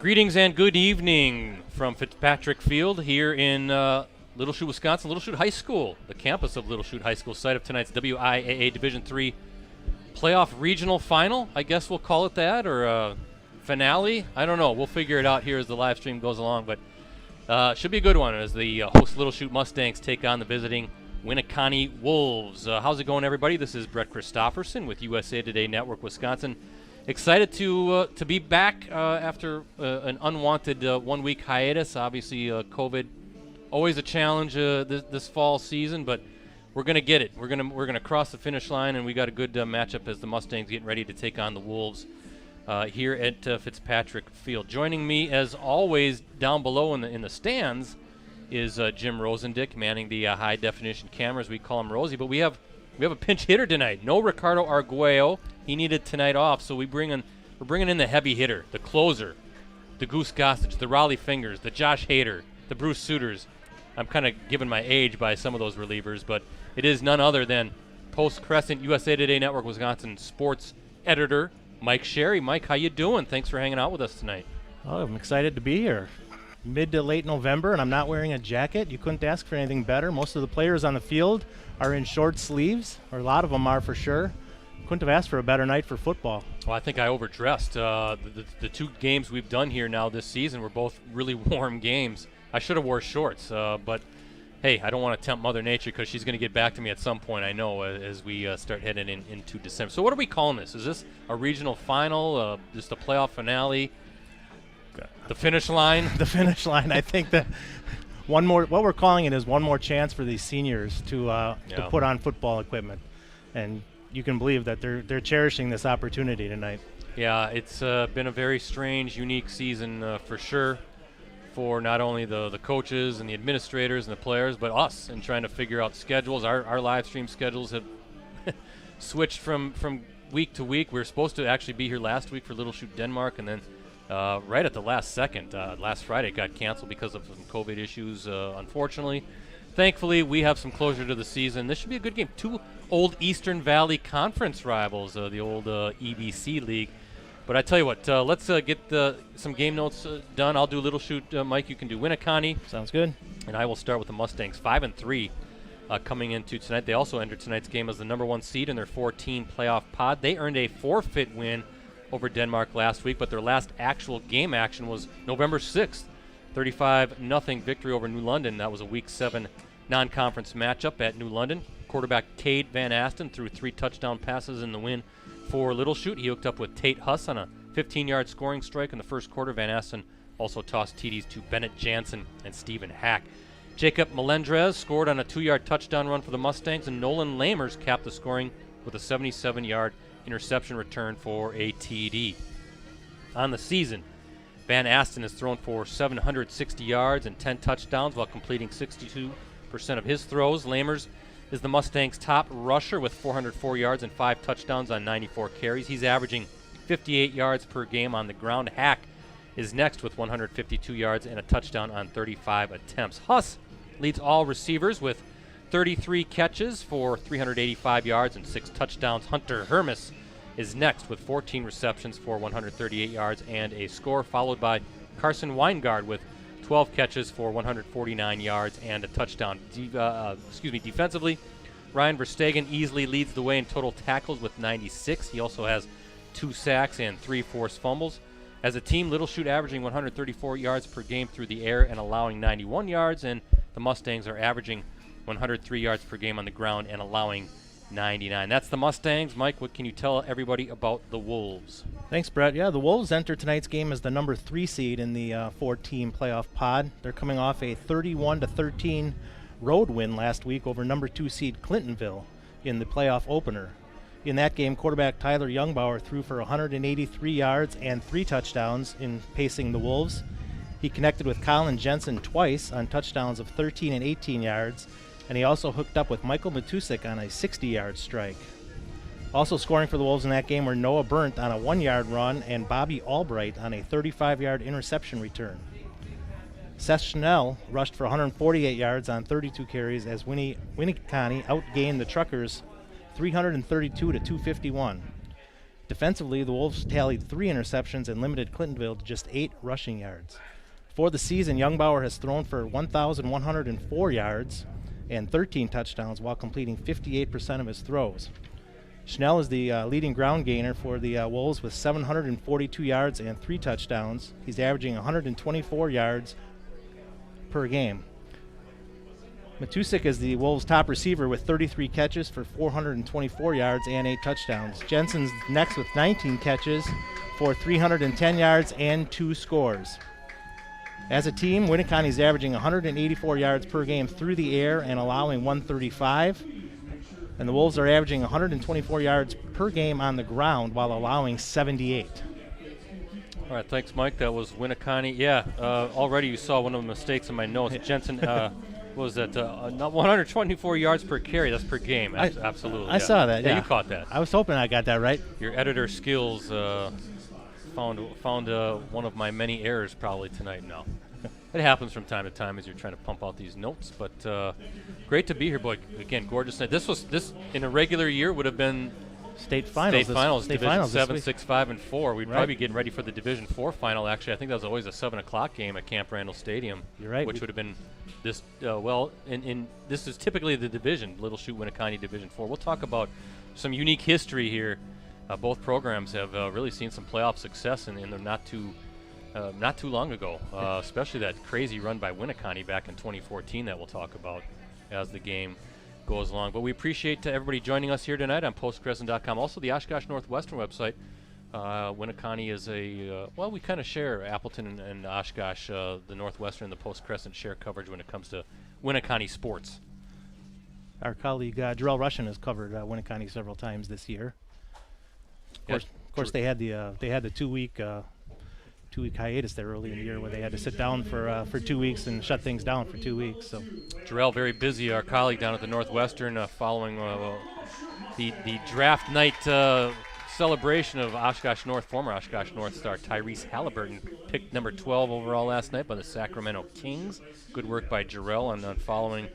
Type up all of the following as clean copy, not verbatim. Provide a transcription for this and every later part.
Greetings and good evening from Fitzpatrick Field here in Little Chute, Wisconsin, Little Chute High School, the campus of Little Chute High School, site of tonight's WIAA Division III playoff regional final, I guess we'll call it that, or finale. I don't know. We'll figure it out here as the live stream goes along, but should be a good one as the host Little Chute Mustangs take on the visiting Winneconne Wolves. How's it going, everybody? This is Brett Christopherson with USA Today Network Wisconsin. Excited to be back after an unwanted 1 week hiatus. Obviously, COVID always a challenge this fall season, but we're gonna get it. We're gonna cross the finish line, and we got a good matchup as the Mustangs getting ready to take on the Wolves here at Fitzpatrick Field. Joining me, as always, down below in the stands is Jim Rosandick, manning the high definition cameras. We call him Rosie, but we have a pinch hitter tonight. No Ricardo Arguello. He needed tonight off, so we're bringing in the heavy hitter, the closer, the Goose Gossage, the Raleigh Fingers, the Josh Hader, the Bruce Suitors. I'm kind of giving my age by some of those relievers, but it is none other than Post Crescent USA Today Network Wisconsin sports editor Mike Sherry. Mike, how you doing? Thanks for hanging out with us tonight. Oh, I'm excited to be here. Mid to late November, and I'm not wearing a jacket. You couldn't ask for anything better. Most of the players on the field are in short sleeves, or a lot of them are for sure. Couldn't have asked for a better night for football. Well, I think I overdressed. The two games we've done here now this season were both really warm games. I should have wore shorts, but hey, I don't want to tempt Mother Nature because she's going to get back to me at some point, I know, as we start heading into December. So what are we calling this? Is this a regional final, just a playoff finale? The finish line? The finish line. I think that one more. What we're calling it is one more chance for these seniors to put on football equipment, and you can believe that they're cherishing this opportunity tonight. Yeah, it's been a very strange, unique season for sure, for not only the coaches and the administrators and the players, but us, and trying to figure out schedules. Our live stream schedules have switched from week to week. We were supposed to actually be here last week for Little Chute Denmark, and then right at the last second, last Friday, it got canceled because of some COVID issues, unfortunately. Thankfully, we have some closure to the season. This should be a good game. Two old Eastern Valley Conference rivals, the old EBC League. But I tell you what, let's get some game notes done. I'll do Little Chute. Mike, you can do Winneconne. Sounds good. And I will start with the Mustangs, 5-3 coming into tonight. They also entered tonight's game as the number one seed in their 4-team playoff pod. They earned a forfeit win over Denmark last week, but their last actual game action was November 6th, 35-0 victory over New London. That was a Week 7 non-conference matchup at New London. Quarterback Tate Van Asten threw 3 touchdown passes in the win for Little Chute. He hooked up with Tate Huss on a 15-yard scoring strike in the first quarter. Van Asten also tossed TDs to Bennett Jansen and Stephen Hack. Jacob Melendrez scored on a 2-yard touchdown run for the Mustangs, and Nolan Lamers capped the scoring with a 77-yard interception return for a TD. On the season, Van Asten has thrown for 760 yards and 10 touchdowns while completing 62% of his throws. Lamers is the Mustangs' top rusher with 404 yards and 5 touchdowns on 94 carries. He's averaging 58 yards per game on the ground. Hack is next with 152 yards and a touchdown on 35 attempts. Huss leads all receivers with 33 catches for 385 yards and 6 touchdowns. Hunter Hermes is next with 14 receptions for 138 yards and a score, followed by Carson Weingard with 12 catches for 149 yards and a touchdown. Defensively, Ryan Verstegen easily leads the way in total tackles with 96. He also has 2 sacks and 3 forced fumbles. As a team, Little Chute averaging 134 yards per game through the air and allowing 91 yards, and the Mustangs are averaging 103 yards per game on the ground and allowing 99. That's the Mustangs. Mike, what can you tell everybody about the Wolves? Thanks, Brett. Yeah, the Wolves enter tonight's game as the number 3 seed in the 4-team playoff pod. They're coming off a 31-13 road win last week over number 2 seed Clintonville in the playoff opener. In that game, quarterback Tyler Youngbauer threw for 183 yards and 3 touchdowns in pacing the Wolves. He connected with Colin Jensen twice on touchdowns of 13 and 18 yards, and he also hooked up with Michael Matusik on a 60-yard strike. Also scoring for the Wolves in that game were Noah Burnt on a 1-yard run and Bobby Albright on a 35-yard interception return. Seth Schnell rushed for 148 yards on 32 carries as Winneconne outgained the Truckers 332 to 251. Defensively, the Wolves tallied 3 interceptions and limited Clintonville to just 8 rushing yards. For the season, Youngbauer has thrown for 1,104 yards and 13 touchdowns while completing 58% of his throws. Schnell is the leading ground gainer for the Wolves with 742 yards and 3 touchdowns. He's averaging 124 yards per game. Matusik is the Wolves' top receiver with 33 catches for 424 yards and 8 touchdowns. Jensen's next with 19 catches for 310 yards and 2 scores. As a team, Winneconne is averaging 184 yards per game through the air and allowing 135. And the Wolves are averaging 124 yards per game on the ground while allowing 78. All right, thanks, Mike. That was Winneconne. Yeah, already you saw one of the mistakes in my notes. Jensen was at 124 yards per carry. That's per game. Absolutely. I saw that. Yeah, you caught that. I was hoping I got that right. Your editor skills found one of my many errors probably tonight. No, it happens from time to time as you're trying to pump out these notes. But great to be here, boy. Again, gorgeous night. This in a regular year would have been State finals. Division 7, 6, 5, and 4. We'd probably be getting ready for the Division 4 final. Actually, I think that was always a 7 o'clock game at Camp Randall Stadium. You're right. Which would have been this. This is typically the division, Little Chute, Winneconne Division 4. We'll talk about some unique history here. Both programs have really seen some playoff success in the not too long ago, especially that crazy run by Winneconne back in 2014 that we'll talk about as the game goes along. But we appreciate everybody joining us here tonight on postcrescent.com. Also, the Oshkosh Northwestern website. Winneconne is we kind of share Appleton and Oshkosh. The Northwestern and the Post Crescent share coverage when it comes to Winneconne sports. Our colleague Jarrell Russian has covered Winneconne several times this year. Of course, they had the 2 week hiatus there early in the year where they had to sit down for 2 weeks and shut things down for 2 weeks. So Jarrell, very busy, our colleague down at the Northwestern, following the draft night celebration of former Oshkosh North star Tyrese Halliburton, picked number 12 overall last night by the Sacramento Kings. Good work by Jarrell on following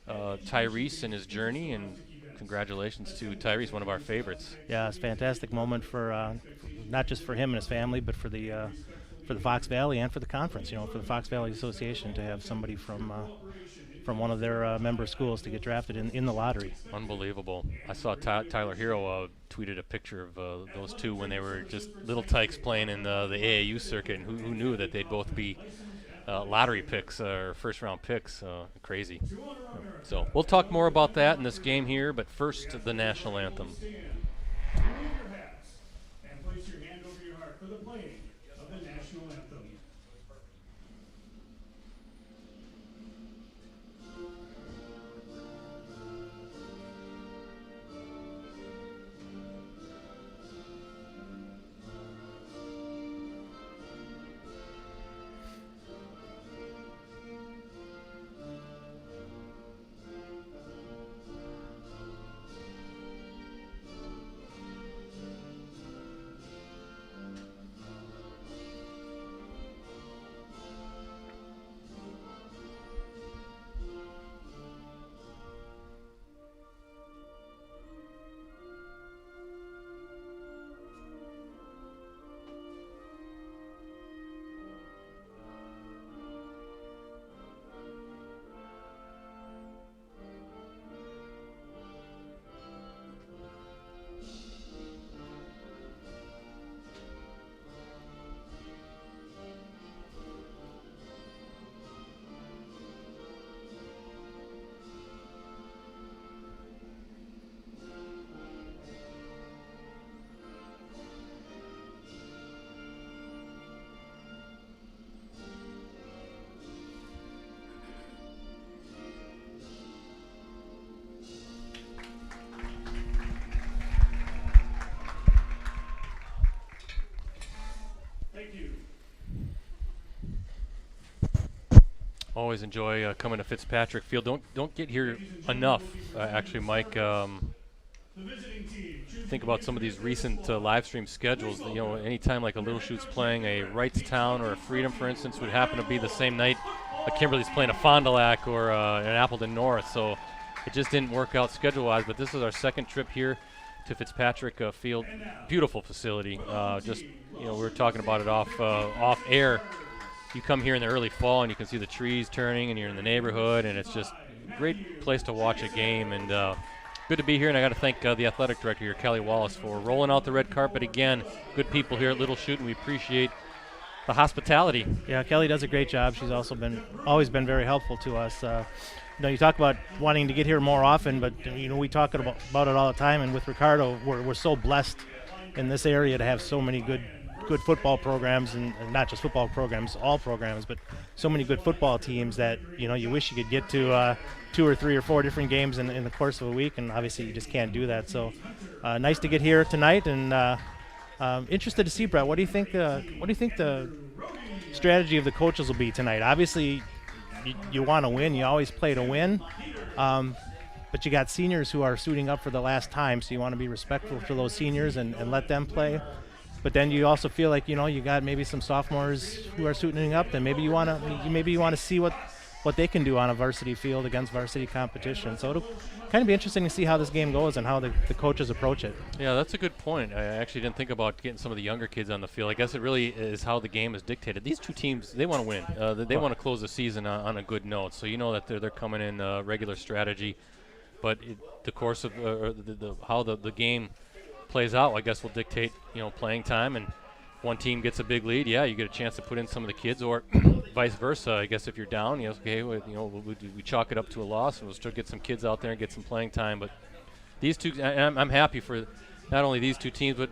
Tyrese in his journey, and congratulations to Tyrese, one of our favorites. Yeah, it's a fantastic moment for not just for him and his family, but for the Fox Valley and for the conference. For the Fox Valley Association to have somebody from one of their member schools to get drafted in the lottery. Unbelievable. I saw Tyler Hero tweeted a picture of those two when they were just little tykes playing in the AAU circuit, and who knew that they'd both be lottery picks or first-round picks. Crazy. So we'll talk more about that in this game here, but first, the national anthem. For the playing of the national anthem. Always enjoy coming to Fitzpatrick Field. Don't get here enough, actually, Mike. Think about some of these recent live stream schedules. Anytime like a Little Chute's playing a Wrightstown or a Freedom, for instance, would happen to be the same night Kimberly's playing a Fond du Lac or an Appleton North. So it just didn't work out schedule-wise. But this is our second trip here to Fitzpatrick Field. Beautiful facility. Just, we were talking about it off air. You come here in the early fall and you can see the trees turning and you're in the neighborhood, and it's just a great place to watch a game. And good to be here, and I got to thank the athletic director here, Kelly Wallace, for rolling out the red carpet again. Good people here at Little Chute, and we appreciate the hospitality. Yeah, Kelly does a great job. She's also always been very helpful to us. You talk about wanting to get here more often, but we talk about it all the time. And with Ricardo, we're so blessed in this area to have so many good football programs, and not just football programs, all programs, but so many good football teams that you wish you could get to 2 or 3 or 4 different games in the course of a week, and obviously you just can't do that. So nice to get here tonight, and interested to see, Brett, what do you think the strategy of the coaches will be tonight? Obviously you want to win, you always play to win, but you got seniors who are suiting up for the last time, so you want to be respectful to those seniors and let them play. But then you also feel like you got maybe some sophomores who are suiting up, and maybe you want to see what they can do on a varsity field against varsity competition. So it'll kind of be interesting to see how this game goes and how the coaches approach it. Yeah, that's a good point. I actually didn't think about getting some of the younger kids on the field. I guess it really is how the game is dictated. These two teams, they want to win. They want to close the season on a good note. So that they're coming in regular strategy, but the course of how the game plays out, I guess, will dictate playing time. And one team gets a big lead, you get a chance to put in some of the kids, or vice versa. I guess if you're down, okay, we chalk it up to a loss, and we'll still get some kids out there and get some playing time. But these two, I'm happy for not only these two teams, but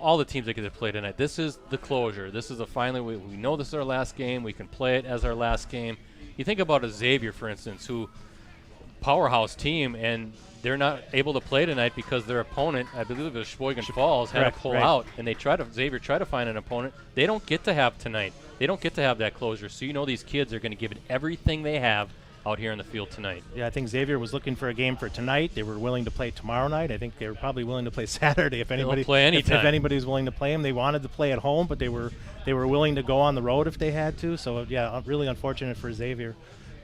all the teams that get to play tonight. This is the closure. This is finally, we know this is our last game. We can play it as our last game. You think about a Xavier, for instance, who powerhouse team, and they're not able to play tonight because their opponent, I believe it was Sheboygan Falls, had to pull out, and Xavier tried to find an opponent. They don't get to have tonight. They don't get to have that closure. So these kids are going to give it everything they have out here in the field tonight. Yeah, I think Xavier was looking for a game for tonight. They were willing to play tomorrow night. I think they were probably willing to play Saturday if anybody play anytime. If anybody was willing to play them. They wanted to play at home, but they were willing to go on the road if they had to. So really unfortunate for Xavier.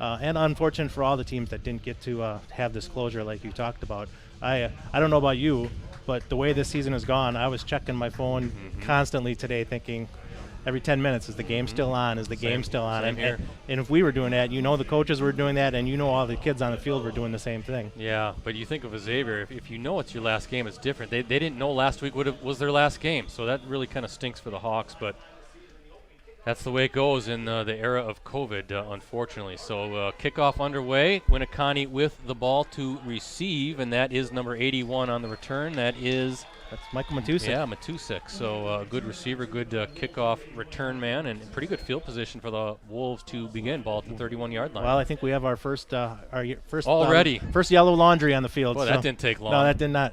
And unfortunate for all the teams that didn't get to have this closure like you talked about. I don't know about you, but the way this season has gone, I was checking my phone constantly today thinking every 10 minutes, is the game still on? Is the game still on? And if we were doing that, the coaches were doing that, and all the kids on the field were doing the same thing. Yeah, but you think of a Xavier, if it's your last game, it's different. They didn't know last week was their last game, so that really kind of stinks for the Hawks, but that's the way it goes in the era of COVID, unfortunately. So kickoff underway. Winneconne with the ball to receive, and that is number 81 on the return. That's Michael Matusik. Yeah, Matusik. So good receiver, good kickoff return man, and pretty good field position for the Wolves to begin. Ball at the 31-yard line. Well, I think we have our first already first yellow laundry on the field. Boy, that didn't take long. No, that did not.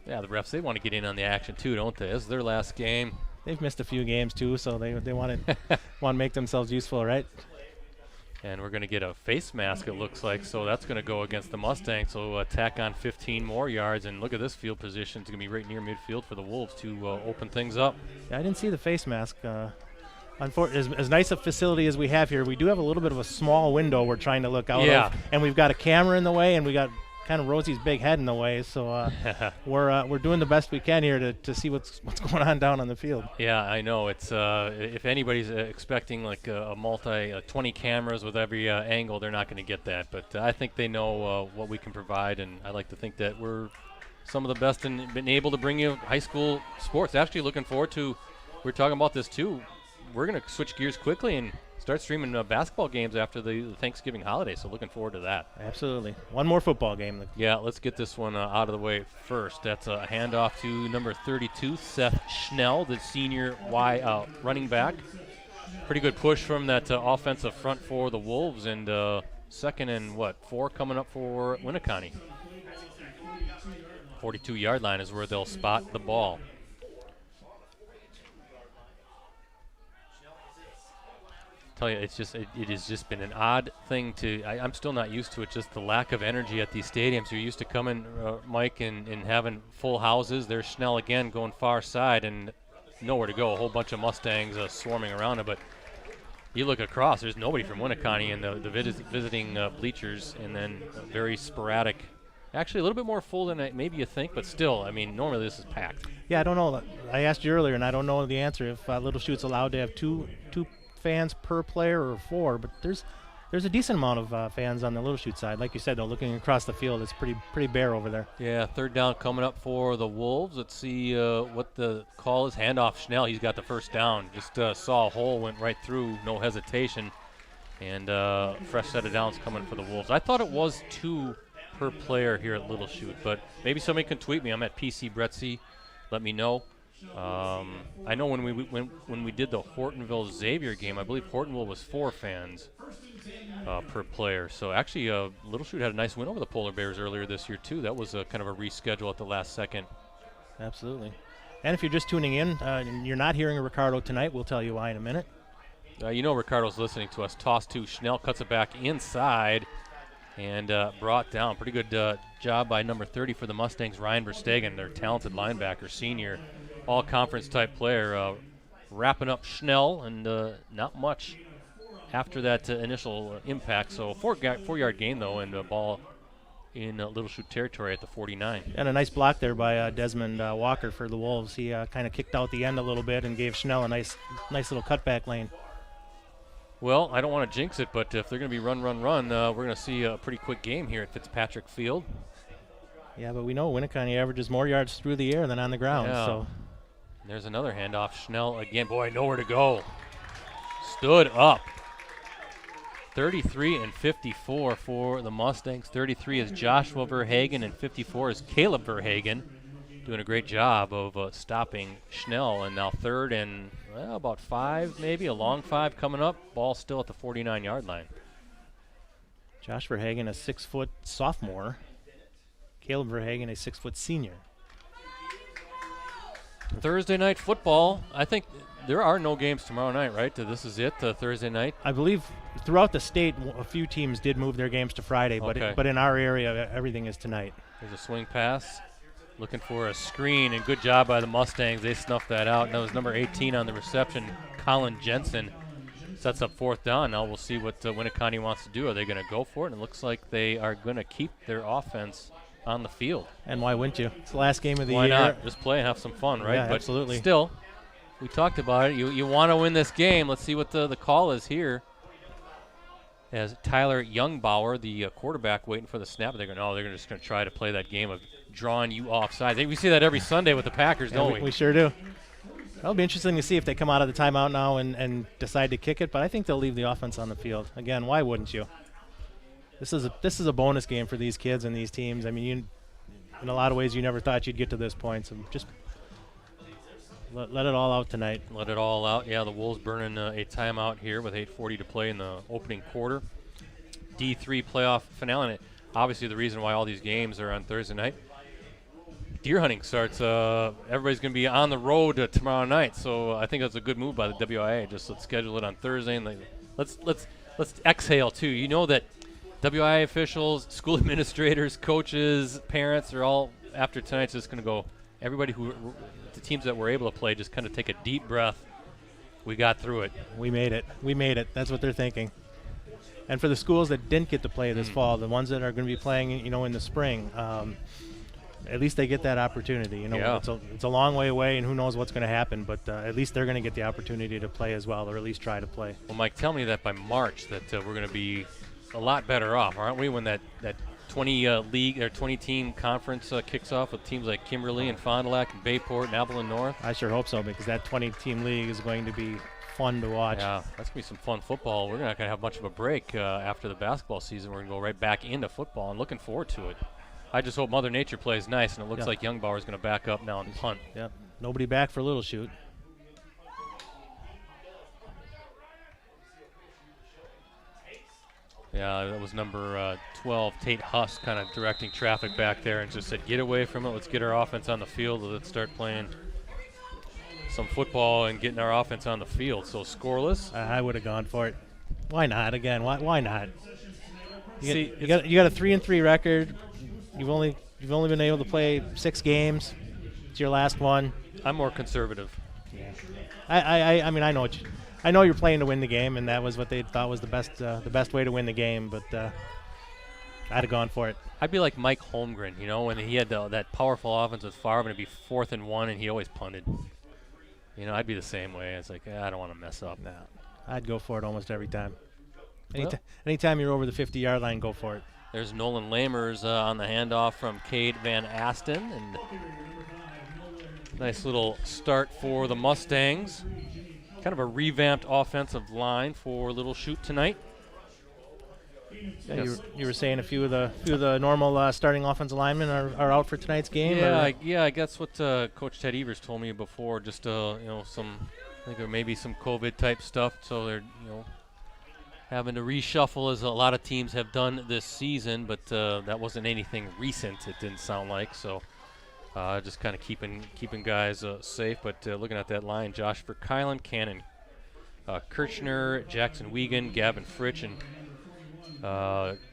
Yeah, the refs, they want to get in on the action too, don't they? This is their last game. They've missed a few games too, so they want to make themselves useful, right? And we're going to get a face mask, it looks like, so that's going to go against the Mustangs. So tack on 15 more yards, and look at this field position. It's going to be right near midfield for the Wolves to open things up. Yeah, I didn't see the face mask. As nice a facility as we have here, we do have a little bit of a small window we're trying to look out of, and we've got a camera in the way, and we got kind of Rosie's big head in the way, so we're doing the best we can here to see what's going on down on the field. Yeah, I know. It's if anybody's expecting like a 20 cameras with every angle, they're not going to get that. But I think they know what we can provide, and I like to think that we're some of the best in been able to bring you high school sports. Actually, looking forward to. We're talking about this too. We're going to switch gears quickly and start streaming basketball games after the Thanksgiving holiday, so looking forward to that. Absolutely. One more football game. Yeah, let's get this one out of the way first. That's a handoff to number 32, Seth Schnell, the senior running back. Pretty good push from that offensive front for the Wolves, and second and 4 coming up for Winneconne. 42-yard line is where they'll spot the ball. Tell you, it has just been an odd thing I'm still not used to it, just the lack of energy at these stadiums. You're used to coming, Mike, and having full houses. There's Schnell again going far side and nowhere to go. A whole bunch of Mustangs swarming around it, but you look across, there's nobody from Winneconne in the visiting bleachers, and then very sporadic Actually, a little bit more full than maybe you think, but still, I mean, normally this is packed. Yeah, I don't know. I asked you earlier, and I don't know the answer if Little Chute's allowed to have two fans per player or 4, but there's a decent amount of fans on the Little Chute side. Like you said, though, looking across the field, it's pretty bare over there. Yeah, third down coming up for the Wolves. Let's see what the call is. Handoff Schnell. He's got the first down. Just saw a hole, went right through, no hesitation. And fresh set of downs coming for the Wolves. I thought it was 2 per player here at Little Chute, but maybe somebody can tweet me. I'm at PC Bretzi. Let me know. I know when we did the Hortonville Xavier game, I believe Hortonville was 4 fans per player. So actually, Little Chute had a nice win over the Polar Bears earlier this year too. That was kind of a reschedule at the last second. Absolutely. And if you're just tuning in, and you're not hearing Ricardo tonight, we'll tell you why in a minute. You know Ricardo's listening to us. Toss to Schnell, cuts it back inside, and brought down. Pretty good job by number 30 for the Mustangs, Ryan Verstegen, their talented linebacker, senior, all-conference type player, wrapping up Schnell, and not much after that initial impact. So 4-yard gain, though, and a ball in Little Chute territory at the 49. And a nice block there by Desmond Walker for the Wolves. He kind of kicked out the end a little bit and gave Schnell a nice little cutback lane. Well, I don't want to jinx it, but if they're going to be run, we're going to see a pretty quick game here at Fitzpatrick Field. Yeah, but we know Winneconne averages more yards through the air than on the ground. Yeah. So there's another handoff. Schnell again. Boy, nowhere to go. Stood up. 33 and 54 for the Mustangs. 33 is Joshua Verhagen, and 54 is Caleb Verhagen. Doing a great job of stopping Schnell. And now 3rd and about 5, maybe a long 5 coming up. Ball still at the 49-yard line. Josh Verhagen, a 6-foot sophomore. Caleb Verhagen, a 6-foot senior. Thursday night football. I think there are no games tomorrow night, right? This is it, Thursday night? I believe throughout the state, a few teams did move their games to Friday, Okay. but in our area, everything is tonight. There's a swing pass. Looking for a screen, and good job by the Mustangs. They snuffed that out. And that was number 18 on the reception, Colin Jensen. Sets up 4th down. Now we'll see what Winneconne wants to do. Are they going to go for it? And it looks like they are going to keep their offense on the field. And why wouldn't you? It's the last game of the Why year. Why not? Just play and have some fun, right? Yeah, but absolutely. Still, we talked about it. You want to win this game. Let's see what the call is here. As Tyler Youngbauer, the quarterback, waiting for the snap. They're just going to try to play that game of drawing you offside. We see that every Sunday with the Packers, don't we? We sure do. It'll be interesting to see if they come out of the timeout now and decide to kick it, but I think they'll leave the offense on the field. Again, why wouldn't you? This is a bonus game for these kids and these teams. I mean, in a lot of ways, you never thought you'd get to this point, so just let it all out tonight. Let it all out. Yeah, the Wolves burning a timeout here with 8:40 to play in the opening quarter. D3 playoff finale. And obviously, the reason why all these games are on Thursday night. Deer hunting starts. Everybody's going to be on the road tomorrow night, so I think that's a good move by the WIAA. Just let's schedule it on Thursday, and let's exhale too. You know that WIAA officials, school administrators, coaches, parents are all after tonight's just going to go. Everybody the teams that were able to play, just kind of take a deep breath. We got through it. We made it. That's what they're thinking. And for the schools that didn't get to play this fall, the ones that are going to be playing, in the spring. At least they get that opportunity. Yeah. It's a long way away, and who knows what's going to happen. But at least they're going to get the opportunity to play as well, or at least try to play. Well, Mike, tell me that by March that we're going to be a lot better off, aren't we? When that 20 league or 20-team conference kicks off with teams like Kimberly and Fond du Lac and Bayport and Abilene North. I sure hope so, because that 20-team league is going to be fun to watch. Yeah, that's going to be some fun football. We're not going to have much of a break after the basketball season. We're going to go right back into football, and looking forward to it. I just hope Mother Nature plays nice, and it looks like Youngbauer is going to back up now and punt. Yep. Nobody back for Little Chute. Yeah, that was number 12, Tate Huss, kind of directing traffic back there and just said, get away from it. Let's get our offense on the field. Let's start playing some football and getting our offense on the field. So scoreless. I would have gone for it. Why not? Again, why not? You See, got a 3-3 record. You've only been able to play 6 games. It's your last one. I'm more conservative. Yeah. I mean, I know you're playing to win the game, and that was what they thought was the best way to win the game. But I'd have gone for it. I'd be like Mike Holmgren, you know, when he had that powerful offense with Favre, and it'd be 4th and 1, and he always punted. You know, I'd be the same way. It's like, I don't want to mess up. No, I'd go for it almost every time. Well, Anytime you're over the 50-yard line, go for it. There's Nolan Lamers on the handoff from Cade Van Asten, and nice little start for the Mustangs. Kind of a revamped offensive line for Little Chute tonight. Yeah, you were saying a few of the normal starting offensive linemen are out for tonight's game. Yeah, I guess what Coach Ted Evers told me before. Just I think there may be some COVID type stuff, so they're having to reshuffle as a lot of teams have done this season. But that wasn't anything recent. It didn't sound like so. Just kind of keeping guys safe. But looking at that line, Josh Verkylen, Cannon Kirchner, Jackson Wiegand, Gavin Fritsch, and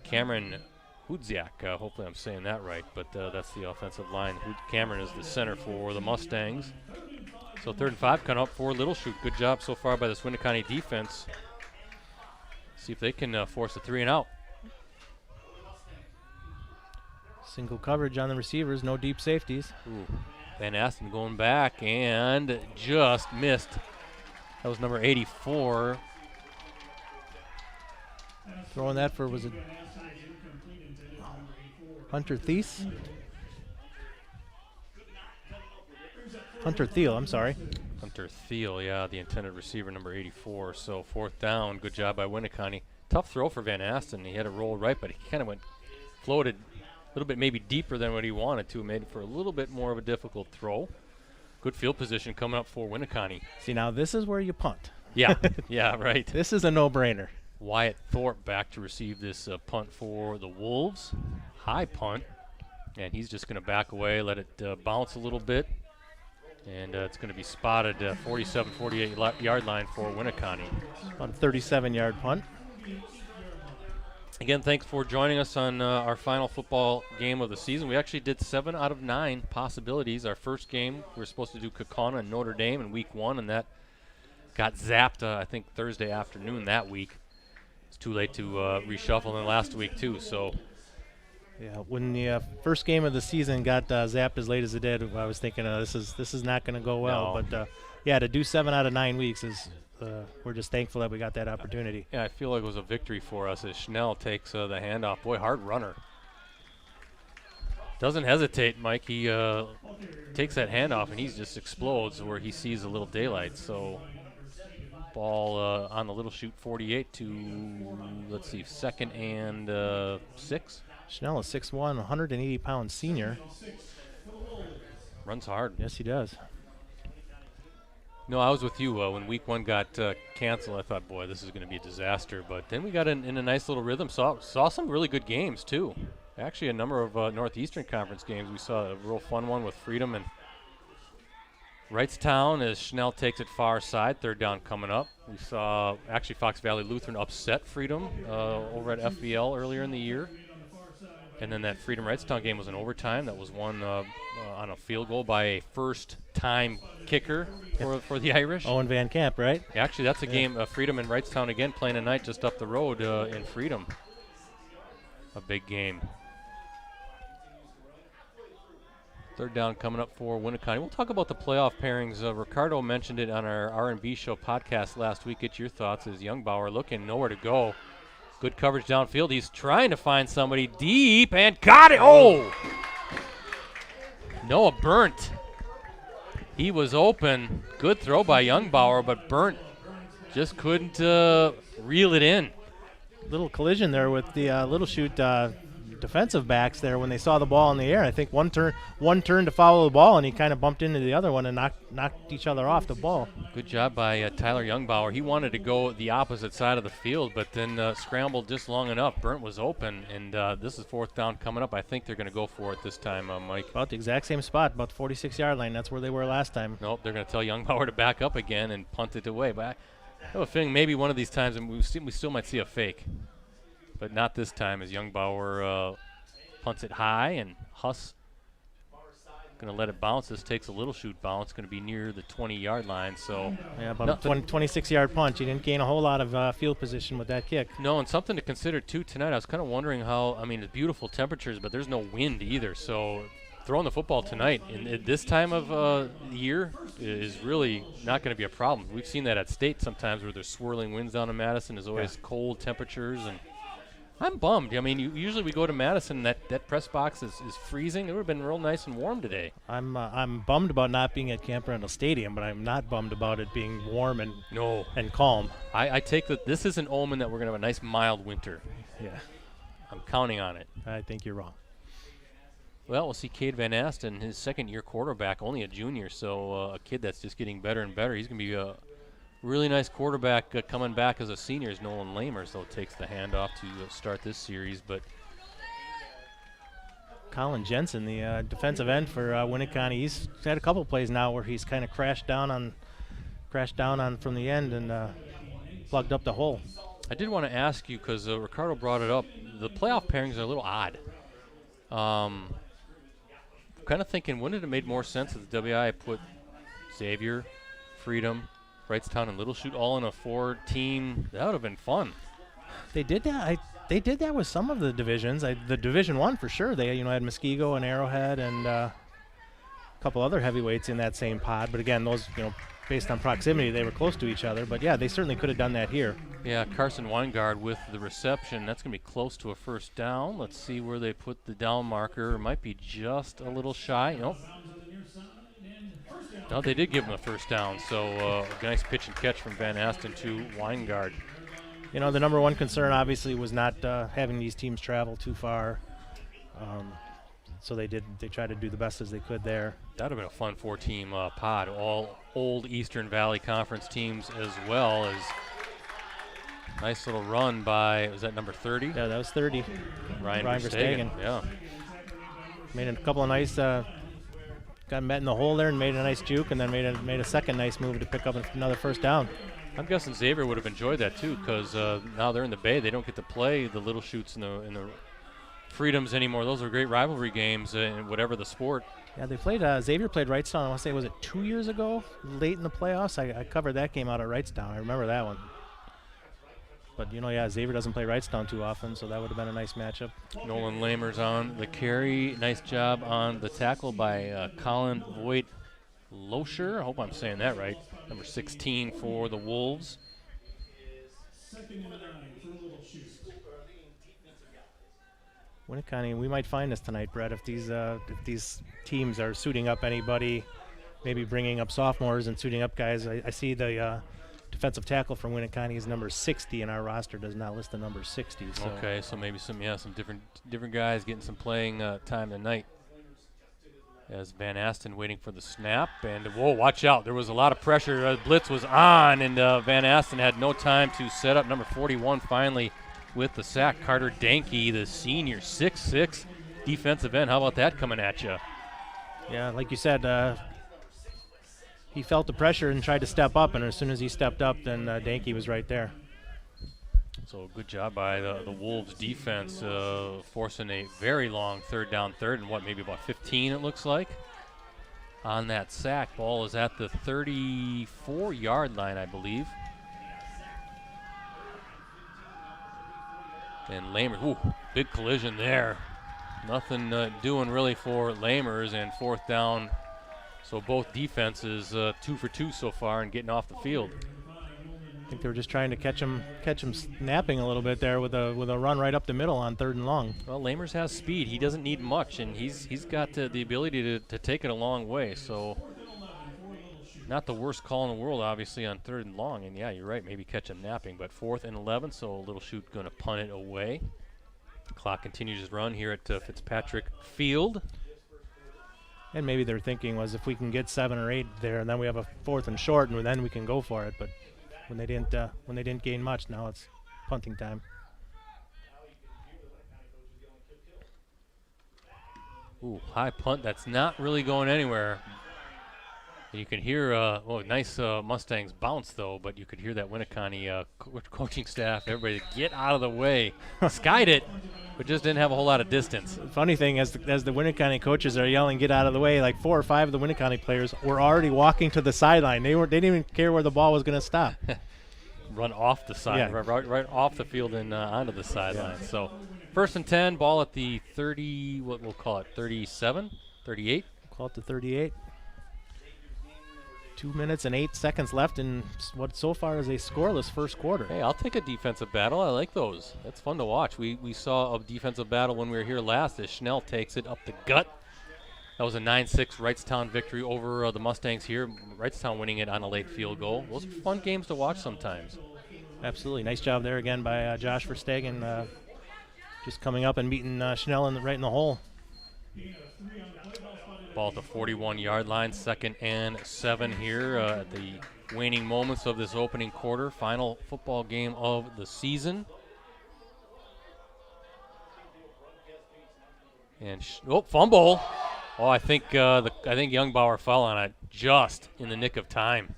Cameron Hudziak. Hopefully I'm saying that right, but that's the offensive line. Cameron is the center for the Mustangs. So 3rd and 5 coming up for Little Chute. Good job so far by this Winneconne defense. See if they can force a 3 and out. Single coverage on the receivers, no deep safeties. Ooh. Van Asten going back and just missed. That was number 84. Throwing that for, was it Hunter Thies? Hunter Thiel, I'm sorry. Hunter Thiel, yeah, the intended receiver, number 84. So 4th down, good job by Winneconne. Tough throw for Van Asten. He had to roll right, but he kind of floated a little bit maybe deeper than what he wanted to. Made it for a little bit more of a difficult throw. Good field position coming up for Winneconne. See, now this is where you punt. Yeah, yeah, right. This is a no-brainer. Wyatt Thorpe back to receive this punt for the Wolves. High punt. And he's just going to back away, let it bounce a little bit. And it's going to be spotted 47, 48-yard line for Winneconne. About a 37-yard punt. Again, thanks for joining us on our final football game of the season. We actually did 7 out of 9 possibilities. Our first game, we were supposed to do Kaukauna and Notre Dame in week 1, and that got zapped, I think, Thursday afternoon that week. It's too late to reshuffle in last week, too. So, yeah, when the first game of the season got zapped as late as it did, I was thinking this is not going to go well. No. But, yeah, to do 7 out of 9 weeks is we're just thankful that we got that opportunity. Yeah, I feel like it was a victory for us as Schnell takes the handoff. Boy, hard runner. Doesn't hesitate, Mike. He takes that handoff, and he just explodes where he sees a little daylight. So ball on the Little Chute 48 to, let's see, 2nd and 6. Schnell is 6'1", 180-pound senior. Runs hard. Yes, he does. No, I was with you when week 1 got canceled. I thought, boy, this is going to be a disaster. But then we got in a nice little rhythm. Saw some really good games, too. Actually, a number of Northeastern Conference games. We saw a real fun one with Freedom and Wrightstown as Schnell takes it far side. 3rd down coming up. We saw, actually, Fox Valley Lutheran upset Freedom over at FVL earlier in the year. And then that Freedom Wrightstown game was in overtime. That was won on a field goal by a first-time kicker for the Irish. Owen Van Camp, right? Yeah, actually, that's a game, Freedom and Wrightstown again playing tonight just up the road in Freedom. A big game. 3rd down coming up for Winneconne. We'll talk about the playoff pairings. Ricardo mentioned it on our R&B show podcast last week. Get your thoughts as Youngbauer looking nowhere to go. Good coverage downfield. He's trying to find somebody deep and got it. Oh! Noah Burnt. He was open. Good throw by Youngbauer, but Burnt just couldn't reel it in. Little collision there with the Little Chute defensive backs there when they saw the ball in the air. I think one turn to follow the ball, and he kind of bumped into the other one and knocked each other off the ball. Good job by Tyler Youngbauer. He wanted to go the opposite side of the field, but then scrambled just long enough. Burnt was open, and this is 4th down coming up. I think they're going to go for it this time, Mike. About the exact same spot, about the 46-yard line. That's where they were last time. Nope, they're going to tell Youngbauer to back up again and punt it away. But I have a feeling maybe one of these times and we still might see a fake. But not this time as Youngbauer punts it high, and Huss going to let it bounce. This takes a Little Chute bounce, going to be near the 20-yard line. So yeah, about a 26-yard punch. You didn't gain a whole lot of field position with that kick. No, and something to consider too tonight. I was kind of wondering how. I mean, it's beautiful temperatures, but there's no wind either. So throwing the football tonight in this time of year is really not going to be a problem. We've seen that at State sometimes where there's swirling winds down in Madison. There's always cold temperatures, and I'm bummed. I mean, usually we go to Madison, that press box is freezing. It would have been real nice and warm today. I'm bummed about not being at Camp Randall Stadium, but I'm not bummed about it being warm and calm. I take that this is an omen that we're going to have a nice mild winter. Yeah. I'm counting on it. I think you're wrong. Well, we'll see Cade Van Asten, his second-year quarterback, only a junior, so a kid that's just getting better and better. He's going to be a really nice quarterback coming back as a senior. As Nolan Lamers, though, takes the handoff to start this series. But Colin Jensen, the defensive end for Winneconne, he's had a couple plays now where he's kind of crashed down on from the end and plugged up the hole. I did want to ask you, because Ricardo brought it up, the playoff pairings are a little odd. Kind of thinking, wouldn't it have made more sense if the WIAA put Xavier, Freedom, Wrightstown, and Little Chute all in a 4-team? That would have been fun. They did that. They did that with some of the divisions. The Division I for sure. They had Muskego and Arrowhead and a couple other heavyweights in that same pod. But again, those based on proximity, they were close to each other. But yeah, they certainly could have done that here. Yeah, Carson Weingard with the reception. That's going to be close to a first down. Let's see where they put the down marker. It might be just a little shy. Nope. No, they did give him a first down. So a nice pitch and catch from Van Asten to Weingard. The number one concern obviously was not having these teams travel too far. So they tried to do the best as they could there. That would have been a fun 4-team pod. All old Eastern Valley Conference teams as well. As nice little run by, was that number 30? Yeah, that was 30. Ryan Verstegen. Yeah. Made a couple of nice, got met in the hole there and made a nice juke, and then made a second nice move to pick up another first down. I'm guessing Xavier would have enjoyed that too, because now they're in the Bay. They don't get to play the Little Chutes and the Freedoms anymore. Those are great rivalry games in whatever the sport. Yeah, they played. Xavier played Wrightstown. I want to say, was it 2 years ago, late in the playoffs? I covered that game out at Wrightstown. I remember that one. But Xavier doesn't play Wrightstown too often, so that would have been a nice matchup. Nolan Lamers on the carry. Nice job on the tackle by Colin Voigt Loescher. I hope I'm saying that right. Number 16 for the Wolves. Winneconne, we might find this tonight, Brett, if these teams are suiting up anybody, maybe bringing up sophomores and suiting up guys. I see the defensive tackle from Winneconne is number 60, and our roster does not list the number 60. So. Okay, so maybe some different guys getting some playing time tonight. As Van Asten waiting for the snap, and whoa, watch out! There was a lot of pressure. Blitz was on, and Van Asten had no time to set up. Number 41 finally with the sack. Carter Danke, the senior, 6'6", defensive end. How about that coming at you? Yeah, like you said, he felt the pressure and tried to step up, and as soon as he stepped up, then Danke was right there. So good job by the Wolves defense, forcing a very long third and maybe about 15 it looks like. On that sack, ball is at the 34-yard line, I believe. And Lamers, ooh, big collision there. Nothing doing really for Lamers, and fourth down. So both defenses 2 for 2 so far and getting off the field. I think they were just trying to catch him snapping a little bit there with a run right up the middle on 3rd and long. Well, Lamers has speed. He doesn't need much, and he's got the ability to take it a long way. So not the worst call in the world, obviously, on 3rd and long. And, yeah, you're right, maybe catch him napping. But 4th and 11, so Little Chute going to punt it away. The clock continues its run here at Fitzpatrick Field. And maybe their thinking was if we can get 7 or 8 there, and then we have a 4th and short, and then we can go for it. But when they didn't gain much, now it's punting time. Ooh, high punt that's not really going anywhere. You can hear, nice Mustangs bounce, though, but you could hear that Winneconne coaching staff, everybody, get out of the way. Skied it, but just didn't have a whole lot of distance. The funny thing, as the Winneconne coaches are yelling, get out of the way, like 4 or 5 of the Winneconne players were already walking to the sideline. They didn't even care where the ball was going to stop. Run off the side, right off the field and onto the sideline. Yeah. So 1st and 10, ball at the 30, what we'll call it, 37, 38? Call it the 38. 2 minutes and 8 seconds left in what so far is a scoreless first quarter. Hey, I'll take a defensive battle. I like those. That's fun to watch. We saw a defensive battle when we were here last as Schnell takes it up the gut. That was a 9-6 Wrightstown victory over the Mustangs here. Wrightstown winning it on a late field goal. Those are fun games to watch sometimes. Absolutely. Nice job there again by Josh Verstegen, just coming up and meeting Schnell right in the hole. Ball at the 41-yard line, 2nd and 7 here at the waning moments of this opening quarter. Final football game of the season. And fumble. Oh, I think Youngbauer fell on it just in the nick of time.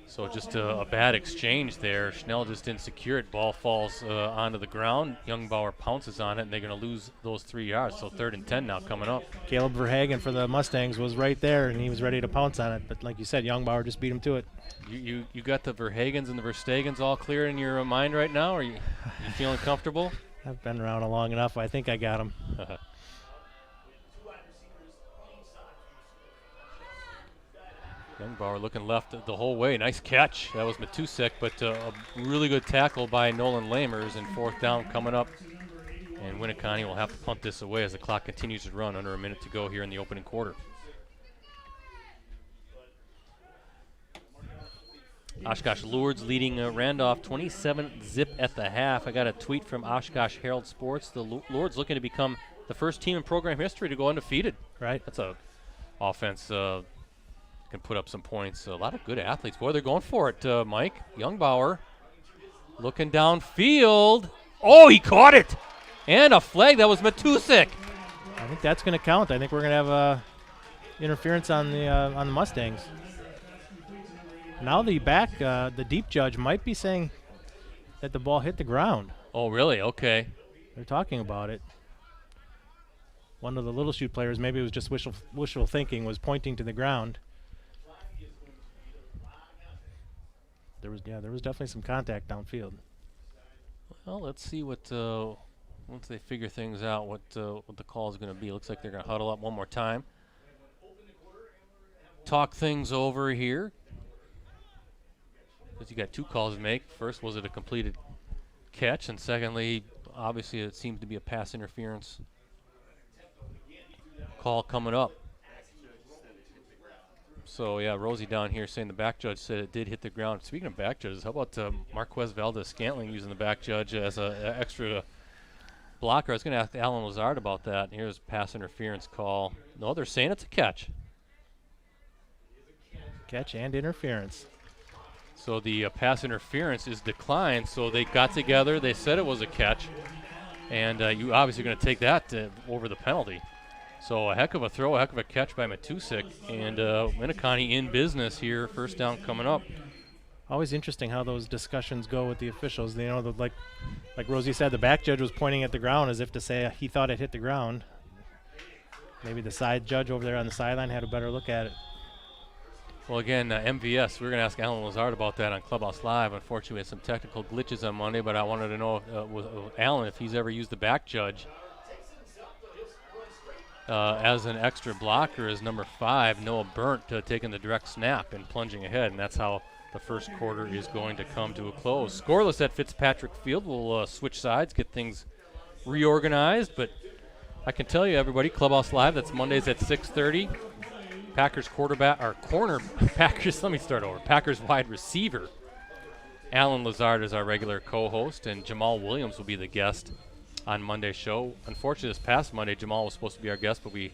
So just a bad exchange there. Schnell just didn't secure it. Ball falls onto the ground. Youngbauer pounces on it, and they're going to lose those 3 yards. So 3rd and 10 now coming up. Caleb Verhagen for the Mustangs was right there, and he was ready to pounce on it. But like you said, Youngbauer just beat him to it. You got the Verhagens and the Verstegens all clear in your mind right now? Are you feeling comfortable? I've been around long enough. I think I got him. Youngbauer looking left the whole way. Nice catch. That was Matusek, but a really good tackle by Nolan Lamers, and 4th down coming up. And Winneconne will have to punt this away as the clock continues to run. Under a minute to go here in the opening quarter. Oshkosh Lourdes leading Randolph 27-zip at the half. I got a tweet from Oshkosh Herald Sports. The Lourdes looking to become the first team in program history to go undefeated. Right. That's a offense can put up some points. A lot of good athletes. Boy, they're going for it, Mike. Youngbauer looking downfield. Oh, he caught it. And a flag. That was Matusek. I think that's going to count. I think we're going to have interference on the Mustangs. Now the deep judge might be saying that the ball hit the ground. Oh, really? Okay. They're talking about it. One of the Little Chute players, maybe it was just wishful thinking, was pointing to the ground. There was definitely some contact downfield. Well, let's see what once they figure things out, what the call is going to be. Looks like they're going to huddle up one more time. Talk things over here. Because you got 2 calls to make. First, was it a completed catch? And secondly, obviously it seems to be a pass interference call coming up. So, yeah, Rosie down here saying the back judge said it did hit the ground. Speaking of back judges, how about Marquez Valdez-Scantling using the back judge as an extra blocker? I was going to ask Alan Lazard about that. Here's pass interference call. No, they're saying it's a catch. Catch and interference. So the pass interference is declined. So they got together. They said it was a catch. And you obviously going to take that over the penalty. So a heck of a throw, a heck of a catch by Matusek. And Winneconne in business here. 1st down coming up. Always interesting how those discussions go with the officials. You know, like Rosie said, the back judge was pointing at the ground as if to say he thought it hit the ground. Maybe the side judge over there on the sideline had a better look at it. Well, again, MVS, we're going to ask Alan Lazard about that on Clubhouse Live. Unfortunately, we had some technical glitches on Monday, but I wanted to know with Alan if he's ever used the back judge as an extra blocker as number 5, Noah Burnt, taking the direct snap and plunging ahead, and that's how the first quarter is going to come to a close. Scoreless at Fitzpatrick Field. We'll switch sides, get things reorganized, but I can tell you, everybody, Clubhouse Live, that's Mondays at 6:30. Packers Packers wide receiver Alan Lazard is our regular co-host, and Jamal Williams will be the guest on Monday's show. Unfortunately, this past Monday, Jamal was supposed to be our guest, but we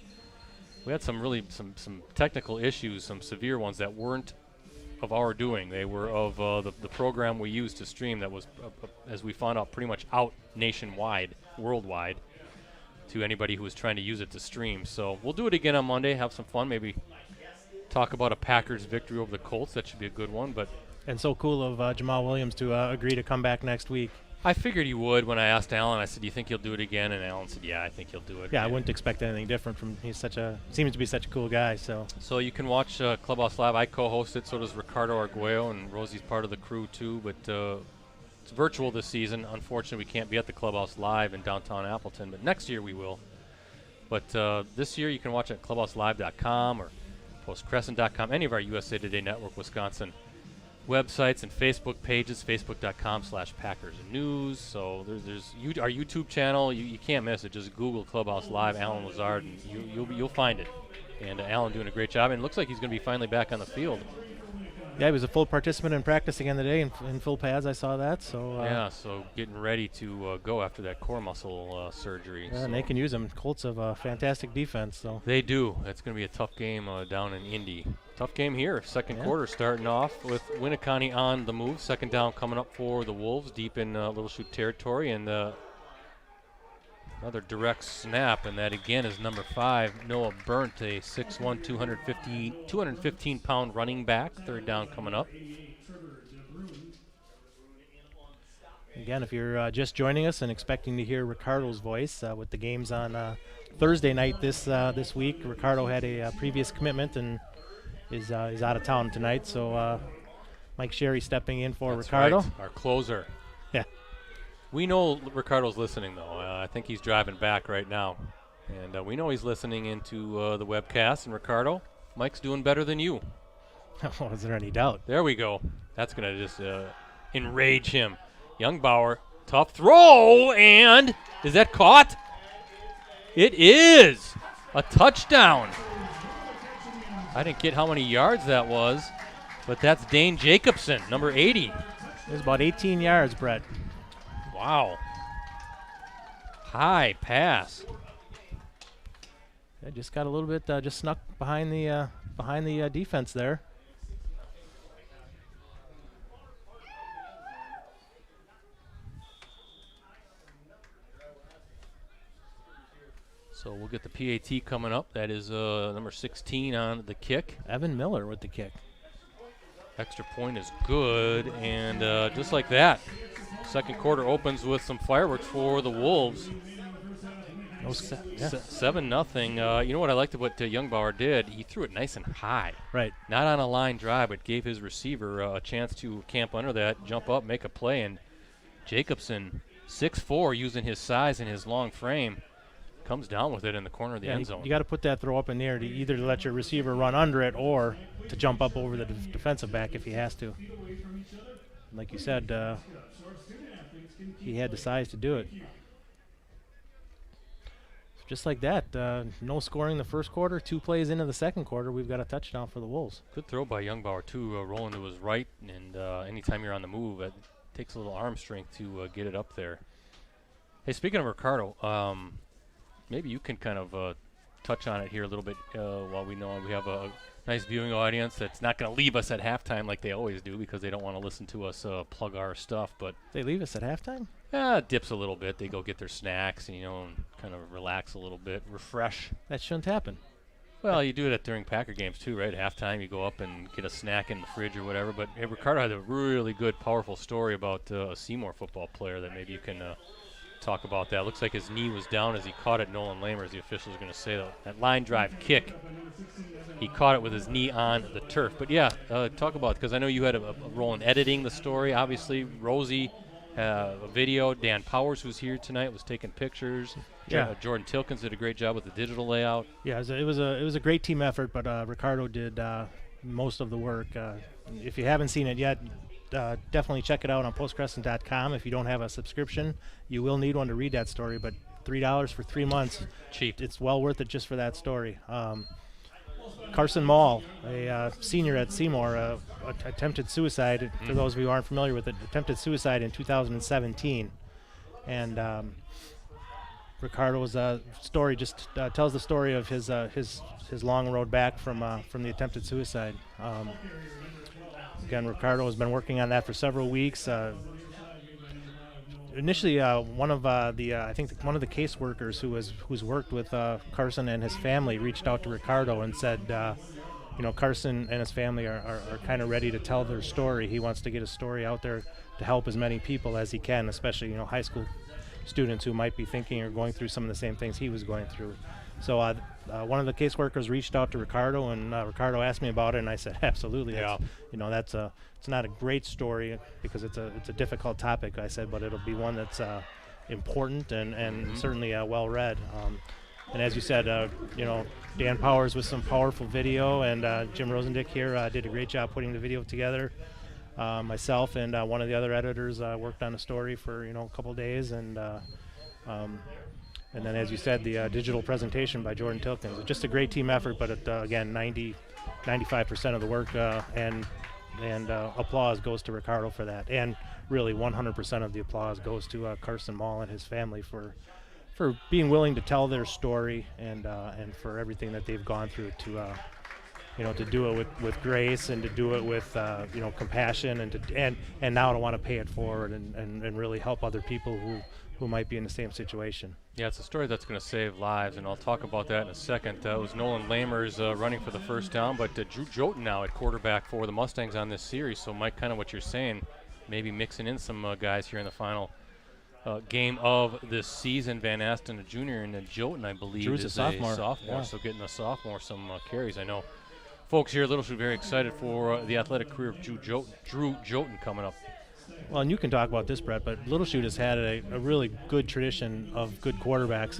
had some technical issues, some severe ones that weren't of our doing. They were of the program we used to stream that was, as we found out, pretty much out nationwide, worldwide. to anybody who was trying to use it to stream. So we'll do it again on Monday, have some fun, maybe talk about a Packers victory over the Colts. That should be a good one. But And so cool of Jamal Williams to agree to come back next week. I figured he would. When I asked Alan, I said, do you think he'll do it again? And Alan said, yeah, I think he'll do it. Yeah, I wouldn't expect anything different from seems to be such a cool guy. So you can watch Clubhouse Live. I co-host it, so does Ricardo Arguello, and Rosie's part of the crew too. But it's virtual this season. Unfortunately, we can't be at the Clubhouse Live in downtown Appleton, but next year we will. But this year you can watch it at clubhouselive.com or postcrescent.com, any of our USA Today Network Wisconsin websites and Facebook pages, facebook.com/Packers News. So there's our YouTube channel. You can't miss it. Just Google Clubhouse Live, Alan Lazard, and you'll find it. And Alan doing a great job. And it looks like he's going to be finally back on the field. yeah, he was a full participant in practice again today in full pads. I saw that. So Yeah, so getting ready to go after that core muscle surgery. and they can use him. Colts have a fantastic defense. So They do. It's going to be a tough game down in Indy. Tough game here. Second quarter starting off with Winneconne on the move. Second down coming up for the Wolves deep in Little Chute territory. And another direct snap, and that again is number 5, Noah Burnt, a 6'1", 215-pound running back. Third down coming up. again, if you're just joining us and expecting to hear Ricardo's voice with the games on Thursday night this week, Ricardo had a previous commitment and is out of town tonight. So Mike Sherry stepping in for That's Ricardo. right, our closer. Yeah. We know Ricardo's listening, though. I think he's driving back right now. And we know he's listening into the webcast. And Ricardo, Mike's doing better than you. Oh, is there any doubt? There we go. That's going to just enrage him. Youngbauer, tough throw, and is that caught? It is a touchdown. I didn't get how many yards that was, but that's Dane Jacobson, number 80. It was about 18 yards, Brett. Wow. High pass. Yeah, just got a little bit, just snuck behind the defense there. So we'll get the PAT coming up. That is number 16 on the kick. Evan Miller with the kick. Extra point is good, and just like that, second quarter opens with some fireworks for the Wolves. 7-0. You know what I liked about Youngbauer did? He threw it nice and high. Right. Not on a line drive, but gave his receiver a chance to camp under that, jump up, make a play, and Jacobson, 6'4", using his size and his long frame, comes down with it in the corner of the end zone. You got to put that throw up in the air to either let your receiver run under it or to jump up over the defensive back if he has to. Like you said, he had the size to do it. Just like that, no scoring the first quarter, 2 plays into the second quarter, we've got a touchdown for the Wolves. Good throw by Youngbauer, too, rolling to his right, and anytime you're on the move, it takes a little arm strength to get it up there. Hey, speaking of Ricardo, maybe you can kind of touch on it here a little bit while we know we have a nice viewing audience that's not going to leave us at halftime like they always do because they don't want to listen to us plug our stuff. But they leave us at halftime? It dips a little bit. They go get their snacks and, and kind of relax a little bit, refresh. That shouldn't happen. Well, you do it during Packer games too, right? At halftime, you go up and get a snack in the fridge or whatever. But hey, Ricardo had a really good, powerful story about a Seymour football player that maybe you can talk about that. Looks like his knee was down as he caught it. Nolan Lamer, as the officials are going to say, that line drive kick. He caught it with his knee on the turf. But yeah, talk about it, because I know you had a role in editing the story. Obviously, Rosie, a video. Dan Powers, who's here tonight, was taking pictures. Yeah. Jordan Tilkins did a great job with the digital layout. Yeah, it was a great team effort, but Ricardo did most of the work. If you haven't seen it yet, definitely check it out on postcrescent.com. If you don't have a subscription, you will need one to read that story, but $3 for 3 months. Cheap. It's well worth it just for that story. Carson Mall, a senior at Seymour, attempted suicide. For those of you who aren't familiar with it, attempted suicide in 2017. And Ricardo's story just tells the story of his long road back from the attempted suicide. Again, Ricardo has been working on that for several weeks. initially, one of I think one of the caseworkers who's worked with Carson and his family reached out to Ricardo and said, Carson and his family are kind of ready to tell their story. He wants to get his story out there to help as many people as he can, especially high school students who might be thinking or going through some of the same things he was going through. So one of the caseworkers reached out to Ricardo, and Ricardo asked me about it, and I said, absolutely. Yeah. It's not a great story because it's a difficult topic, I said, but it'll be one that's important and certainly well read. And as you said, Dan Powers with some powerful video, and Jim Rosandick here did a great job putting the video together. Myself and one of the other editors worked on the story for a couple days, and then, as you said, the digital presentation by Jordan Tilkins. Just a great team effort, but again, 95% of the work and applause goes to Ricardo for that, and really 100% of the applause goes to Carson Mall and his family for being willing to tell their story and for everything that they've gone through to do it with grace and to do it with compassion and now to want to pay it forward and really help other people who might be in the same situation. Yeah, it's a story that's going to save lives, and I'll talk about that in a second. It was Nolan Lamers running for the first down, but Drew Joten now at quarterback for the Mustangs on this series. So, Mike, kind of what you're saying, maybe mixing in some guys here in the final game of this season. Van Asten, a junior, and Joten, I believe, Drew's is a sophomore. Yeah. So getting a sophomore some carries. I know folks here at Little Chute very excited for the athletic career of Drew Joten coming up. Well, and you can talk about this, Brett, but Little Chute has had a really good tradition of good quarterbacks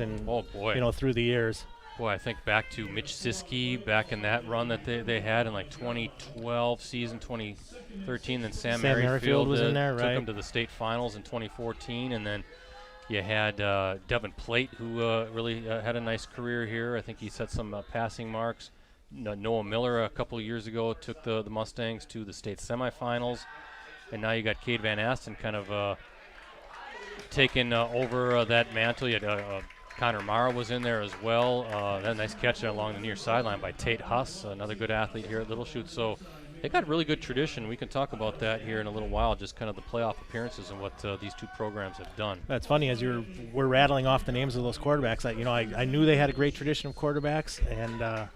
through the years. Boy, I think back to Mitch Siskey back in that run that they had in like 2012 season, 2013. Then Sam Merrifield was in there, right? Took them to the state finals in 2014, and then you had Devin Plate, who really had a nice career here. I think he set some passing marks. Noah Miller a couple of years ago took the Mustangs to the state semifinals. And now you got Cade Van Asten kind of taking over that mantle. You had Connor Mara was in there as well. That nice catch along the near sideline by Tate Huss, another good athlete here at Little Chute. So they got really good tradition. We can talk about that here in a little while, just kind of the playoff appearances and what these two programs have done. That's funny. As we're rattling off the names of those quarterbacks, I knew they had a great tradition of quarterbacks, and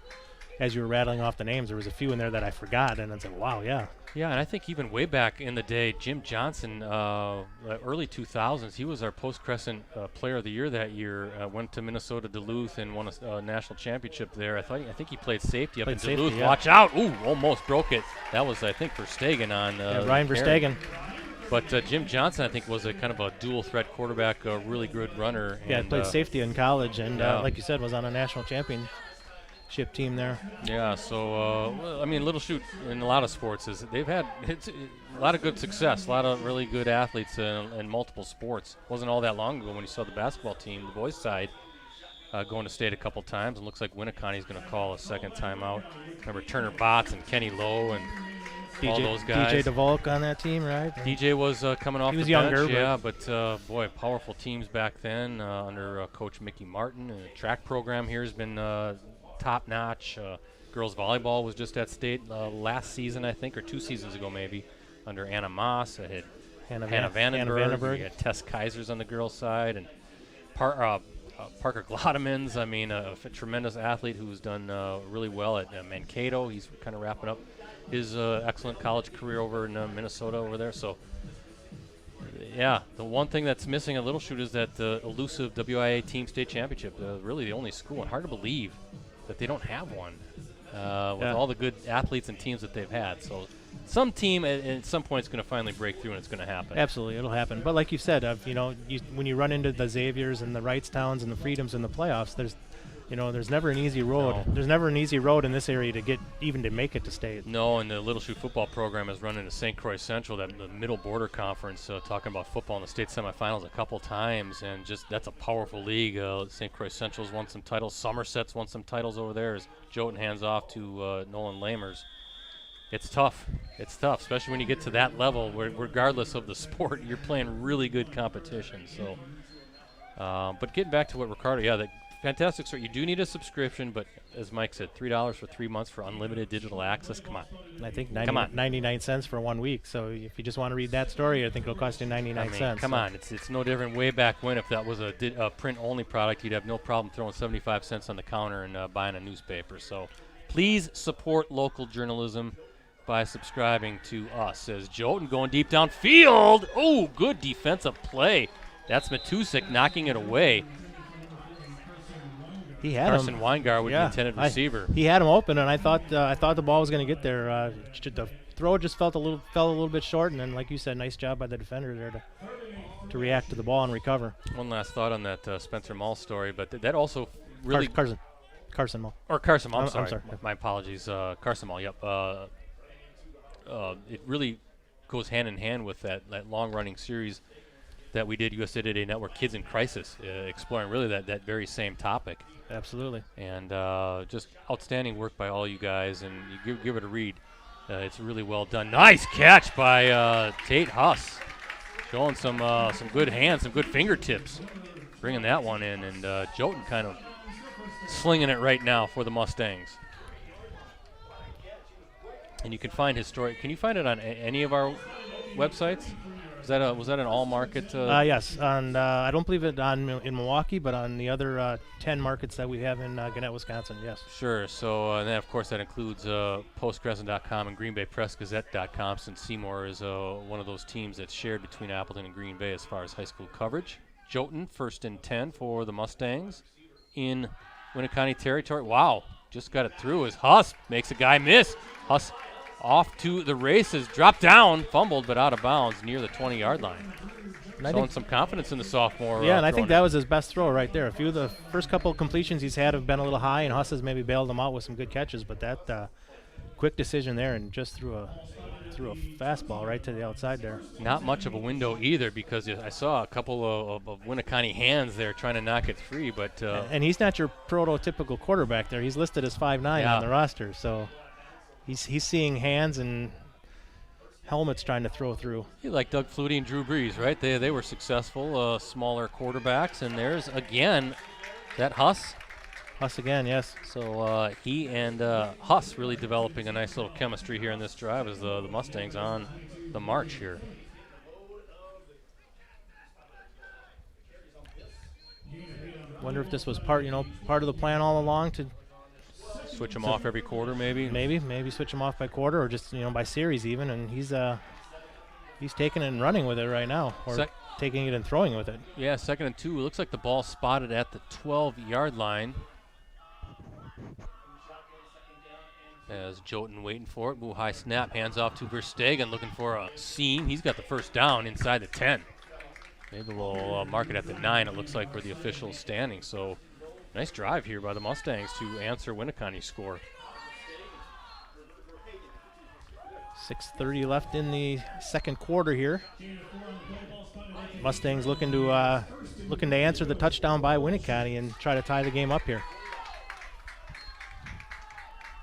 as you were rattling off the names, there was a few in there that I forgot, and I said, wow, yeah. Yeah, and I think even way back in the day, Jim Johnson, early 2000s, he was our Post-Crescent Player of the Year that year. Went to Minnesota Duluth and won a national championship there. I think he played safety up in Duluth. Yeah. Watch out! Ooh, almost broke it. That was, I think, Verstegen on. Ryan Verstegen. But Jim Johnson, I think, was a kind of a dual-threat quarterback, a really good runner. Yeah, and, played safety in college, and like you said, was on a national championship team there. Yeah, so Little Chute in a lot of sports they've had a lot of good success, a lot of really good athletes in multiple sports. Wasn't all that long ago when you saw the basketball team, the boys' side, going to state a couple times, and looks like Winneconne is going to call a second time out. Remember Turner Botts and Kenny Lowe and all those guys. DJ DeVolk on that team, right? DJ was coming off the bench. He was younger. Yeah, but boy, powerful teams back then under Coach Mickey Martin. And the track program here has been top-notch. Girls volleyball was just at state last season, I think, or 2 seasons ago maybe, under Anna Moss. I had Hannah Vandenberg. You had Tess Kaisers on the girls' side, and Parker Glottemans. I mean, a tremendous athlete who's done really well at Mankato. He's kind of wrapping up his excellent college career over in Minnesota over there. So, yeah, the one thing that's missing at Little Chute is that elusive WIAA Team State Championship. Really the only school, and hard to believe that they don't have one with all the good athletes and teams that they've had. So some team at some point is going to finally break through, and it's going to happen. Absolutely, it'll happen. But like you said, when you run into the Xaviers and the Wrightstowns and the Freedoms in the playoffs, there's never an easy road. No. There's never an easy road in this area to make it to state. No, and the Little Chute football program is running to St. Croix Central, the Middle Border Conference, talking about football in the state semifinals a couple times, and just that's a powerful league. St. Croix Central's won some titles. Somerset's won some titles over there as Joten hands off to Nolan Lamers. It's tough. It's tough, especially when you get to that level where regardless of the sport, you're playing really good competition. So, but getting back to what Ricardo, the fantastic store. You do need a subscription, but as Mike said, $3 for 3 months for unlimited digital access. Come on. I think Come on. 99 cents for 1 week. So if you just want to read that story, I think it'll cost you 99 cents. Come on. It's no different. Way back when, if that was a print-only product, you'd have no problem throwing 75 cents on the counter and buying a newspaper. So please support local journalism by subscribing to us. As Jolton going deep downfield. Oh, good defensive play. That's Matusik knocking it away. He had Carson him. Weingart with the intended receiver. He had him open, and I thought the ball was going to get there. The throw just fell a little bit short, and then, like you said, nice job by the defender there to react to the ball and recover. One last thought on that Spencer Mull story, but that also really Carson Mull. Or Carson Mull. I'm sorry. sorry. My apologies. Carson Mull. Yep. It really goes hand in hand with that long-running series that we did, USA Today Network Kids in Crisis, exploring really that very same topic. Absolutely. And just outstanding work by all you guys, and you give it a read. It's really well done. Nice catch by Tate Huss, showing some good hands, some good fingertips, bringing that one in, and Jolton kind of slinging it right now for the Mustangs. And you can find his story. Can you find it on any of our websites? Was that an all market? Yes. I don't believe it in Milwaukee, but on the other 10 markets that we have in Gannett, Wisconsin. Yes. Sure. So and then of course that includes postcrescent.com and greenbaypressgazette.com, since Seymour is one of those teams that's shared between Appleton and Green Bay as far as high school coverage. Jolton 1st and 10 for the Mustangs in Winneconne territory. Wow, just got it through as Huss makes a guy miss. Huss off to the races, dropped down, fumbled, but out of bounds near the 20-yard line. Showing some confidence in the sophomore. Yeah, and I think that was his best throw right there. A few of the first couple of completions he's had have been a little high, and Huss has maybe bailed him out with some good catches, but that quick decision there and just threw a fastball right to the outside there. Not much of a window either, because I saw a couple of Winneconne hands there trying to knock it free, but and he's not your prototypical quarterback there. He's listed as 5'9" on the roster, so he's seeing hands and helmets trying to throw through. Like Doug Flutie and Drew Brees, right? They were successful, smaller quarterbacks, and there's again that Huss. Huss again, yes. So he and Huss really developing a nice little chemistry here in this drive as the Mustangs on the march here. Wonder if this was part of the plan all along to switch him off every quarter, maybe. Maybe switch him off by quarter, or just by series even. And he's taking it and running with it right now, or taking it and throwing with it. Yeah, 2nd and 2. It looks like the ball spotted at the 12-yard line. As Jolton waiting for it, move high snap, hands off to Verstegen, looking for a seam. He's got the first down inside the 10. Maybe we'll mark it at the 9. It looks like for the official standing. So. Nice drive here by the Mustangs to answer Winneconne's score. 6:30 left in the second quarter here. Mustangs looking to answer the touchdown by Winneconne and try to tie the game up here.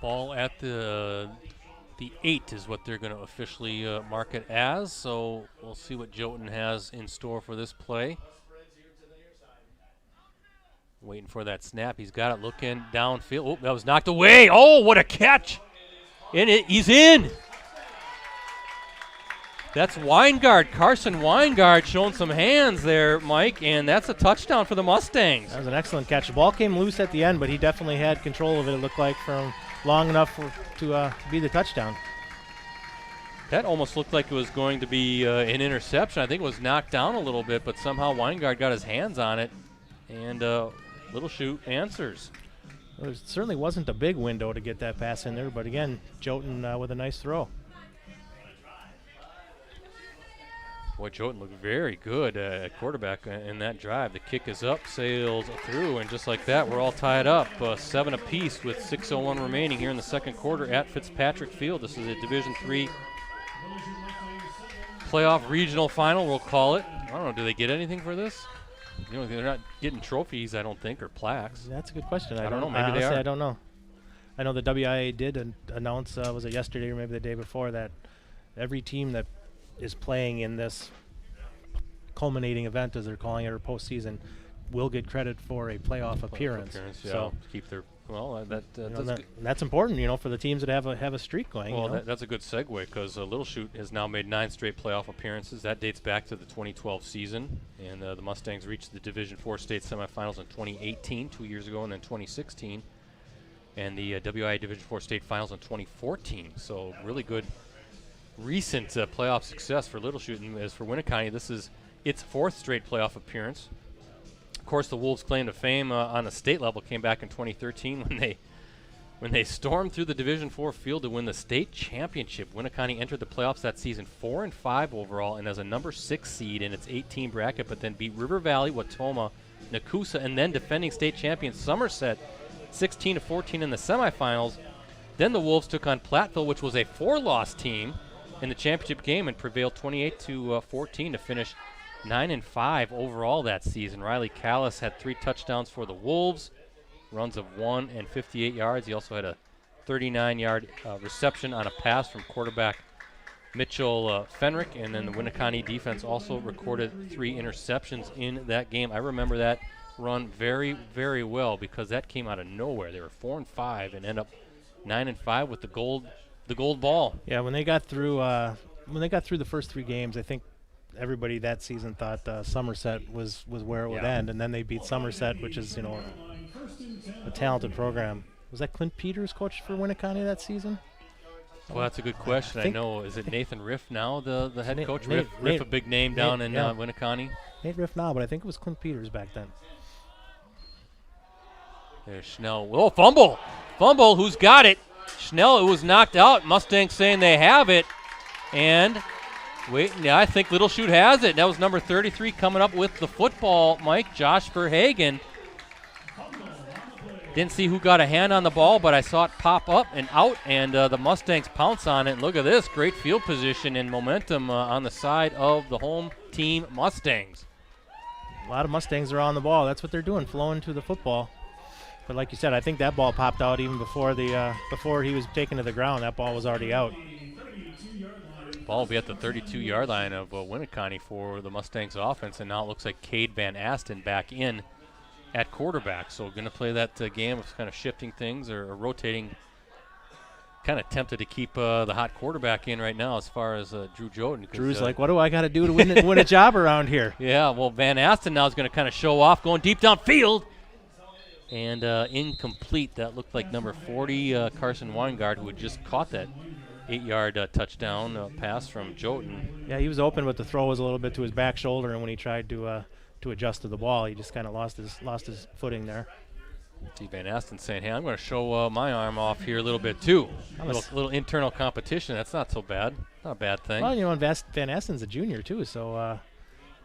Ball at the 8 is what they're going to officially mark it as. So we'll see what Jolton has in store for this play. Waiting for that snap. He's got it looking downfield. Oh, that was knocked away. Oh, what a catch. He's in. That's Weingart, Carson Weingart, showing some hands there, Mike, and that's a touchdown for the Mustangs. That was an excellent catch. The ball came loose at the end, but he definitely had control of it, it looked like, from long enough to be the touchdown. That almost looked like it was going to be an interception. I think it was knocked down a little bit, but somehow Weingart got his hands on it, and Little Chute answers. Well, it certainly wasn't a big window to get that pass in there, but again, Jolton with a nice throw. Boy, Jolton looked very good at quarterback in that drive. The kick is up, sails through, and just like that, we're all tied up. 7 apiece with 6:01 remaining here in the second quarter at Fitzpatrick Field. This is a Division III playoff regional final, we'll call it. I don't know, do they get anything for this? They're not getting trophies, I don't think, or plaques. That's a good question. I don't know. Maybe honestly, they are. I don't know. I know the WIAA did announce, was it yesterday or maybe the day before, that every team that is playing in this culminating event, as they're calling it, or postseason, will get credit for a playoff appearance. Yeah, So keep their that's important, for the teams that have a streak going. Well, that's a good segue because Little Chute has now made 9 straight playoff appearances. That dates back to the 2012 season, and the Mustangs reached the Division IV state semifinals in 2018, 2 years ago, and then 2016, and the WIAA Division IV state finals in 2014. So really good recent playoff success for Little Chute. And as for Winneconne, this is its 4th straight playoff appearance. Of course, the Wolves' claim to fame on a state level came back in 2013 when they stormed through the Division IV field to win the state championship. Winneconne entered the playoffs that season 4-5 overall and as a number 6 seed in its 8-team bracket, but then beat River Valley, Watoma, Nakusa, and then defending state champion Somerset 16-14 in the semifinals. Then the Wolves took on Platteville, which was a 4-loss team in the championship game, and prevailed 28-14 to finish 9-5 overall that season. Riley Callis had 3 touchdowns for the Wolves, runs of 1 and 58 yards. He also had a 39-yard reception on a pass from quarterback Mitchell Fenrick, and then the Winneconne defense also recorded 3 interceptions in that game. I remember that run very, very well because that came out of nowhere. They were 4-5 and end up 9-5 with the gold ball. Yeah, when they got through the first 3 games, I think everybody that season thought Somerset was where it would end, and then they beat Somerset, which is a talented program. Was that Clint Peters coached for Winneconne that season? Well, that's a good question. I know. Is it Nathan Riff now, the head coach? Riff, a big name down in Winneconne. Nate Riff now, but I think it was Clint Peters back then. There's Schnell. Oh, fumble! Fumble, who's got it? Schnell, it was knocked out. Mustangs saying they have it. And, I think Little Chute has it. That was number 33 coming up with the football, Mike, Josh Verhagen. Didn't see who got a hand on the ball, but I saw it pop up and out, and the Mustangs pounce on it. And look at this, great field position and momentum on the side of the home team Mustangs. A lot of Mustangs are on the ball. That's what they're doing, flowing to the football. But like you said, I think that ball popped out even before before he was taken to the ground. That ball was already out. Ball will be at the 32-yard line of Winneconne for the Mustangs offense, and now it looks like Cade Van Asten back in at quarterback. So going to play that game of kind of shifting things or rotating. Kind of tempted to keep the hot quarterback in right now as far as Drew Joden. Drew's like, what do I got to do to win a job around here? Yeah, well, Van Asten now is going to kind of show off, going deep downfield. And incomplete. That looked like number 40, Carson Weingart, who had just caught that 8-yard touchdown pass from Joden. Yeah, he was open, but the throw was a little bit to his back shoulder, and when he tried to adjust to the ball, he just kind of lost his footing there. See Van Asten saying, hey, I'm going to show my arm off here a little bit too. A little internal competition. That's not so bad. Not a bad thing. Well, and Van Asten's a junior too, so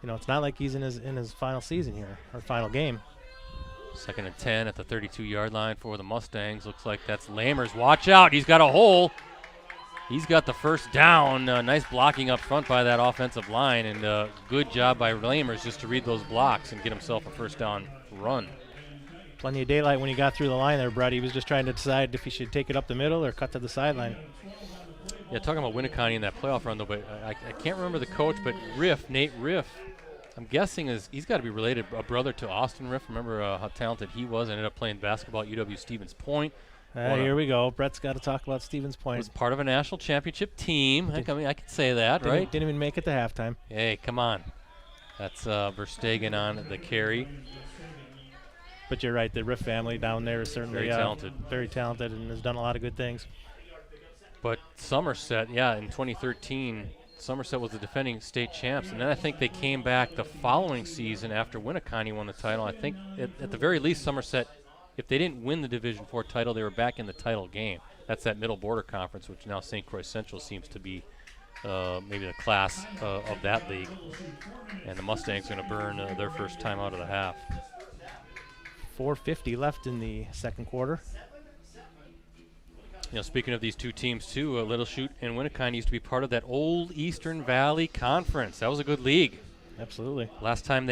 it's not like he's in his final season here, or final game. 2nd and 10 at the 32-yard line for the Mustangs. Looks like that's Lammers. Watch out. He's got a hole. He's got the first down. Nice blocking up front by that offensive line, and good job by Lammers just to read those blocks and get himself a first down run. Plenty of daylight when he got through the line there, Brett. He was just trying to decide if he should take it up the middle or cut to the sideline. Yeah, talking about Winneconne in that playoff run, though, but I can't remember the coach, but Nate Riff, I'm guessing he's got to be related, a brother to Austin Riff. Remember how talented he was. Ended up playing basketball at UW Stevens Point. Here we go. Brett's got to talk about Stevens Point. Was part of a national championship team. I can say that, right? Didn't even make it to halftime. Hey, come on. That's Verstegen on the carry. But you're right. The Riff family down there is certainly very talented, and has done a lot of good things. But Somerset, in 2013, Somerset was the defending state champs, and then I think they came back the following season after Winneconne won the title. I think at the very least Somerset, if they didn't win the Division IV title, they were back in the title game. That's that Middle Border Conference, which now St. Croix Central seems to be maybe the class of that league. And the Mustangs are going to burn their first time out of the half. 4:50 left in the second quarter. Speaking of these two teams, too, Little Chute and Winneconne used to be part of that old Eastern Valley Conference. That was a good league. Absolutely. Last time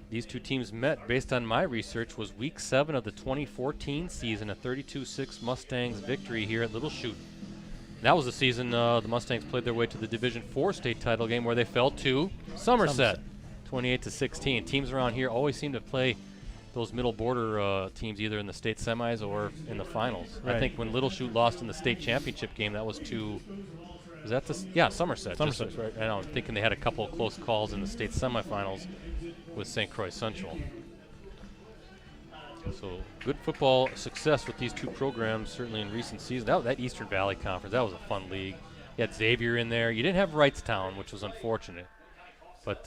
these two teams met, based on my research, was Week 7 of the 2014 season, a 32-6 Mustangs victory here at Little Chute. That was the season the Mustangs played their way to the Division IV state title game where they fell to Somerset. 28-16. Teams around here always seem to play those middle border teams either in the state semis or in the finals. Right. I think when Little Chute lost in the state championship game, that was to, was that the, yeah, Somerset. Somerset. Right. I know, I'm thinking they had a couple of close calls in the state semifinals with St. Croix Central. So good football success with these two programs, certainly in recent seasons. That Eastern Valley Conference, that was a fun league. You had Xavier in there. You didn't have Wrightstown, which was unfortunate. But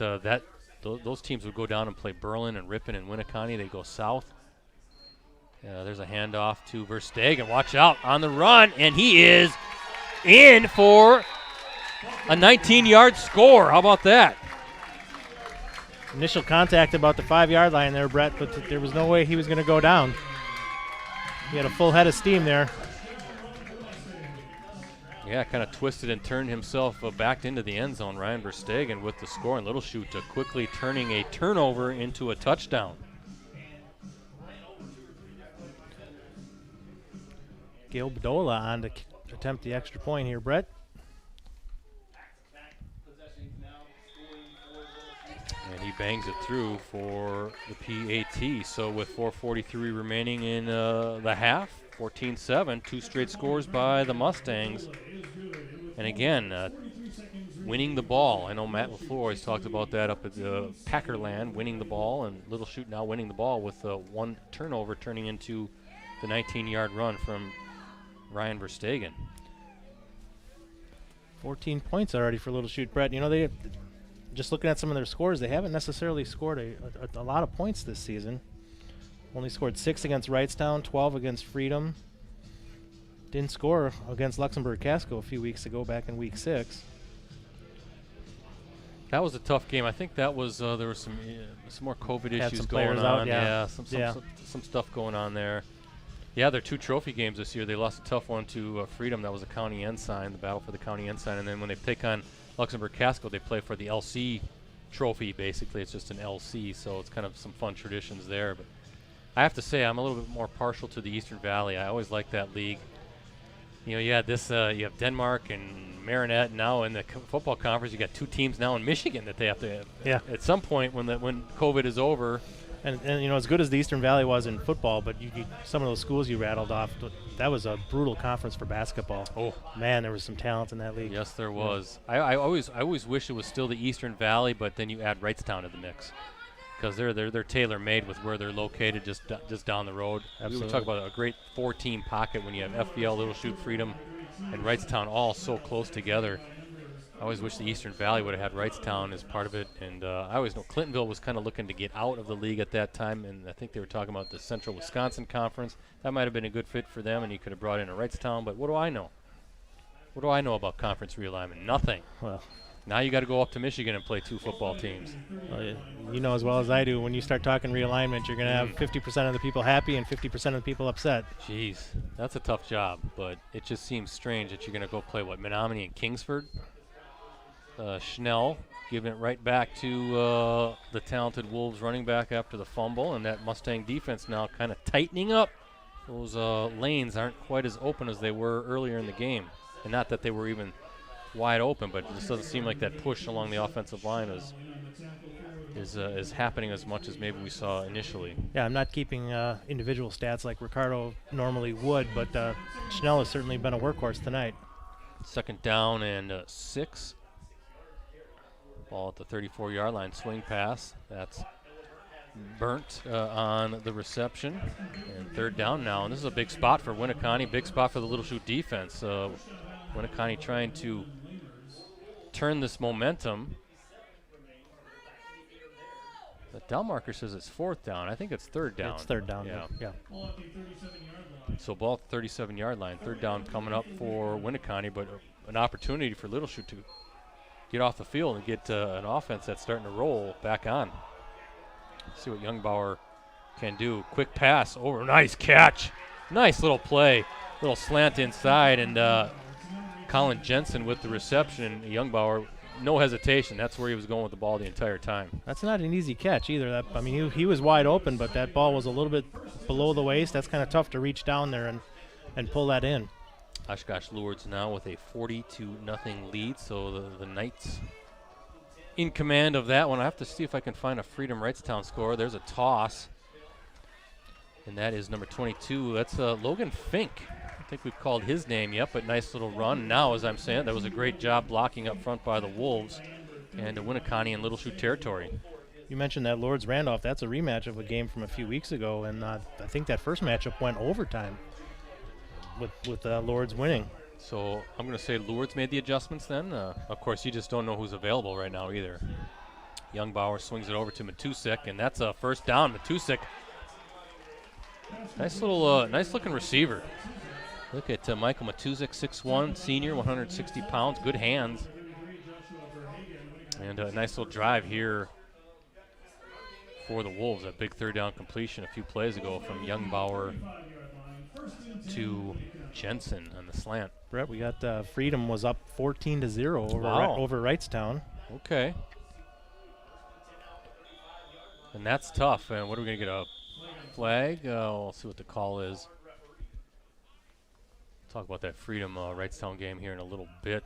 those teams would go down and play Berlin and Ripon and Winneconne. They go south. There's a handoff to Verstegen. Watch out on the run, and he is in for a 19-yard score. How about that? Initial contact about the 5-yard line there, Brett, but there was no way he was going to go down. He had a full head of steam there. Yeah, kind of twisted and turned himself back into the end zone. Ryan Verstegen with the score, and Little Chute quickly turning a turnover into a touchdown. Gil Bedola on to attempt the extra point here, Brett. And he bangs it through for the PAT. So with 4:43 remaining in the half, 14-7, two straight scores by the Mustangs. And again, winning the ball. I know Matt LaFleur always talked about that up at Packerland, winning the ball, and Little Chute now winning the ball with one turnover turning into the 19-yard run from Ryan Verstegen. 14 points already for Little Chute, Brett. You know, they just looking at some of their scores, they haven't necessarily scored a lot of points this season. Only scored 6 against Wrightstown, 12 against Freedom. Didn't score against Luxembourg-Casco a few weeks ago, back in week 6. That was a tough game. I think that was there were some more COVID Had issues some going players on. out, yeah. Some stuff going on there. Yeah, their two trophy games this year. They lost a tough one to Freedom. That was a county ensign, the battle for the county ensign. And then when they take on Luxembourg-Casco, they play for the LC trophy. Basically, it's just an LC, so it's kind of some fun traditions there. But I have to say, I'm a little bit more partial to the Eastern Valley. I always like that league. You know, you had this. You have Denmark and Marinette now in the football conference. You got two teams now in Michigan that they have to. Yeah. At some point, when COVID is over. And you know, as good as the Eastern Valley was in football, but some of those schools you rattled off, that was a brutal conference for basketball. Oh man, there was some talent in that league. Yes, there was. I always wish it was still the Eastern Valley, but then you add Wrightstown to the mix because they're tailor made with where they're located, just down the road. Absolutely. We talk about a great 4-team pocket when you have FBL, Little Chute, Freedom, and Wrightstown all so close together. I always wish the Eastern Valley would have had Wrightstown as part of it, and I always know Clintonville was kind of looking to get out of the league at that time, and I think they were talking about the Central Wisconsin Conference. That might have been a good fit for them, and you could have brought in a Wrightstown, but what do I know? What do I know about conference realignment? Nothing. Well, now you got to go up to Michigan and play two football teams. You know as well as I do, when you start talking realignment, you're going to have 50% of the people happy and 50% of the people upset. Jeez, that's a tough job, but it just seems strange that you're going to go play, Menominee and Kingsford? Schnell giving it right back to the talented Wolves running back after the fumble, and that Mustang defense now kind of tightening up. Those lanes aren't quite as open as they were earlier in the game. And not that they were even wide open, but it just doesn't seem like that push along the offensive line is happening as much as maybe we saw initially. Yeah, I'm not keeping individual stats like Ricardo normally would, but Schnell has certainly been a workhorse tonight. Second down and 6. Ball at the 34-yard line, swing pass. That's burnt on the reception. And third down now, and this is a big spot for Winneconne, big spot for the Little Chute defense. Winneconne trying to turn this momentum. The down marker says it's 4th down. I think it's 3rd down. It's 3rd down. Yeah. So ball at the 37-yard line. 3rd down coming up for Winneconne, but an opportunity for Little Chute to get off the field and get an offense that's starting to roll back on. See what Youngbauer can do. Quick pass over. Nice catch. Nice little play. Little slant inside, and Colin Jensen with the reception. Youngbauer, no hesitation. That's where he was going with the ball the entire time. That's not an easy catch either. He was wide open, but that ball was a little bit below the waist. That's kind of tough to reach down there and pull that in. Oshkosh Lourdes now with a 40-0 lead, so the Knights in command of that one. I have to see if I can find a Freedom Wrightstown score. There's a toss. And that is number 22. That's Logan Fink. I don't think we've called his name yet, but nice little run. Now, as I'm saying, that was a great job blocking up front by the Wolves and Winneconne in Little Chute territory. You mentioned that Lourdes Randolph. That's a rematch of a game from a few weeks ago, and I think that first matchup went overtime with Lourdes winning. So I'm going to say Lourdes made the adjustments then. Of course, you just don't know who's available right now either. Youngbauer swings it over to Matusek, and that's a first down. Matusek, nice looking receiver. Look at Michael Matusek, 6'1", senior, 160 pounds, good hands. And a nice little drive here for the Wolves. A big third down completion a few plays ago from Youngbauer to Jensen on the slant. Brett, we got Freedom was up 14-0 over Wrightstown. Okay. And that's tough. And what are we going to get, a flag? We'll see what the call is. Talk about that Freedom Wrightstown game here in a little bit.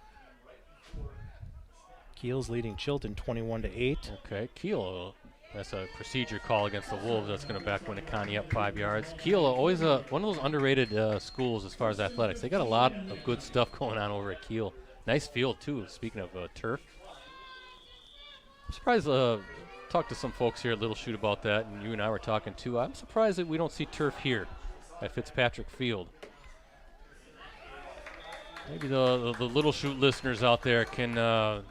Keel's leading Chilton 21-8. Okay, Keel, that's a procedure call against the Wolves. That's going to back Winneconne up 5 yards. Keel, always one of those underrated schools as far as athletics. They got a lot of good stuff going on over at Keel. Nice field, too, speaking of turf. I'm surprised, talked to some folks here at Little Chute about that, and you and I were talking, too. I'm surprised that we don't see turf here at Fitzpatrick Field. Maybe the Little Chute listeners out there can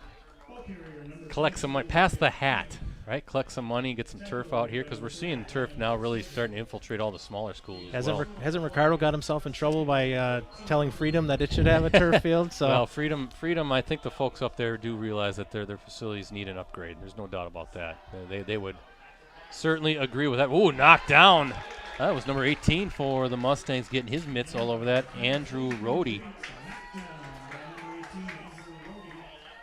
collect some money, pass the hat, right? Collect some money, get some turf out here, because we're seeing turf now really starting to infiltrate all the smaller schools as well. Hasn't Ricardo got himself in trouble by telling Freedom that it should have a turf field? So well, Freedom, I think the folks up there do realize that their facilities need an upgrade. There's no doubt about that. They would certainly agree with that. Ooh, knocked down. That was number 18 for the Mustangs, getting his mitts all over that, Andrew Rohde.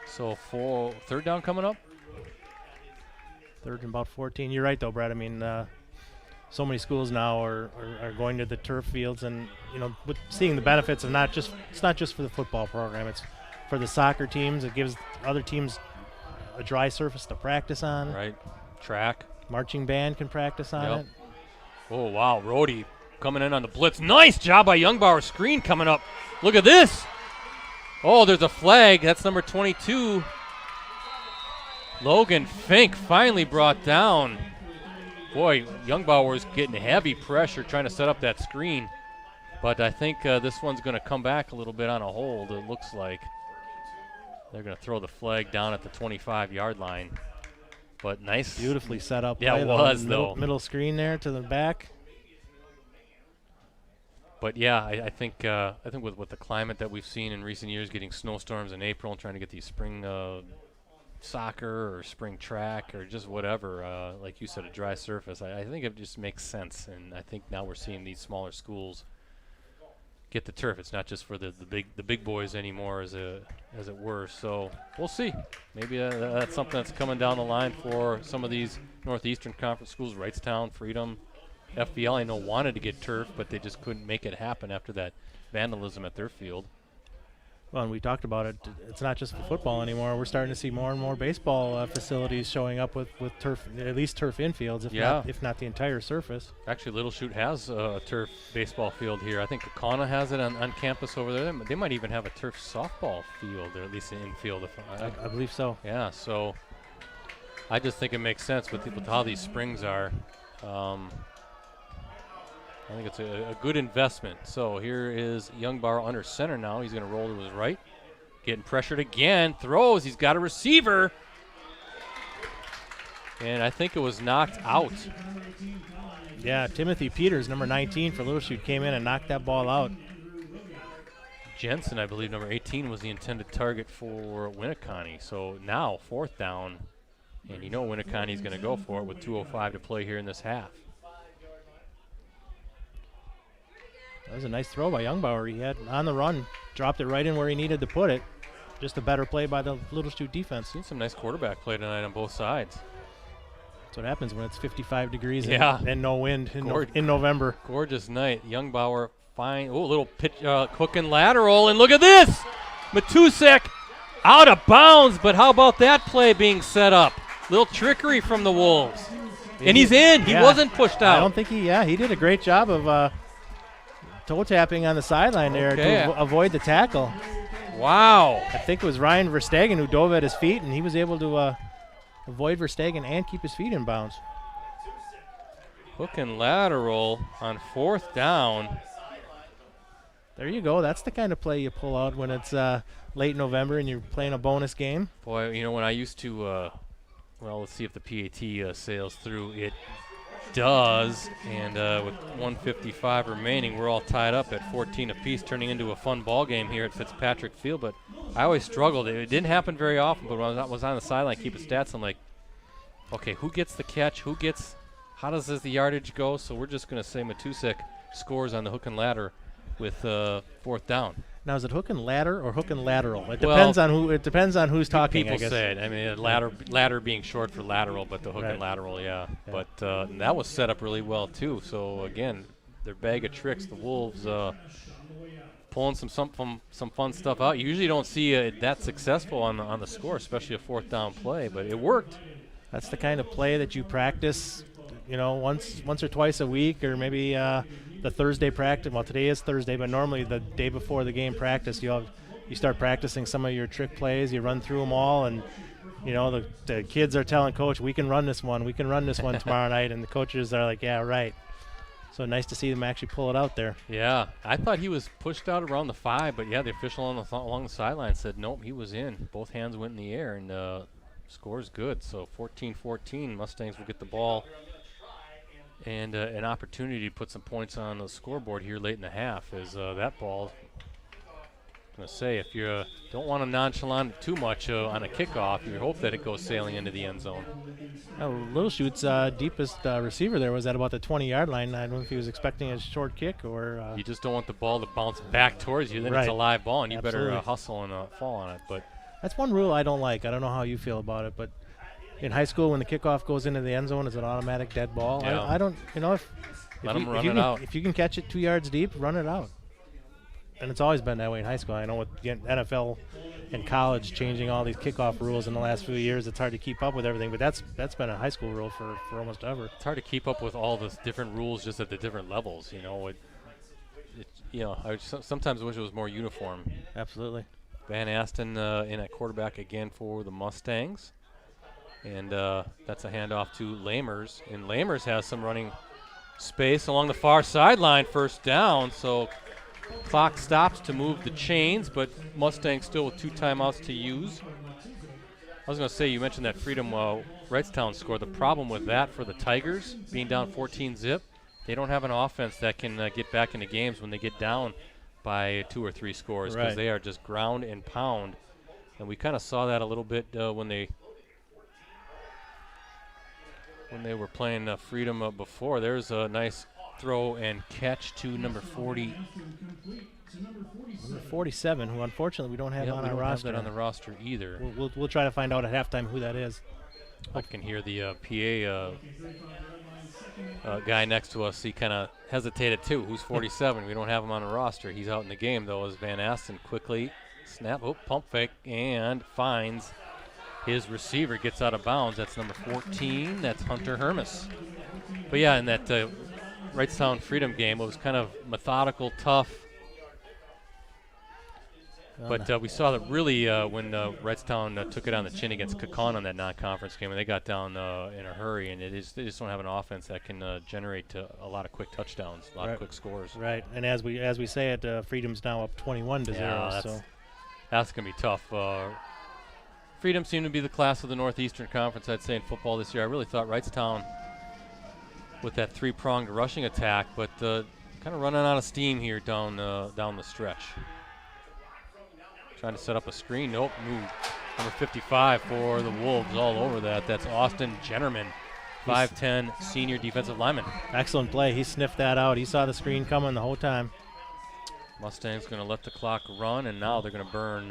So for third down coming up? Third and about 14. You're right, though, Brett. I mean, so many schools now are going to the turf fields, and with seeing the benefits of it's not just for the football program. It's for the soccer teams. It gives other teams a dry surface to practice on. Right. Track. Marching band can practice on it. Oh wow, Rohde coming in on the blitz. Nice job by Youngbauer. Screen coming up. Look at this. Oh, there's a flag. That's number 22. Logan Fink finally brought down. Boy, Youngbauer's getting heavy pressure trying to set up that screen. But I think this one's going to come back a little bit on a hold, it looks like. They're going to throw the flag down at the 25-yard line. But nice. Beautifully set up. Yeah, it was, though. Middle screen there to the back. But yeah, I think with the climate that we've seen in recent years, getting snowstorms in April and trying to get these spring soccer or spring track or just whatever, like you said, a dry surface, I think it just makes sense. And I think now we're seeing these smaller schools get the turf. It's not just for the big boys anymore, as it were. So we'll see. Maybe that's something that's coming down the line for some of these Northeastern Conference schools. Wrightstown, Freedom, FBL, I know, wanted to get turf, but they just couldn't make it happen after that vandalism at their field. Well, and we talked about it. It's not just for football anymore. We're starting to see more and more baseball facilities showing up with turf, at least turf infields, if not the entire surface. Actually, Little Chute has a turf baseball field here. I think Kaukauna has it on campus over there. They might even have a turf softball field, or at least an infield. I believe so. Yeah, so I just think it makes sense with how these springs are. I think it's a good investment. So here is Youngbauer under center now. He's going to roll to his right. Getting pressured again. Throws. He's got a receiver. And I think it was knocked out. Yeah, Timothy Peters, number 19 for Little Chute, came in and knocked that ball out. Jensen, I believe, number 18, was the intended target for Winneconne. So now, fourth down. And Winneconne's going to go for it with 2:05 to play here in this half. That was a nice throw by Youngbauer. He had on the run, dropped it right in where he needed to put it. Just a better play by the Little Chute defense. Seen some nice quarterback play tonight on both sides. That's what happens when it's 55 degrees and no wind in November. Gorgeous night. Youngbauer, fine. Oh, little pitch, hook and lateral, and look at this! Matusek out of bounds, but how about that play being set up? Little trickery from the Wolves. And he's in. He wasn't pushed out. I don't think he did a great job of toe tapping on the sideline there to avoid the tackle. Wow. I think it was Ryan Verstegen who dove at his feet, and he was able to avoid Verstegen and keep his feet in bounds. Hook and lateral on 4th down. There you go. That's the kind of play you pull out when it's late November and you're playing a bonus game. Boy, you know, when I used to, well, let's see if the PAT sails through. It does, and with 1:55 remaining, we're all tied up at 14 apiece, turning into a fun ball game here at Fitzpatrick Field. But I always struggled. It didn't happen very often, but when I was on the sideline keeping stats, I'm like, okay, who gets the catch? How does the yardage go? So we're just going to say Matusek scores on the hook and ladder with 4th down. Now, is it hook and ladder or hook and lateral? It depends on who. It depends on who's talking. People I guess. say it. I mean, ladder being short for lateral, but the hook and lateral, yeah. But that was set up really well too. So again, their bag of tricks. The Wolves pulling some fun stuff out. You usually don't see it that successful on the score, especially a 4th down play, but it worked. That's the kind of play that you practice, you know, once or twice a week, or maybe the Thursday practice. Well, today is Thursday, but normally the day before the game practice, you start practicing some of your trick plays. You run through them all, and you know the kids are telling coach, we can run this one tomorrow night, and the coaches are like, yeah, right. So nice to see them actually pull it out there. Yeah, I thought he was pushed out around the 5, but yeah, the official along the sideline said nope, he was in. Both hands went in the air, and score's good. So 14-14, Mustangs will get the ball and an opportunity to put some points on the scoreboard here late in the half. Is that ball? I'm going to say, if you don't want to nonchalant too much on a kickoff, you hope that it goes sailing into the end zone. Little Chute's deepest receiver there was at about the 20-yard line. I don't know if he was expecting a short kick or. You just don't want the ball to bounce back towards you. Then it's a live ball, and you better hustle and fall on it. But that's one rule I don't like. I don't know how you feel about it, but in high school, when the kickoff goes into the end zone, it's an automatic dead ball. Yeah. I don't, you know, let them run it out. If you can catch it 2 yards deep, run it out. And it's always been that way in high school. I know with NFL and college changing all these kickoff rules in the last few years, it's hard to keep up with everything. But that's been a high school rule for almost ever. It's hard to keep up with all the different rules just at the different levels. You know, I sometimes wish it was more uniform. Absolutely. Van Asten in at quarterback again for the Mustangs. And that's a handoff to Lamers. And Lamers has some running space along the far sideline, 1st down. So clock stops to move the chains, but Mustangs still with 2 timeouts to use. I was going to say, you mentioned that Freedom Wrightstown score. The problem with that for the Tigers, being down 14-zip, they don't have an offense that can get back into games when they get down by 2 or 3 scores, because they are just ground and pound. And we kind of saw that a little bit when they were playing Freedom before. There's a nice throw and catch to number 40. Number 47, who unfortunately we don't have on our roster. Have that on the roster either. We'll try to find out at halftime who that is. I can hear the PA guy next to us. He kind of hesitated too. Who's 47? We don't have him on the roster. He's out in the game though. As Van Asten quickly snap, pump fake, and finds his receiver, gets out of bounds. That's number 14. That's Hunter Hermes. But yeah, in that Wrightstown Freedom game, it was kind of methodical, tough. But we saw that really when Wrightstown took it on the chin against Concord on that non-conference game, and they got down in a hurry, and they just don't have an offense that can generate a lot of quick touchdowns, a lot of quick scores. Right, and as we say it, Freedom's now up 21-0. So that's going to be tough. Freedom seemed to be the class of the Northeastern Conference, I'd say, in football this year. I really thought Wrightstown, with that 3-pronged rushing attack, but kind of running out of steam here down the stretch. Trying to set up a screen. Nope. Number 55 for the Wolves all over that. That's Austin Jennerman, 5'10", senior defensive lineman. Excellent play. He sniffed that out. He saw the screen coming the whole time. Mustangs going to let the clock run, and now they're going to burn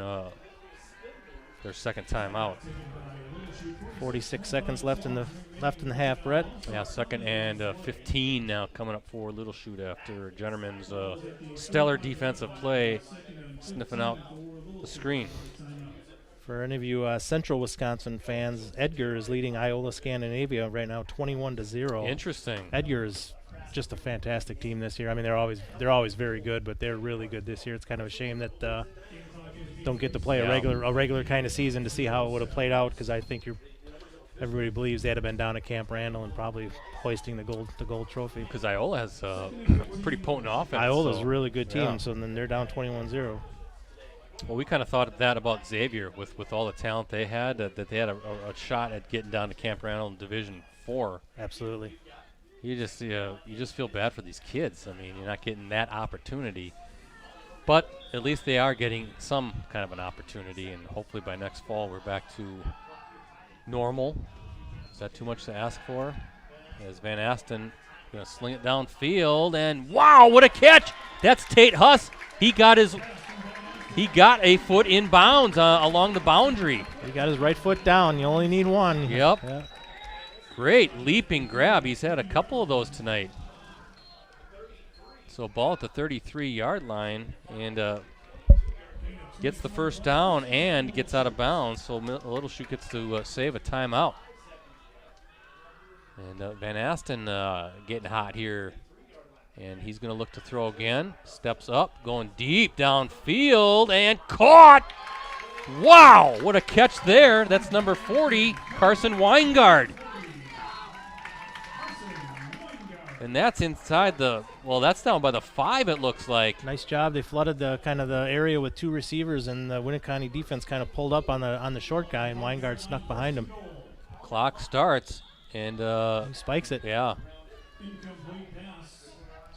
their second time out. 46 seconds left in the half, Brett. Yeah, 2nd and 15 now coming up for Little Chute after Jennerman's stellar defensive play, sniffing out the screen. For any of you Central Wisconsin fans, Edgar is leading Iola Scandinavia right now, 21-0. Interesting. Edgar is just a fantastic team this year. I mean, they're always very good, but they're really good this year. It's kind of a shame that don't get to play a regular kind of season to see how it would have played out, because I think everybody believes they'd have been down at Camp Randall and probably hoisting the gold trophy. Because Iola has a pretty potent offense. Iola's so a really good team, yeah. so then they're down 21-0. Well, we kind of thought that about Xavier with all the talent they had, that they had a shot at getting down to Camp Randall in Division 4. Absolutely. You just feel bad for these kids. I mean, you're not getting that opportunity. But at least they are getting some kind of an opportunity, and hopefully by next fall we're back to normal. Is that too much to ask for? As Van Asten going to sling it downfield, and wow, what a catch! That's Tate Huss. He got a foot in bounds along the boundary. He got his right foot down. You only need one. Yep. Yeah. Great leaping grab. He's had a couple of those tonight. So ball at the 33-yard line, and gets the first down and gets out of bounds. So Little Chute gets to save a timeout. And Van Asten getting hot here. And he's going to look to throw again. Steps up, going deep downfield, and caught! Wow, what a catch there. That's number 40, Carson Weingard. And that's inside that's down by the 5, it looks like. Nice job. They flooded the area with 2 receivers, and the Winneconne defense kind of pulled up on the short guy, and Weingard snuck behind him. Clock starts, and he spikes it. Yeah.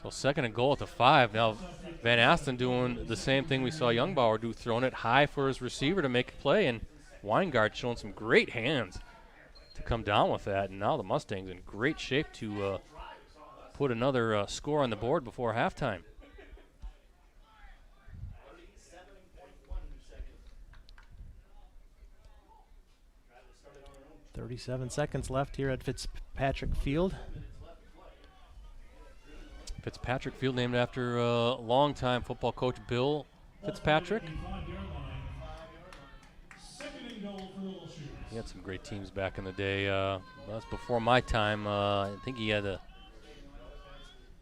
So 2nd and goal at the 5. Now Van Asten doing the same thing we saw Youngbauer do, throwing it high for his receiver to make a play, and Weingard showing some great hands to come down with that. And now the Mustangs in great shape to put another score on the board before halftime. .37 seconds left here at Fitzpatrick Field. Fitzpatrick Field, named after longtime football coach Bill Fitzpatrick. He had some great teams back in the day. That was before my time. I think he had the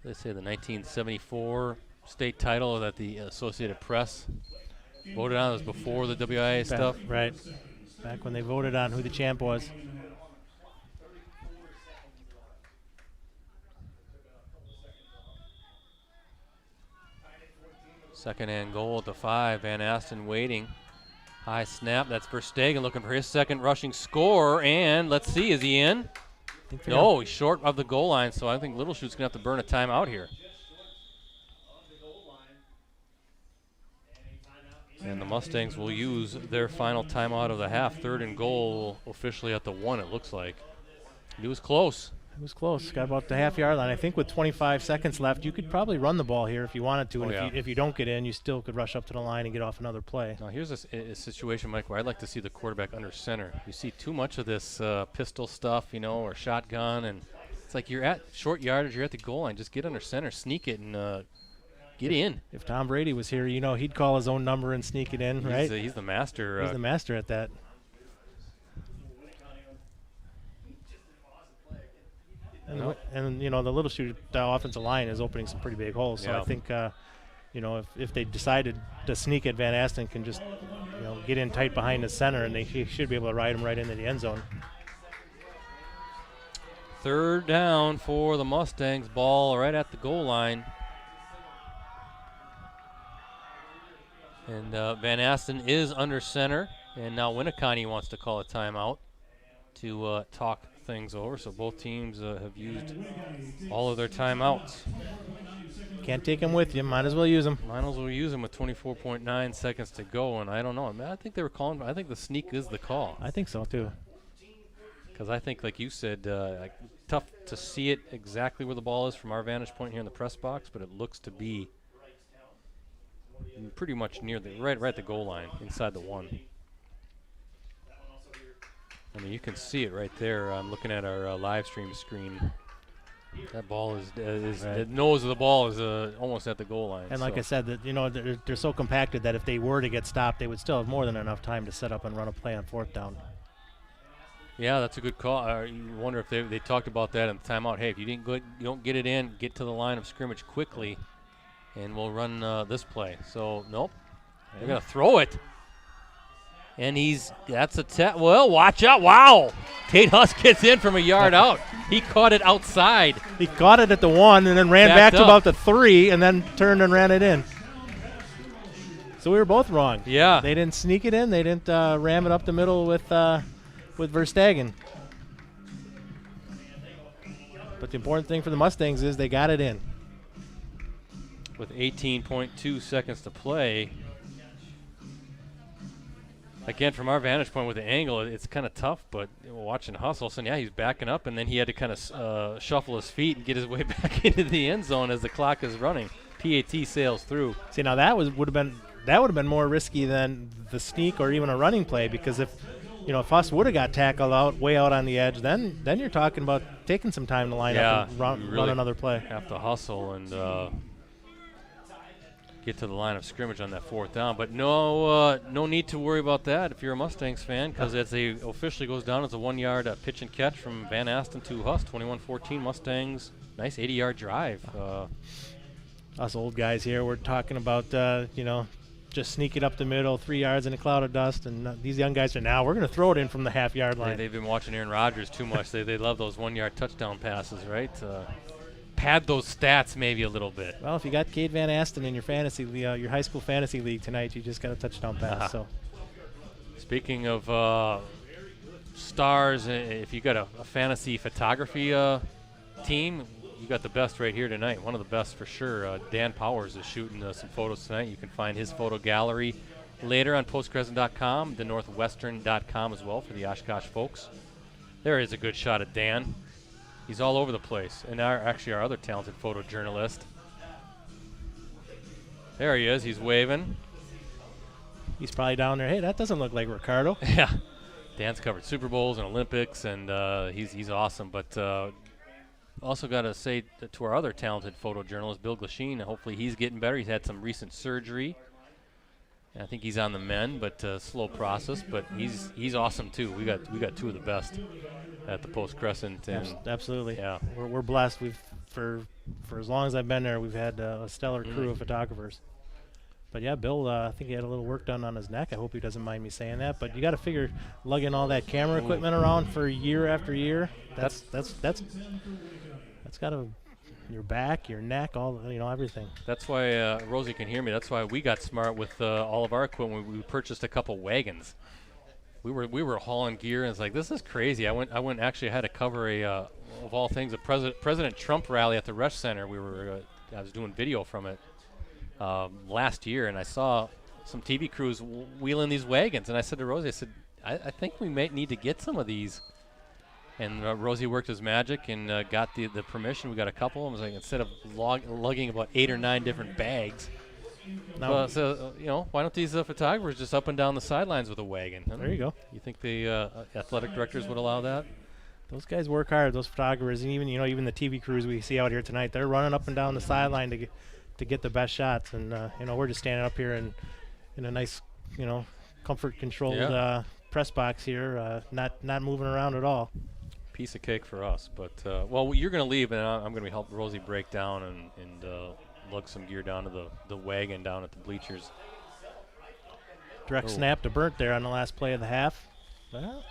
1974 state title that the Associated Press voted on. It was before the WIAA stuff. Right. Back when they voted on who the champ was. Second and goal at the 5. Van Asten waiting. High snap. That's Verstegen looking for his second rushing score. And let's see, is he in? No, he's short of the goal line, so I think Little Chute's going to have to burn a timeout here. And the Mustangs will use their final timeout of the half. 3rd and goal officially at the 1, it looks like. It was close. It was close. Got about the half-yard line. I think with 25 seconds left, you could probably run the ball here if you wanted to. And if you don't get in, you still could rush up to the line and get off another play. Now, here's a situation, Mike, where I'd like to see the quarterback under center. You see too much of this pistol stuff, or shotgun. And it's like you're at short yardage, you're at the goal line. Just get under center, sneak it, and get in. If Tom Brady was here, he'd call his own number and sneak it in, right? He's the master. He's the master at that. And the Little Chute offensive line is opening some pretty big holes. So I think, if they decided to sneak it, Van Asten can just, get in tight behind the center, and he should be able to ride him right into the end zone. 3rd down for the Mustangs. Ball right at the goal line. And Van Asten is under center, and now Winneconne wants to call a timeout to talk things over. So both teams have used all of their timeouts. Can't take them with you. Might as well use them. Might as well use them with 24.9 seconds to go, and I don't know. I think they were calling. I think the sneak is the call. I think so too. Because I think, like you said, tough to see it exactly where the ball is from our vantage point here in the press box, but it looks to be pretty much near right at the goal line, inside the 1. I mean, you can see it right there. I'm looking at our live stream screen. That ball is Right. the nose of the ball is almost at the goal line. And like I said, that they're so compacted that if they were to get stopped, they would still have more than enough time to set up and run a play on fourth down. Yeah, that's a good call. You wonder if they talked about that in the timeout. Hey, if you don't get it in, get to the line of scrimmage quickly, and we'll run this play. So nope, they're gonna throw it, and that's a well, watch out! Wow, Tate Huss gets in from a yard out. He caught it outside. He caught it at the 1 and then ran back Backed to up. about the 3 and then turned and ran it in. So we were both wrong. Yeah. They didn't sneak it in. They didn't ram it up the middle with Verstaegen. But the important thing for the Mustangs is they got it in. With 18.2 seconds to play. Again, from our vantage point with the angle, it's kind of tough, but watching Huss, all of a sudden, yeah, he's backing up, and then he had to kind of shuffle his feet and get his way back into the end zone as the clock is running. PAT sails through. See, now that would have been more risky than the sneak or even a running play, because if Huss would have got tackled way out on the edge, then you're talking about taking some time to line up and run another play. Have to hustle and get to the line of scrimmage on that fourth down. But no need to worry about that if you're a Mustangs fan, because it officially goes down as a 1-yard pitch and catch from Van Asten to Huss. 21-14 Mustangs. Nice 80-yard drive. Us old guys here, we're talking about just sneak it up the middle, 3 yards in a cloud of dust, and these young guys are now, we're going to throw it in from the half-yard line. They've been watching Aaron Rodgers too much. They love those 1-yard touchdown passes, right? Pad those stats maybe a little bit. Well, if you got Cade Van Asten in your fantasy, your high school fantasy league tonight, you just got a touchdown pass. So, speaking of stars, if you got a fantasy photography team, you got the best right here tonight. One of the best for sure. Dan Powers is shooting some photos tonight. You can find his photo gallery later on postcrescent.com, thenorthwestern.com as well for the Oshkosh folks. There is a good shot of Dan. He's all over the place. And our other talented photojournalist. There he is. He's waving. He's probably down there. Hey, that doesn't look like Ricardo. Yeah. Dan's covered Super Bowls and Olympics, and he's awesome. But also got to say to our other talented photojournalist, Bill Glasheen, hopefully he's getting better. He's had some recent surgery. I think he's on the mend, but slow process. But he's awesome too. We got two of the best at the Post Crescent. And absolutely. Yeah. We're blessed. For as long as I've been there, we've had a stellar crew of photographers. But yeah, Bill, I think he had a little work done on his neck. I hope he doesn't mind me saying that. But you got to figure lugging all that camera equipment around for year after year. That's got to your back, your neck, all everything. That's why Rosie can hear me. That's why we got smart with all of our equipment. We purchased a couple wagons. We were hauling gear, and it's like, this is crazy. I went actually had to cover of all things, a President Trump rally at the Resch Center. I was doing video from it last year, and I saw some TV crews wheeling these wagons, and I said to Rosie, I think we may need to get some of these. And Rosie worked his magic and got the permission. We got a couple. I was like, instead of lugging about 8 or 9 different bags. Why don't these photographers just up and down the sidelines with a wagon? There you go. You think the athletic directors would allow that? Those guys work hard. Those photographers, and even the TV crews we see out here tonight, they're running up and down the sideline to get the best shots. And we're just standing up here in a nice, comfort controlled press box here, not moving around at all. Piece of cake for us. But you're going to leave, and I'm going to help Rosie break down and lug some gear down to the wagon down at the bleachers. Direct snap to Burnt there on the last play of the half. Well,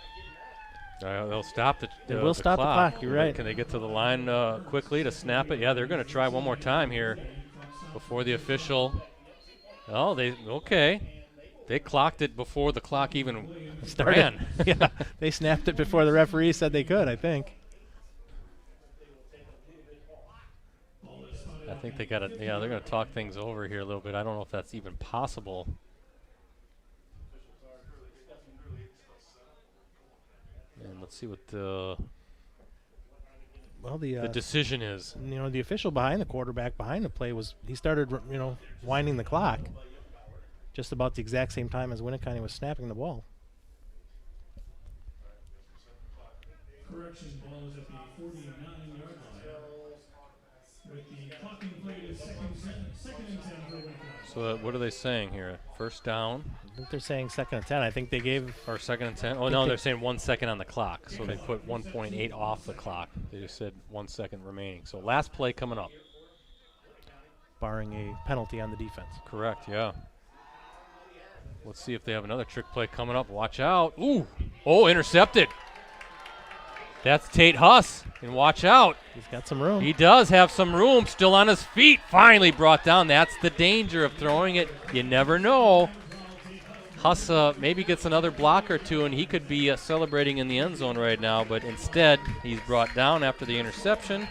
they'll stop the stop the clock. You're right. Can they get to the line quickly to snap it? Yeah, they're going to try one more time here before the official. Oh, they clocked it before the clock even started. Yeah, they snapped it before the referee said they could, I think. I think they're going to talk things over here a little bit. I don't know if that's even possible. And let's see what the decision is. The official behind the quarterback, behind the play, he started, winding the clock just about the exact same time as Winneconne was snapping the ball. Correction, ball is at the 49-yard line. With the clock being played as second and 10 for Winneconne. So what are they saying here? First down I think they're saying 2nd and 10. I think they gave. or 2nd and 10? Oh, no, they're saying 1 second on the clock. So they put 1.8 off the clock. They just said 1 second remaining. So last play coming up. Barring a penalty on the defense. Correct, yeah. Let's see if they have another trick play coming up. Watch out. Ooh. Oh, intercepted. That's Tate Huss. And watch out. He's got some room. He does have some room. Still on his feet. Finally brought down. That's the danger of throwing it. You never know. Huss maybe gets another block or two, and he could be celebrating in the end zone right now. But instead, he's brought down after the interception.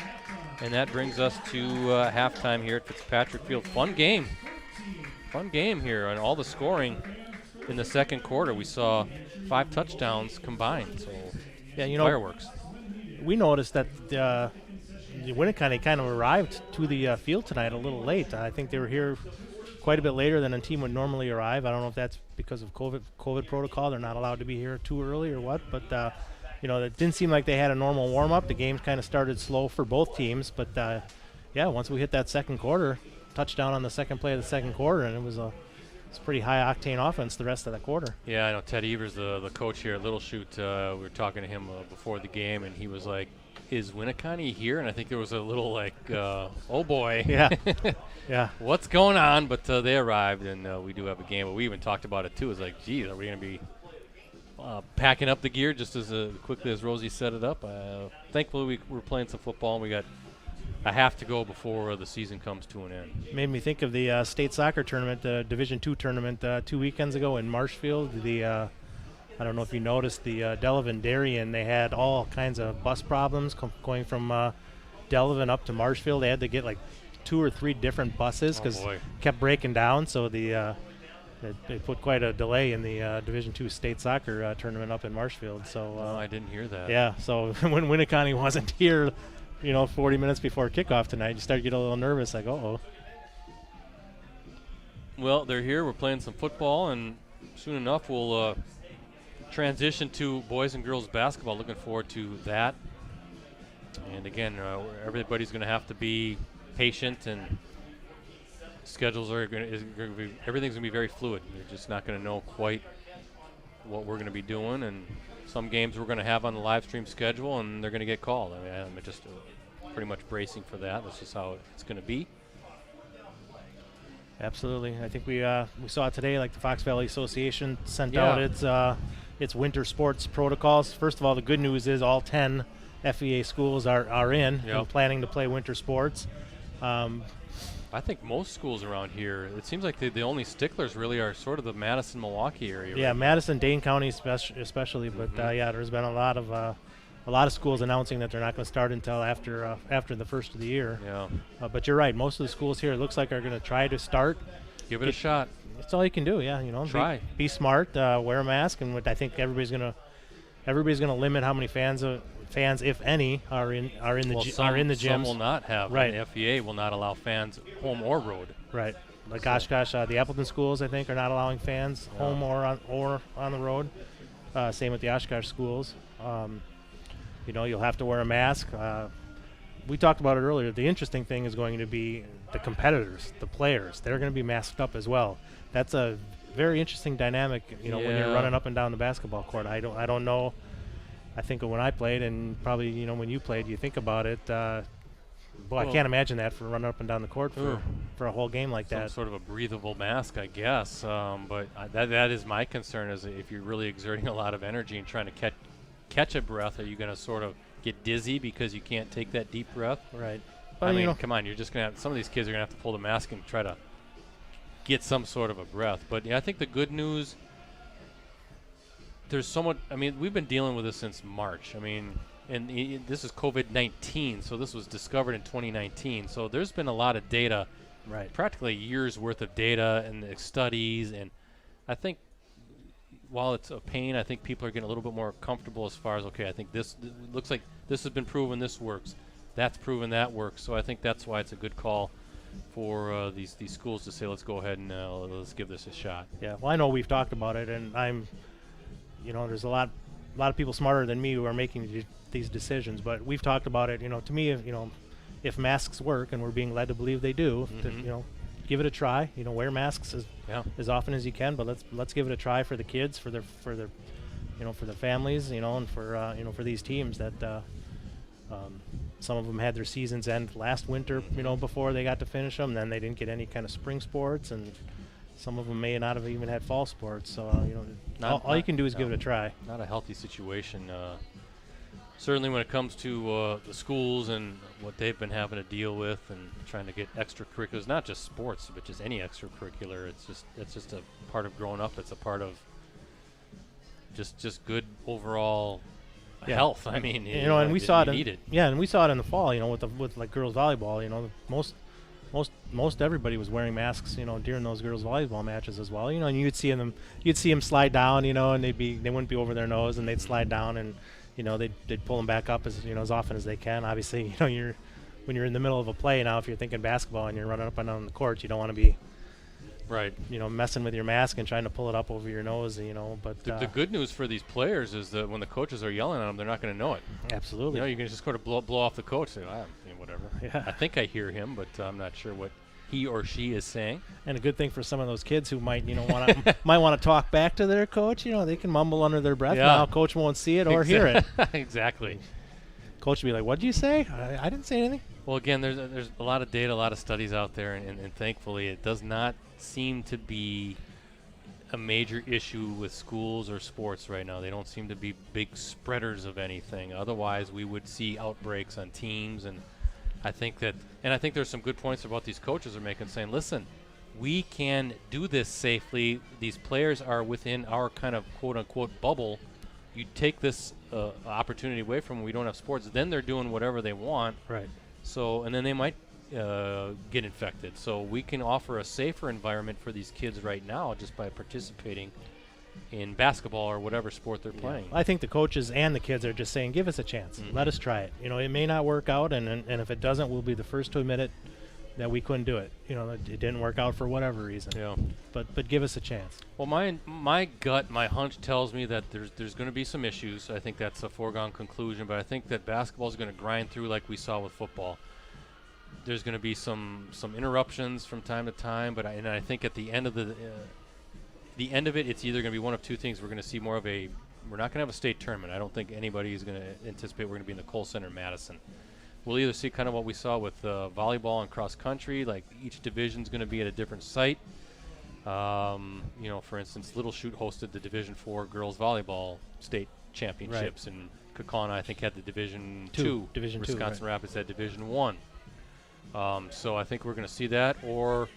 And that brings us to halftime here at Fitzpatrick Field. Fun game. Fun game here, and all the scoring in the second quarter. We saw 5 touchdowns combined, so yeah, you know, fireworks. We noticed that Winneconne kind of arrived to the field tonight a little late. I think they were here quite a bit later than a team would normally arrive. I don't know if that's because of COVID protocol. They're not allowed to be here too early or what, but you know, it didn't seem like they had a normal warm-up. The game kind of started slow for both teams, but yeah, once we hit that second quarter, touchdown on the second play of the second quarter, and it's a pretty high-octane offense the rest of that quarter. Yeah, I know Ted Evers, the coach here at Little Chute, we were talking to him before the game, and he was like, is Winneconne here? And I think there was a little like, oh boy. Yeah. Yeah. What's going on? But they arrived, and we do have a game. But we even talked about it, too. It was like, geez, are we going to be packing up the gear just as quickly as Rosie set it up? Thankfully, we were playing some football, and we got a half to go before the season comes to an end. Made me think of the state soccer tournament, the Division II tournament 2 weekends ago in Marshfield. I don't know if you noticed the Delavan Darien, they had all kinds of bus problems going from Delavan up to Marshfield. They had to get like 2 or 3 different buses because it kept breaking down. So they put quite a delay in the Division II state soccer tournament up in Marshfield. So I didn't hear that. Yeah, so when Winneconne wasn't here, 40 minutes before kickoff tonight, you start to get a little nervous, like, uh-oh. Well, they're here. We're playing some football, and soon enough we'll transition to boys and girls basketball. Looking forward to that. And again, everybody's going to have to be patient, and schedules are everything's going to be very fluid. You're just not going to know quite what we're going to be doing, and some games we're going to have on the live stream schedule, and they're going to get called. I mean, I'm just pretty much bracing for that. That's just how it's going to be. Absolutely. I think we saw it today, like the Fox Valley Association sent out its winter sports protocols. First of all, the good news is all 10 FVA schools are in and planning to play winter sports. I think most schools around here, it seems like the only sticklers really are sort of the Madison, Milwaukee area. Yeah, right? Madison, Dane County especially, but yeah, there's been a lot of schools announcing that they're not going to start until after the first of the year. Yeah. But you're right, most of the schools here, it looks like, are going to try to start. Give it a shot. That's all you can do. Yeah, Try. Be smart, wear a mask, and what I think everybody's going to limit how many fans, if any, are in the gyms. Some will not have. Right. And the FVA will not allow fans home or road. Right. Like Oshkosh, the Appleton schools, I think, are not allowing fans home or on the road. Same with the Oshkosh schools. You'll have to wear a mask. We talked about it earlier. The interesting thing is going to be the competitors, the players. They're going to be masked up as well. That's a very interesting dynamic. When you're running up and down the basketball court. I don't know. I think when I played, and probably when you played, you think about it. I can't imagine that for running up and down the court for a whole game like that. Some sort of a breathable mask, I guess. But that is my concern. Is if you're really exerting a lot of energy and trying to catch a breath, are you going to sort of get dizzy because you can't take that deep breath? Right. But I mean, come on, you're just going to have some of these kids are going to have to pull the mask and try to get some sort of a breath. But yeah, I think the good news. There's somewhat. I mean, we've been dealing with this since March. I mean, and this is COVID-19, so this was discovered in 2019. So there's been a lot of data, right? Practically a year's worth of data and the studies, and I think while it's a pain, I think people are getting a little bit more comfortable as far as I think this looks like this has been proven, this works, that's proven that works. So I think that's why it's a good call for these schools to say, let's go ahead and let's give this a shot. Yeah. Well, I know we've talked about it, and there's a lot of people smarter than me who are making these decisions, but we've talked about it. To me, if masks work, and we're being led to believe they do, to, give it a try. Wear masks as often as you can, but let's give it a try for the kids, for their for their families, and for these teams that some of them had their seasons end last winter, before they got to finish them. Then they didn't get any kind of spring sports, and some of them may not have even had fall sports. So all you can do is give it a try. Not a healthy situation. Certainly when it comes to the schools and what they've been having to deal with and trying to get extracurriculars, not just sports, but just any extracurricular. It's just a part of growing up. It's a part of just good overall health. I mean, and we saw it. And we saw it in the fall. With like girls volleyball. Most everybody was wearing masks. During those girls volleyball matches as well. And you'd see them slide down. And they wouldn't be over their nose, and they'd slide down, and they'd pull them back up as often as they can. Obviously, when you're in the middle of a play now, if you're thinking basketball and you're running up and down the court, you don't want to be messing with your mask and trying to pull it up over your nose. But the good news for these players is that when the coaches are yelling at them, they're not going to know it. Absolutely. You can just sort of blow off the coach. Say, whatever. Yeah. I think I hear him, but I'm not sure what he or she is saying. And a good thing for some of those kids who might want to talk back to their coach. They can mumble under their breath. Now coach won't see it or hear it. Exactly. Coach will be like, "What did you say? I didn't say anything." Well, again, there's a lot of data, a lot of studies out there, and thankfully it does not seem to be a major issue with schools or sports right now. They don't seem to be big spreaders of anything. Otherwise, we would see outbreaks on teams, and I think there's some good points about these coaches are making, saying, listen, we can do this safely. These players are within our kind of quote-unquote bubble. You take this opportunity away from them, we don't have sports, then they're doing whatever they want. Right. So, and then they might get infected. So we can offer a safer environment for these kids right now just by participating in basketball or whatever sport they're playing. I think the coaches and the kids are just saying, give us a chance. Let us try it. It may not work out, and if it doesn't, we'll be the first to admit it that we couldn't do it. It didn't work out for whatever reason. Yeah. But give us a chance. Well, my gut, my hunch tells me that there's going to be some issues. I think that's a foregone conclusion, but I think that basketball is going to grind through like we saw with football. There's going to be some interruptions from time to time, but I think at the end of the end of it, it's either going to be one of two things. We're going to see more of we're not going to have a state tournament. I don't think anybody is going to anticipate we're going to be in the Kohl Center in Madison. We'll either see kind of what we saw with volleyball and cross country, like each division's going to be at a different site. For instance, Little Chute hosted the Division 4 girls volleyball state championships, and Kaukauna, I think, had the Division 2. Wisconsin Rapids had Division 1. So I think we're going to see that, or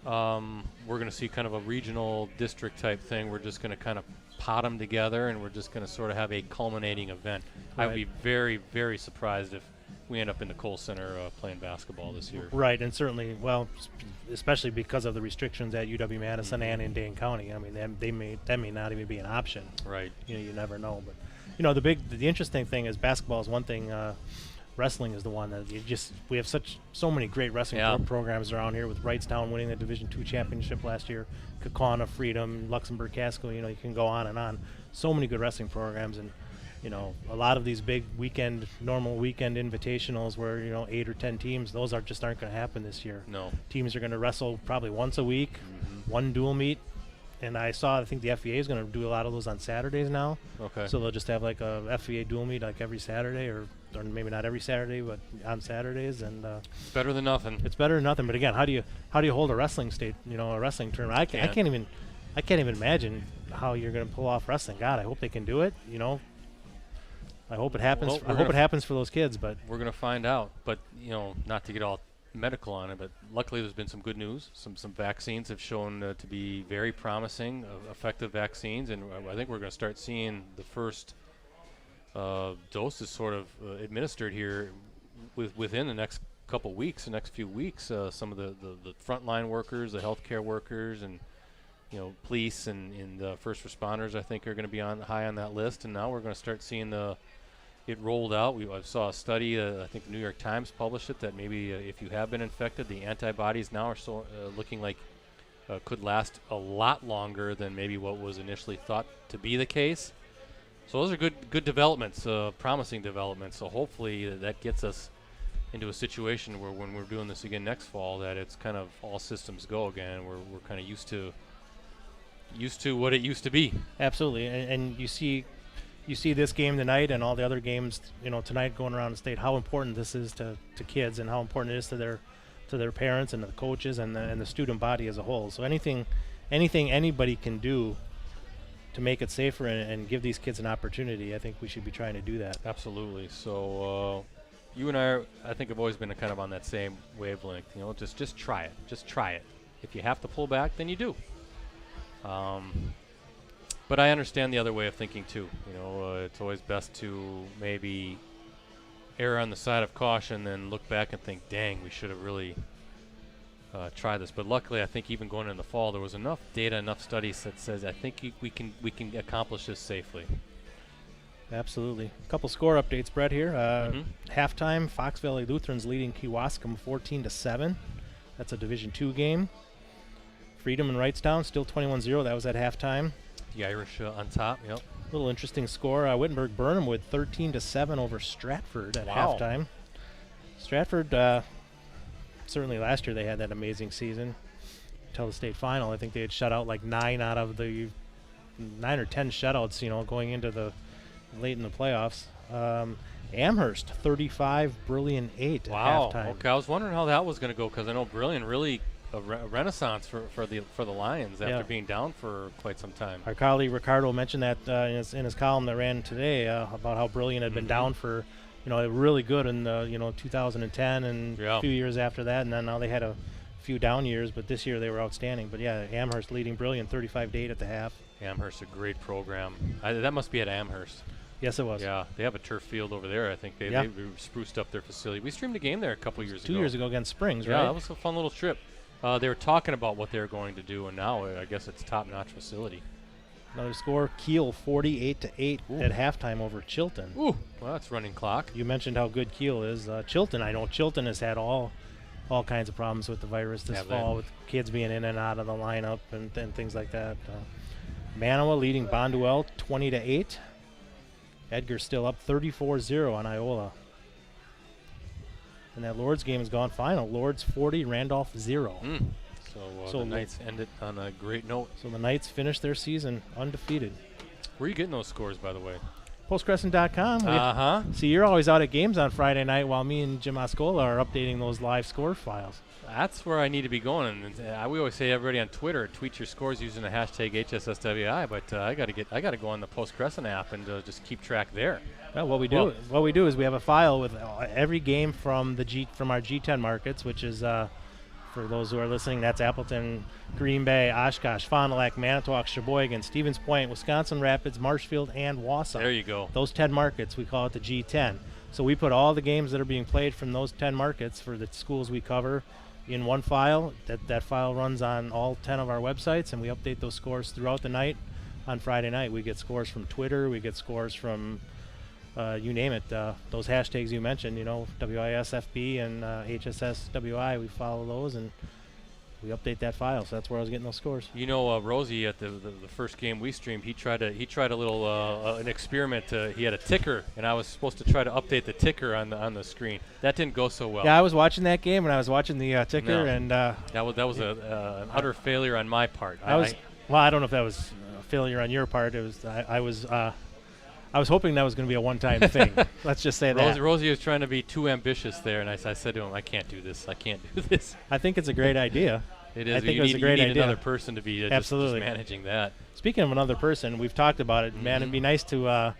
we're going to see kind of a regional district type thing. We're just going to kind of pot them together, and we're just going to sort of have a culminating event. I would be very, very surprised if we end up in the Kohl Center playing basketball this year. Right, and certainly, especially because of the restrictions at UW-Madison and in Dane County. I mean, that may not even be an option. Right. You never know. But the interesting thing is basketball is one thing. Wrestling is the one that we have so many great wrestling programs around here, with Wrightstown winning the Division II championship last year, Kaukauna, Freedom, Luxembourg, Casco. You can go on and on. So many good wrestling programs, and a lot of these big normal weekend invitationals where 8 or 10 teams, those just aren't going to happen this year. No. Teams are going to wrestle probably once a week, one dual meet. And I think the FVA is going to do a lot of those on Saturdays now. Okay. So they'll just have like a FVA dual meet like every Saturday, or maybe not every Saturday, but on Saturdays. And it's better than nothing. It's better than nothing. But again, how do you hold a wrestling tournament? I can't even imagine how you're going to pull off wrestling. God, I hope they can do it. I hope it happens. I hope it happens for those kids. But we're going to find out. But not to get all medical on it, but luckily there's been some good news. Some vaccines have shown to be very promising, effective vaccines, and I think we're going to start seeing the first doses sort of administered here within the next couple weeks, the next few weeks. Some of the frontline workers, the healthcare workers, and police and the first responders, I think, are going to be high on that list. And now we're going to start seeing it rolled out. I saw a study, I think the New York Times published it, that maybe if you have been infected, the antibodies now are looking like could last a lot longer than maybe what was initially thought to be the case. So those are good developments, promising developments. So hopefully that gets us into a situation where when we're doing this again next fall, that it's kind of all systems go again. We're kind of used to what it used to be. Absolutely, and you see this game tonight and all the other games, tonight going around the state, how important this is to kids and how important it is to their parents and the coaches and the student body as a whole. So anything anybody can do to make it safer and give these kids an opportunity, I think we should be trying to do that. Absolutely. So you and I think, have always been kind of on that same wavelength. Just try it. Just try it. If you have to pull back, then you do. But I understand the other way of thinking too. It's always best to maybe err on the side of caution, then look back and think, dang, we should have really tried this. But luckily, I think even going in the fall, there was enough data, enough studies that says I think we can accomplish this safely. Absolutely. A couple score updates, Brett, here. Halftime, Fox Valley Lutherans leading Kewaskum 14-7. That's a Division II game. Freedom and Wrightstown still 21-0. That was at halftime. The Irish on top, yep. Little interesting score. Wittenberg-Burnham with 13-7 over Stratford at halftime. Stratford, certainly last year they had that amazing season until the state final. I think they had shut out like 9 or 10 shutouts, going into the late in the playoffs. Amherst 35, Brilliant 8 at halftime. Okay, I was wondering how that was going to go because I know Brilliant really a renaissance for the Lions after being down for quite some time. Our colleague Ricardo mentioned that in his column that ran today about how Brilliant had been down for, really good in 2010 and a few years after that, and then now they had a few down years, but this year they were outstanding. But yeah, Amherst leading Brilliant 35-8 at the half. Amherst, a great program. That must be at Amherst. Yes, it was. Yeah, they have a turf field over there. I think they spruced up their facility. We streamed a game there a couple years ago. 2 years ago against Springs, right? Yeah, that was a fun little trip. They were talking about what they were going to do, and now I guess it's a top-notch facility. Another score, Kiel 48-8 at halftime over Chilton. Ooh, well, that's running clock. You mentioned how good Kiel is. Chilton, I know Chilton has had all kinds of problems with the virus this fall, with kids being in and out of the lineup and things like that. Manawa leading Bonduel 20-8. Edgar's still up 34-0 on Iola. And that Lord's game has gone final. Lord's 40, Randolph 0. So the Knights end it on a great note. So the Knights finished their season undefeated. Where are you getting those scores, by the way? Postcrescent.com. See, you're always out at games on Friday night while me and Jim Oscola are updating those live score files. That's where I need to be going. And we always say everybody on Twitter, tweet your scores using the hashtag HSSWI, but I got to go on the Post Crescent app and just keep track there. Well, what we do is we have a file with every game from our G10 markets, which is for those who are listening, that's Appleton, Green Bay, Oshkosh, Fond du Lac, Manitowoc, Sheboygan, Stevens Point, Wisconsin Rapids, Marshfield, and Wausau. There you go. Those 10 markets, we call it the G10. So we put all the games that are being played from those 10 markets for the schools we cover in one file. That file runs on all 10 of our websites, and we update those scores throughout the night. On Friday night, we get scores from Twitter, we get scores from you name it, those hashtags you mentioned, WISFB and HSSWI, we follow those and we update that file. So that's where I was getting those scores. Rosie at the first game we streamed, he tried a little an experiment. He had a ticker, and I was supposed to try to update the ticker on the screen. That didn't go so well. Yeah, I was watching that game and I was watching the ticker, and that was an utter failure on my part. I don't know if that was a failure on your part. It was I was hoping that was going to be a one-time thing. Let's just say that. Rosie was trying to be too ambitious there, and I said to him, I can't do this. I think it's a great idea. It is. I think it was a great idea. Another person to be just managing that. Speaking of another person, we've talked about it. Man, it'd be nice to,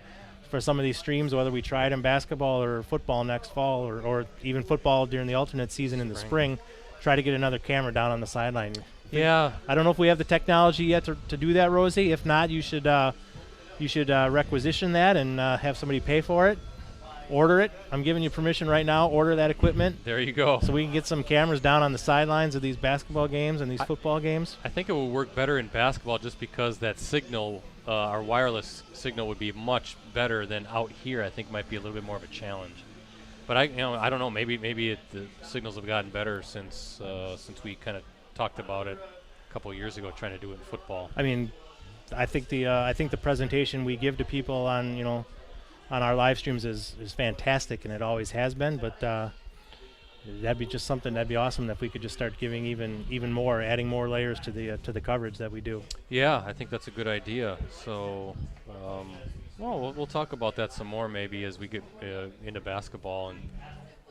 for some of these streams, whether we try it in basketball or football next fall or even football during the alternate season in the spring, try to get another camera down on the sideline. Yeah. I don't know if we have the technology yet to do that, Rosie. If not, you should requisition that and have somebody pay for it. Order it. I'm giving you permission right now. Order that equipment. There you go. So we can get some cameras down on the sidelines of these basketball games and these football games. I think it will work better in basketball just because that signal, our wireless signal, would be much better than out here. I think might be a little bit more of a challenge. But I don't know. Maybe the signals have gotten better since we kind of talked about it a couple of years ago, trying to do it in football. I mean, I think the presentation we give to people on our live streams is fantastic, and it always has been. But That'd be just something that'd be awesome if we could just start giving even more, adding more layers to the coverage that we do. Yeah, I think that's a good idea. So, well, we'll talk about that some more maybe as we get into basketball and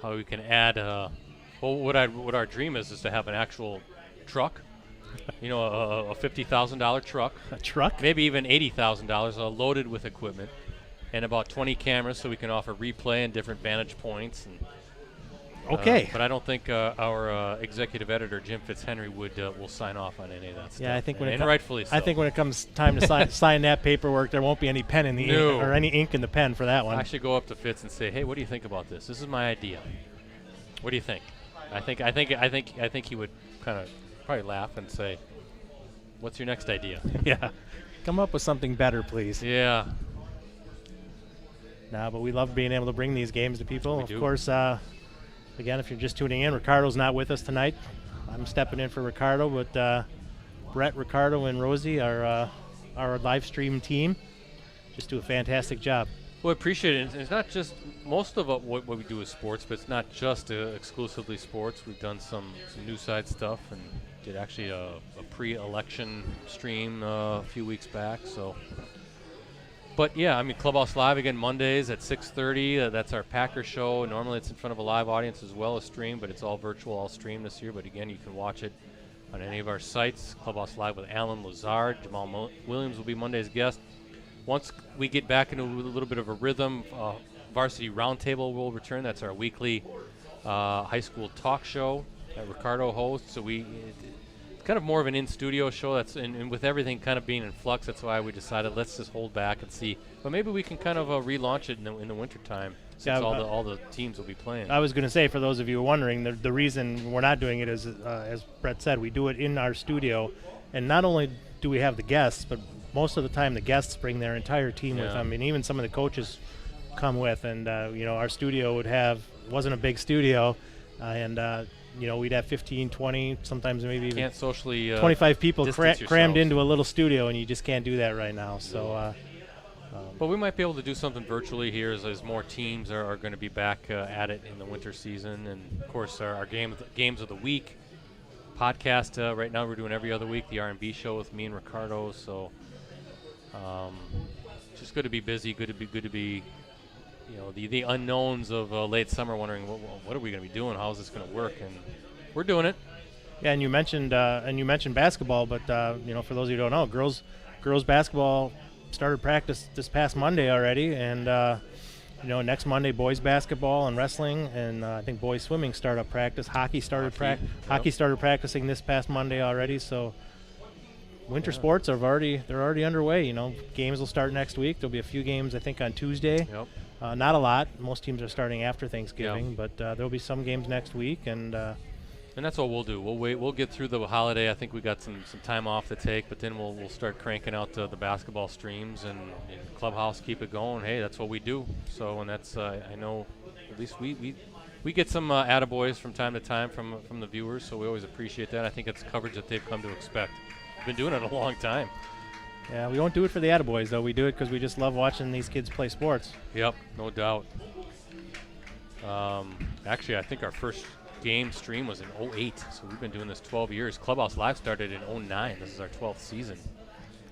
how we can add. Well, what our dream is to have an actual truck. You know, a $50,000 truck. A truck? Maybe even $80,000 loaded with equipment, and about 20 cameras so we can offer replay and different vantage points. And okay. But I don't think our executive editor Jim Fitzhenry will sign off on any of that stuff. Yeah, I think and rightfully so. I think when it comes time to sign that paperwork, there won't be any pen in the ink, or any ink in the pen for that one. I should go up to Fitz and say, "Hey, what do you think about this? This is my idea. What do you think?" I think he would kind of probably laugh and say, "What's your next idea?" Yeah, come up with something better, please. Yeah. Nah, but we love being able to bring these games to people. We of do. course, again, if you're just tuning in, Ricardo's not with us tonight. I'm stepping in for Ricardo, but Brett, Ricardo, and Rosie are our live stream team. Just do a fantastic job. Well, I appreciate it. It's not just most of what we do is sports, but it's not just exclusively sports. We've done some news side stuff and did actually a pre-election stream a few weeks back. So, but yeah, I mean, Clubhouse Live again Mondays at 6:30. That's our Packer show. Normally it's in front of a live audience as well as stream, but it's all virtual, all stream this year. But again, you can watch it on any of our sites. Clubhouse Live with Alan Lazard. Jamal Williams will be Monday's guest. Once we get back into a little bit of a rhythm, Varsity Roundtable will return. That's our weekly high school talk show that Ricardo hosts. So it's kind of more of an in-studio show. And with everything kind of being in flux, that's why we decided let's just hold back and see. But maybe we can kind of relaunch it in the wintertime since all the teams will be playing. I was going to say, for those of you wondering, the reason we're not doing it is, as Brett said, we do it in our studio. And not only do we have the guests, but most of the time the guests bring their entire team with them, and even some of the coaches come with. And our studio wasn't a big studio, and we'd have 15, 20, sometimes maybe even can't socially 25 people crammed yourselves into a little studio, and you just can't do that right now. So, but we might be able to do something virtually here as more teams are going to be back at it in the winter season, and of course our games of the week podcast. Right now we're doing every other week the R&B show with me and Ricardo. So. Just good to be busy. Good to be, the unknowns of late summer. Wondering what are we going to be doing? How is this going to work? And we're doing it. Yeah, and you mentioned basketball, but for those of you who don't know, girls basketball started practice this past Monday already, and next Monday boys basketball and wrestling, and I think boys swimming start up practice. Hockey started practicing this past Monday already. So. Winter sports they're already underway. Games will start next week. There'll be a few games, I think, on Tuesday. Yep. Not a lot. Most teams are starting after Thanksgiving, but there'll be some games next week. And that's what we'll do. We'll wait. We'll get through the holiday. I think we got some time off to take, but then we'll start cranking out the basketball streams and Clubhouse. Keep it going. Hey, that's what we do. So, and that's I know at least we get some attaboys from time to time from the viewers. So we always appreciate that. I think it's coverage that they've come to expect. Been doing it a long time. Yeah, we don't do it for the attaboys, though. We do it because we just love watching these kids play sports. Yep, no doubt. Actually, I think our first game stream was in 08, so we've been doing this 12 years. Clubhouse Live started in 09. This is our 12th season.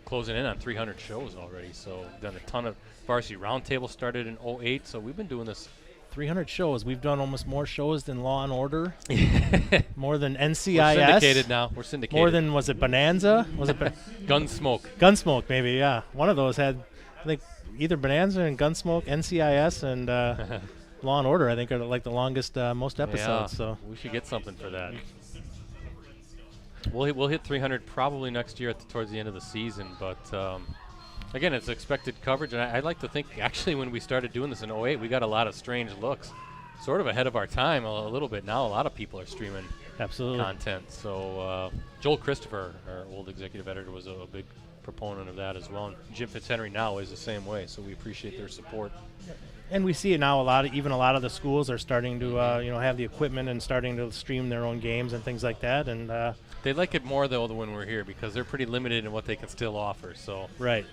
Closing in on 300 shows already, so done a ton of Varsity Roundtable started in 08, so we've been doing this 300 shows. We've done almost more shows than Law and Order. More than NCIS. We're syndicated now. We're syndicated. More than, was it Bonanza? Was it Gunsmoke? Gunsmoke, maybe, yeah. One of those had, I think, either Bonanza and Gunsmoke, NCIS, and Law and Order, I think, are like the longest, most episodes. Yeah, so we should get something for that. We'll hit 300 probably next year towards the end of the season, but again, it's expected coverage, and I'd like to think, actually, when we started doing this in 08, we got a lot of strange looks. Sort of ahead of our time a little bit. Now a lot of people are streaming content. So Joel Christopher, our old executive editor, was a big proponent of that as well. And Jim Fitzhenry now is the same way, so we appreciate their support. And we see it now a lot of the schools are starting to have the equipment and starting to stream their own games and things like that. And they like it more, though, when we're here because they're pretty limited in what they can still offer. So right.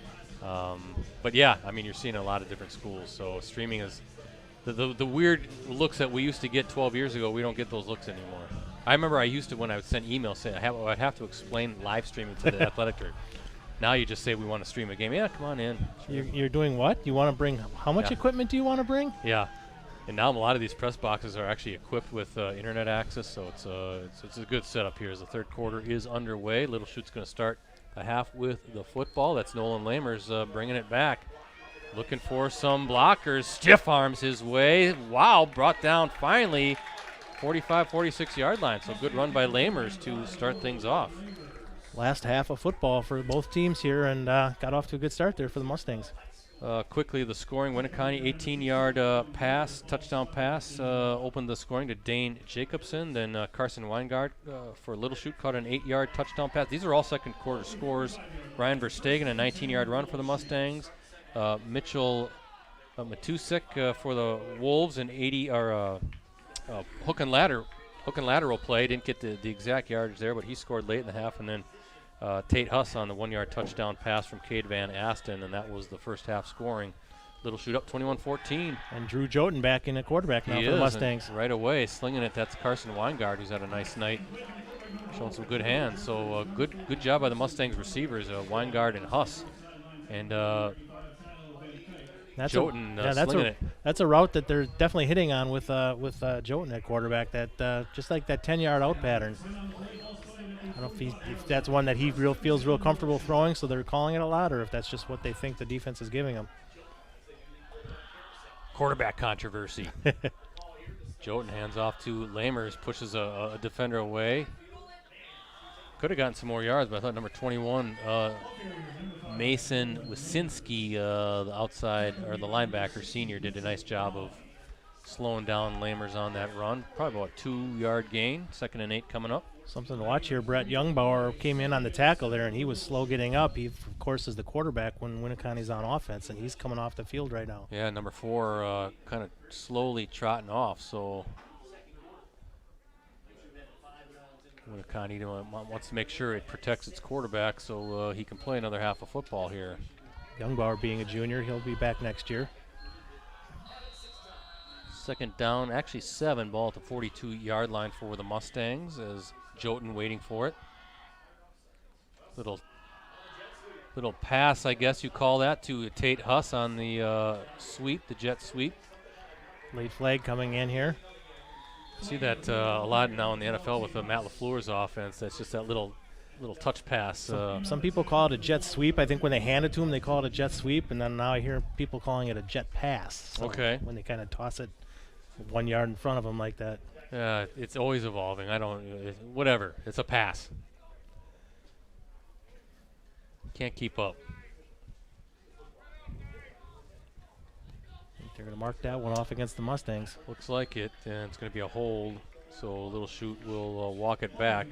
But yeah, I mean, you're seeing a lot of different schools, so streaming is The weird looks that we used to get 12 years ago, we don't get those looks anymore. I remember I used to, when I would send emails, say I'd have to explain live streaming to the athletic director. Now you just say we want to stream a game. Yeah, come on in. You're doing what? You want to bring, how much equipment do you want to bring? Yeah. And now a lot of these press boxes are actually equipped with internet access, so it's a good setup here as the third quarter is underway. Little Chute's going to start the half with the football. That's Nolan Lamers bringing it back. Looking for some blockers. Stiff arms his way. Wow, brought down finally 45, 46-yard line. So good run by Lamers to start things off. Last half of football for both teams here, and got off to a good start there for the Mustangs. Quickly, the scoring, Winneconne 18-yard pass, touchdown pass, opened the scoring to Dane Jacobson. Then Carson Weingart for Little Chute caught an 8-yard touchdown pass. These are all second quarter scores. Ryan Verstegen, a 19-yard run for the Mustangs. Mitchell Matusik for the Wolves, an 80 or hook and lateral play. Didn't get the exact yardage there, but he scored late in the half. And then Tate Huss on the 1-yard touchdown pass from Cade Van Asten, and that was the first half scoring. Little Chute up 21-14. And Drew Joten back in at quarterback now for the Mustangs. Right away, slinging it. That's Carson Weingart, who's had a nice night, showing some good hands. So good job by the Mustangs receivers, Weingart and Huss. And Joten slinging it. That's a route that they're definitely hitting on with Joten at quarterback. That just like that 10-yard out pattern. I don't know if that's one that he feels real comfortable throwing, so they're calling it a lot, or if that's just what they think the defense is giving him. Quarterback controversy. Joten hands off to Lamers, pushes a defender away. Could have gotten some more yards, but I thought number 21, Mason Wysinski, the outside or the linebacker senior, did a nice job of slowing down Lamers on that run. Probably about a 2-yard gain. 2nd and 8 coming up. Something to watch here. Brett Youngbauer came in on the tackle there, and he was slow getting up. He, of course, is the quarterback when Winneconne's on offense, and he's coming off the field right now. Yeah, number 4 kind of slowly trotting off. So Winneconne wants to make sure it protects its quarterback so he can play another half of football here. Youngbauer being a junior, he'll be back next year. 2nd down, actually 7, ball at the 42-yard line for the Mustangs as Joten waiting for it. Little pass, I guess you call that, to Tate Huss on the sweep, the jet sweep. Late flag coming in here. See that a lot now in the NFL with Matt LaFleur's offense. That's just that little touch pass. Some people call it a jet sweep. I think when they hand it to him, they call it a jet sweep, and then now I hear people calling it a jet pass. So okay. When they kind of toss it 1 yard in front of them like that. It's always evolving. Whatever. It's a pass. Can't keep up. They're going to mark that one off against the Mustangs. Looks like it, and it's going to be a hold. So Little Chute will walk it back.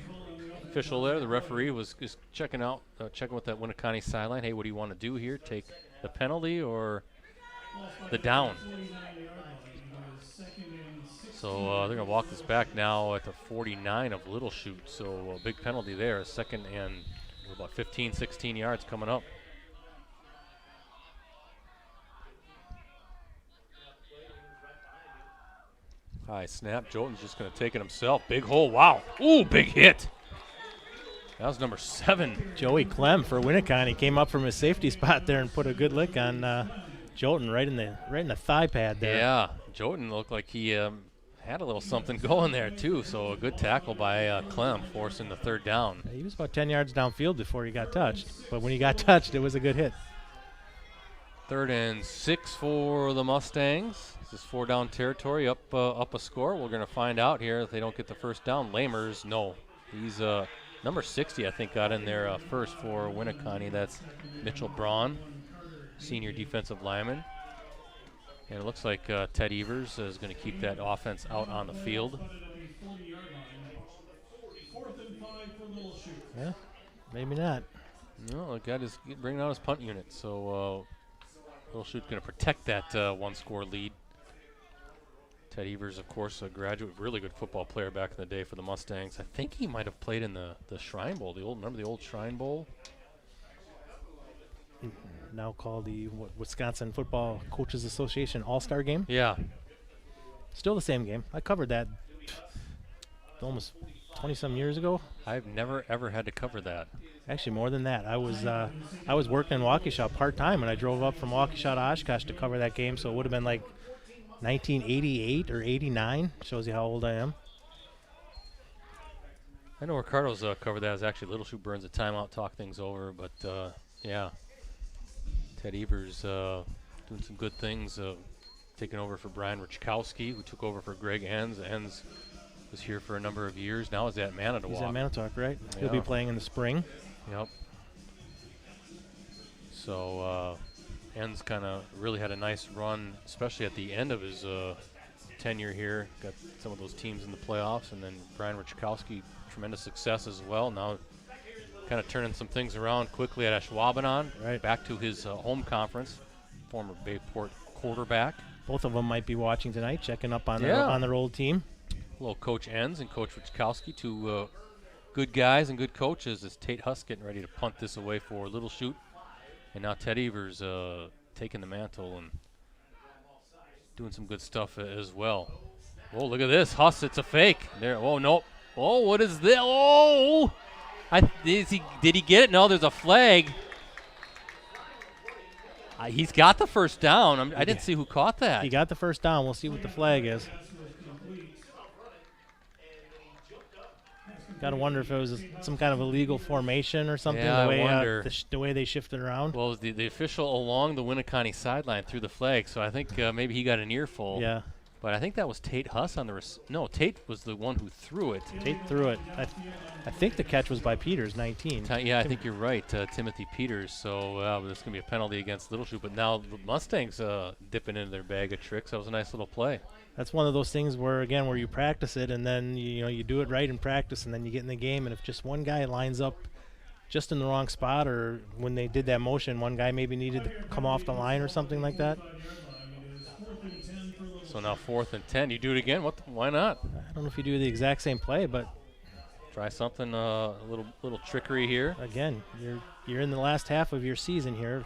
Official there, the referee was just checking with that Winneconne sideline. Hey, what do you want to do here? Take the penalty or the down? So they're going to walk this back now at the 49 of Little Chute. So a big penalty there, a 2nd and about 15, 16 yards coming up. High snap. Joten's just going to take it himself. Big hole. Wow. Ooh, big hit. That was number 7. Joey Clem for Winneconne. He came up from his safety spot there and put a good lick on Joten right in the thigh pad there. Yeah, Joten looked like he had a little something going there too. So a good tackle by Clem, forcing the 3rd down. Yeah, he was about 10 yards downfield before he got touched. But when he got touched, it was a good hit. 3rd and 6 for the Mustangs. This is 4-down territory, up a score. We're going to find out here if they don't get the 1st down. Lamers, no. He's number 60, I think, got in there first for Winneconne. That's Mitchell Braun, senior defensive lineman. And it looks like Ted Evers is going to keep that offense out on the field. Yeah, maybe not. No, the guy is bringing out his punt unit. So Little Chute going to protect that one-score lead. Ted Evers, of course, a graduate, really good football player back in the day for the Mustangs. I think he might have played in the Shrine Bowl. Remember the old Shrine Bowl? Now called the Wisconsin Football Coaches Association All-Star Game. Yeah. Still the same game. I covered that almost 20-some years ago. I've never, ever had to cover that. Actually, more than that. I was working in Waukesha part-time, and I drove up from Waukesha to Oshkosh to cover that game, so it would have been like 1988 or 89. Shows you how old I am. I know Ricardo's covered that. It was actually Little Chute burns a timeout, talk things over, but yeah. Ted Evers doing some good things, taking over for Brian Richkowski, who took over for Greg Enns. Enns was here for a number of years. Now is at Manitowoc. He's at Manitowoc, right? Yeah. He'll be playing in the spring. Yep. So Enns kind of really had a nice run, especially at the end of his tenure here. Got some of those teams in the playoffs, and then Brian Richkowski, tremendous success as well. Now kind of turning some things around quickly at Ashwaubenon, Right. back to his home conference, former Bayport quarterback. Both of them might be watching tonight, checking up on Yeah. their old team. Little Coach Enns and Coach Richkowski, two good guys and good coaches, as Tate Huss getting ready to punt this away for Little Chute. And now Ted Evers taking the mantle and doing some good stuff as well. Oh, look at this. Huss, it's a fake. There. Oh, nope. Oh, what is this? Oh! Did he get it? No, there's a flag. He's got the first down. I didn't see who caught that. He got the first down. We'll see what the flag is. Got to wonder if it was some kind of illegal formation or something. Yeah, the way, I wonder. The way they shifted around. Well, it was the official along the Winneconne sideline threw the flag, so I think maybe he got an earful. Yeah. But I think that was Tate Huss on the no, Tate was the one who threw it. Tate threw it. I think the catch was by Peters, 19. Yeah, I think you're right, Timothy Peters. So there's going to be a penalty against Little Chute. But now the Mustangs dipping into their bag of tricks. That was a nice little play. That's one of those things where you practice it, and then you do it right in practice, and then you get in the game, and if just one guy lines up just in the wrong spot, or when they did that motion, one guy maybe needed to come off the line or something like that. So now 4th and 10. You do it again? Why not? I don't know if you do the exact same play, but try something, a little trickery here. Again, you're in the last half of your season here.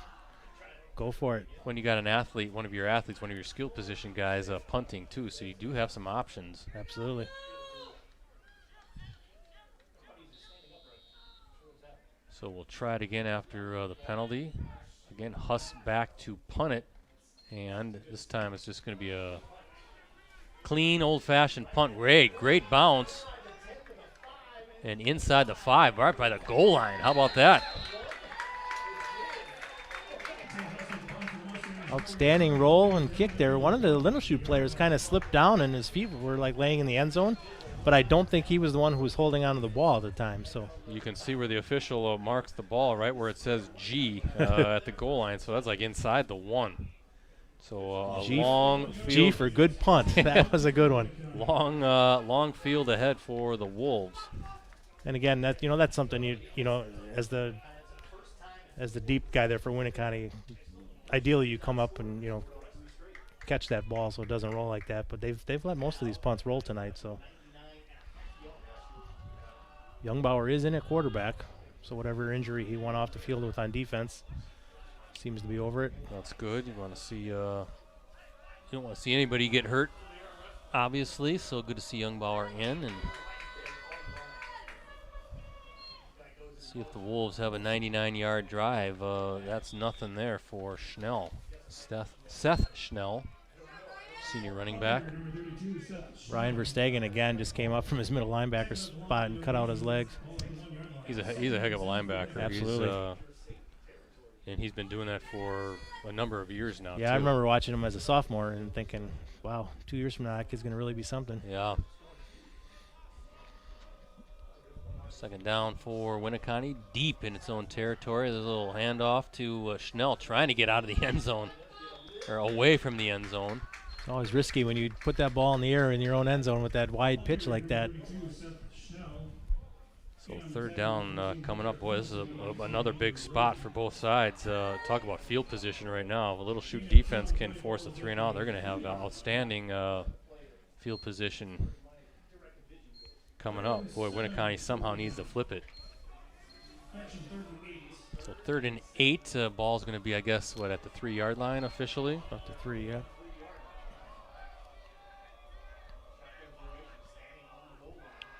Go for it. When you got an athlete, one of your skill position guys punting too, so you do have some options. Absolutely. So we'll try it again after the penalty. Again, Huss back to punt it, and this time it's just going to be a clean, old-fashioned punt. Great bounce. And inside the 5, right by the goal line. How about that? Outstanding roll and kick there. One of the Little Chute players kind of slipped down, and his feet were like laying in the end zone, but I don't think he was the one who was holding onto the ball at the time. So you can see where the official marks the ball, right where it says G at the goal line. So that's like inside the 1. So long field. G for good punt. That was a good one. Long field ahead for the Wolves. And again, that's something as the deep guy there for Winneconne, ideally you come up and catch that ball so it doesn't roll like that. But they've let most of these punts roll tonight. So Youngbauer is in at quarterback. So whatever injury he went off the field with on defense seems to be over it. That's good. You want to see you don't want to see anybody get hurt, obviously. So good to see Youngbauer in and see if the Wolves have a 99-yard drive. That's nothing there for Schnell. Seth Schnell, senior running back. Ryan Verstegen again just came up from his middle linebacker spot and cut out his legs. He's a heck of a linebacker. Absolutely. And he's been doing that for a number of years now. Yeah, too. I remember watching him as a sophomore and thinking, wow, 2 years from now, that kid's going to really be something. Yeah. Second down for Winneconne, deep in its own territory. There's a little handoff to Schnell trying to get out of the end zone, or away from the end zone. It's always risky when you put that ball in the air in your own end zone with that wide pitch like that. So 3rd down coming up. Boy, this is another big spot for both sides. Talk about field position right now. If a Little Chute defense can force a 3-and-out, they're going to have outstanding field position coming up. Boy, Winneconne somehow needs to flip it. So 3rd and 8. Ball's going to be, I guess, at the 3-yard line officially? Up to 3, yeah.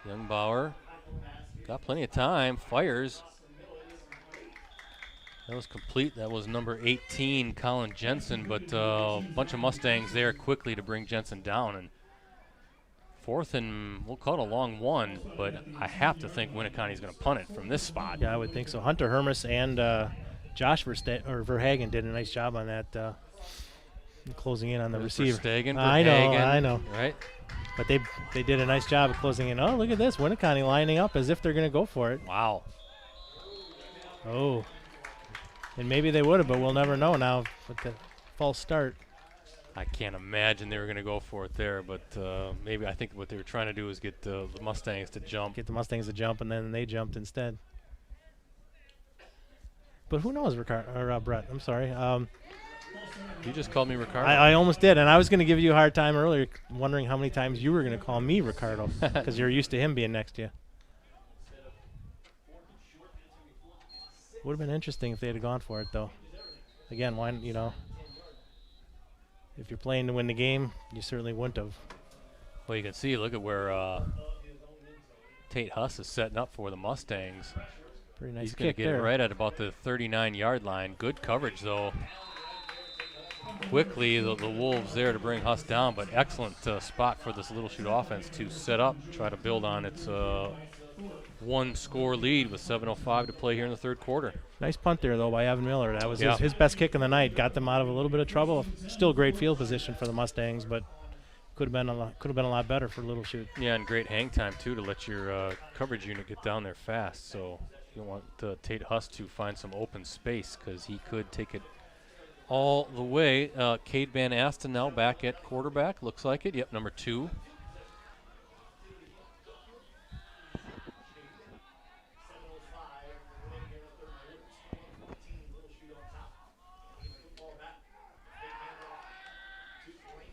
Youngbauer got plenty of time, fires. That was complete. That was number 18, Colin Jensen, but a bunch of Mustangs there quickly to bring Jensen down. And fourth and we'll call it a long one, but I have to think Winneconne's going to punt it from this spot. Yeah, I would think so. Hunter Hermes and Josh Verhagen did a nice job on that, closing in on the receiver. Verstegen, I know. Right. But they did a nice job of closing in. Oh, look at this. Winneconne lining up as if they're going to go for it. Wow. Oh. And maybe they would have, but we'll never know now with the false start. I can't imagine they were going to go for it there, but maybe I think what they were trying to do is get the Mustangs to jump. Get the Mustangs to jump, and then they jumped instead. But who knows, Brett? I'm sorry. You just called me Ricardo. I almost did, and I was going to give you a hard time earlier, wondering how many times you were going to call me Ricardo because you're used to him being next to you. Would have been interesting if they had gone for it, though. Again, why, if you're playing to win the game, you certainly wouldn't have. Well, you can see, look at where Tate Huss is setting up for the Mustangs. Pretty nice He's going kick to get there. it right at about the 39-yard line. Good coverage, though. Quickly, the Wolves there to bring Huss down, but excellent spot for this Little Chute offense to set up, try to build on its one-score lead with 7:05 to play here in the third quarter. Nice punt there, though, by Evan Miller. That was his best kick of the night. Got them out of a little bit of trouble. Still great field position for the Mustangs, but could have been a lot better for Little Chute. Yeah, and great hang time too to let your coverage unit get down there fast. So you want Tate Huss to find some open space because he could take it all the way. Cade Van Asten now back at quarterback. Looks like it. Yep, number 2.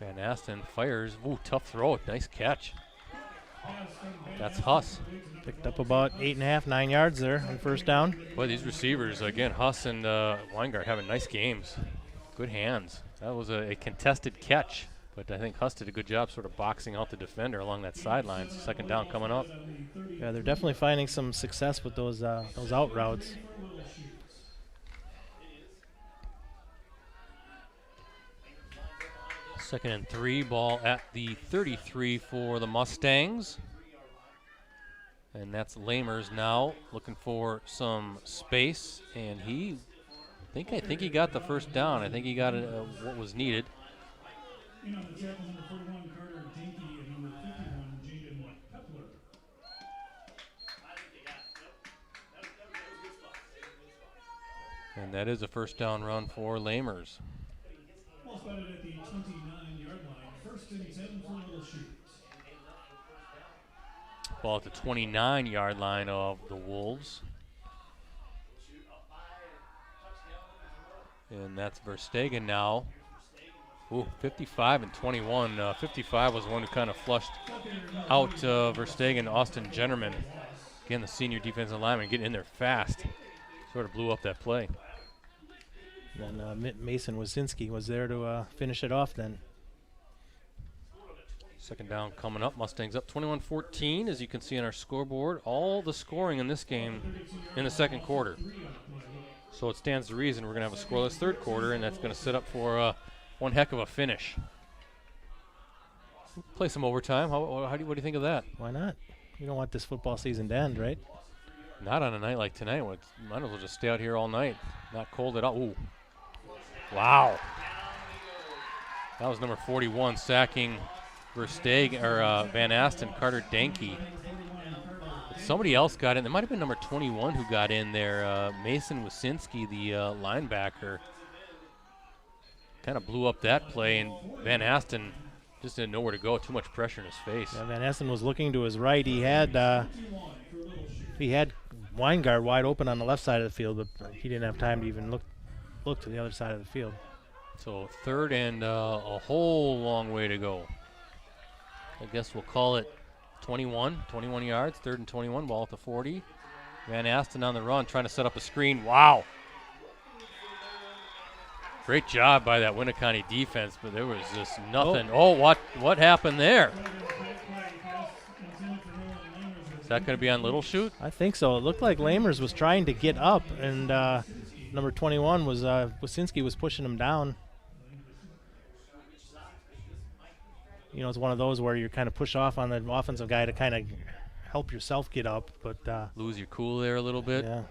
Van Asten fires. Ooh, tough throw. Nice catch. That's Huss. Picked up about 8.5, 9 yards there on first down. Boy, these receivers, again, Huss and Weingart having nice games. Good hands. That was a contested catch, but I think Huss did a good job sort of boxing out the defender along that sideline. Second down coming up. Yeah, they're definitely finding some success with those out routes. Second and 3, ball at the 33 for the Mustangs. And that's Lamers now looking for some space, and I think he got the first down. I think he got what was needed. And that is a first down run for Lamers. Ball spotted at the 29-yard line. First and 10 for Little Chute. Ball at the 29-yard line of the Wolves. And that's Verstegen now. Ooh, 55 and 21. 55 was the one who kind of flushed out Verstegen, Austin Jennerman. Again, the senior defensive lineman getting in there fast. Sort of blew up that play. Then Mason Wazinski was there to finish it off then. Second down coming up. Mustangs up 21-14, as you can see on our scoreboard. All the scoring in this game in the second quarter. So it stands to reason we're going to have a scoreless third quarter, and that's going to set up for one heck of a finish. Play some overtime. What do you think of that? Why not? You don't want this football season to end, right? Not on a night like tonight. Might as well just stay out here all night. Not cold at all. Ooh. Wow. That was number 41 sacking Verstegen, or Van Asten, Carter Danke. Somebody else got in. There might have been number 21 who got in there. Mason Wasinski, the linebacker, kind of blew up that play, and Van Asten just didn't know where to go. Too much pressure in his face. Yeah, Van Asten was looking to his right. He had Weingart wide open on the left side of the field, but he didn't have time to even look to the other side of the field. So third and a whole long way to go. I guess we'll call it 21 yards, third and 21, ball at the 40. Van Asten on the run, trying to set up a screen. Wow. Great job by that Winneconne defense, but there was just nothing. Oh, what happened there? Is that going to be on Little Chute? I think so. It looked like Lamers was trying to get up, and number 21 was Wasinski was pushing him down. You know, it's one of those where you kind of push off on the offensive guy to kind of help yourself get up, but lose your cool there a little bit. Yeah.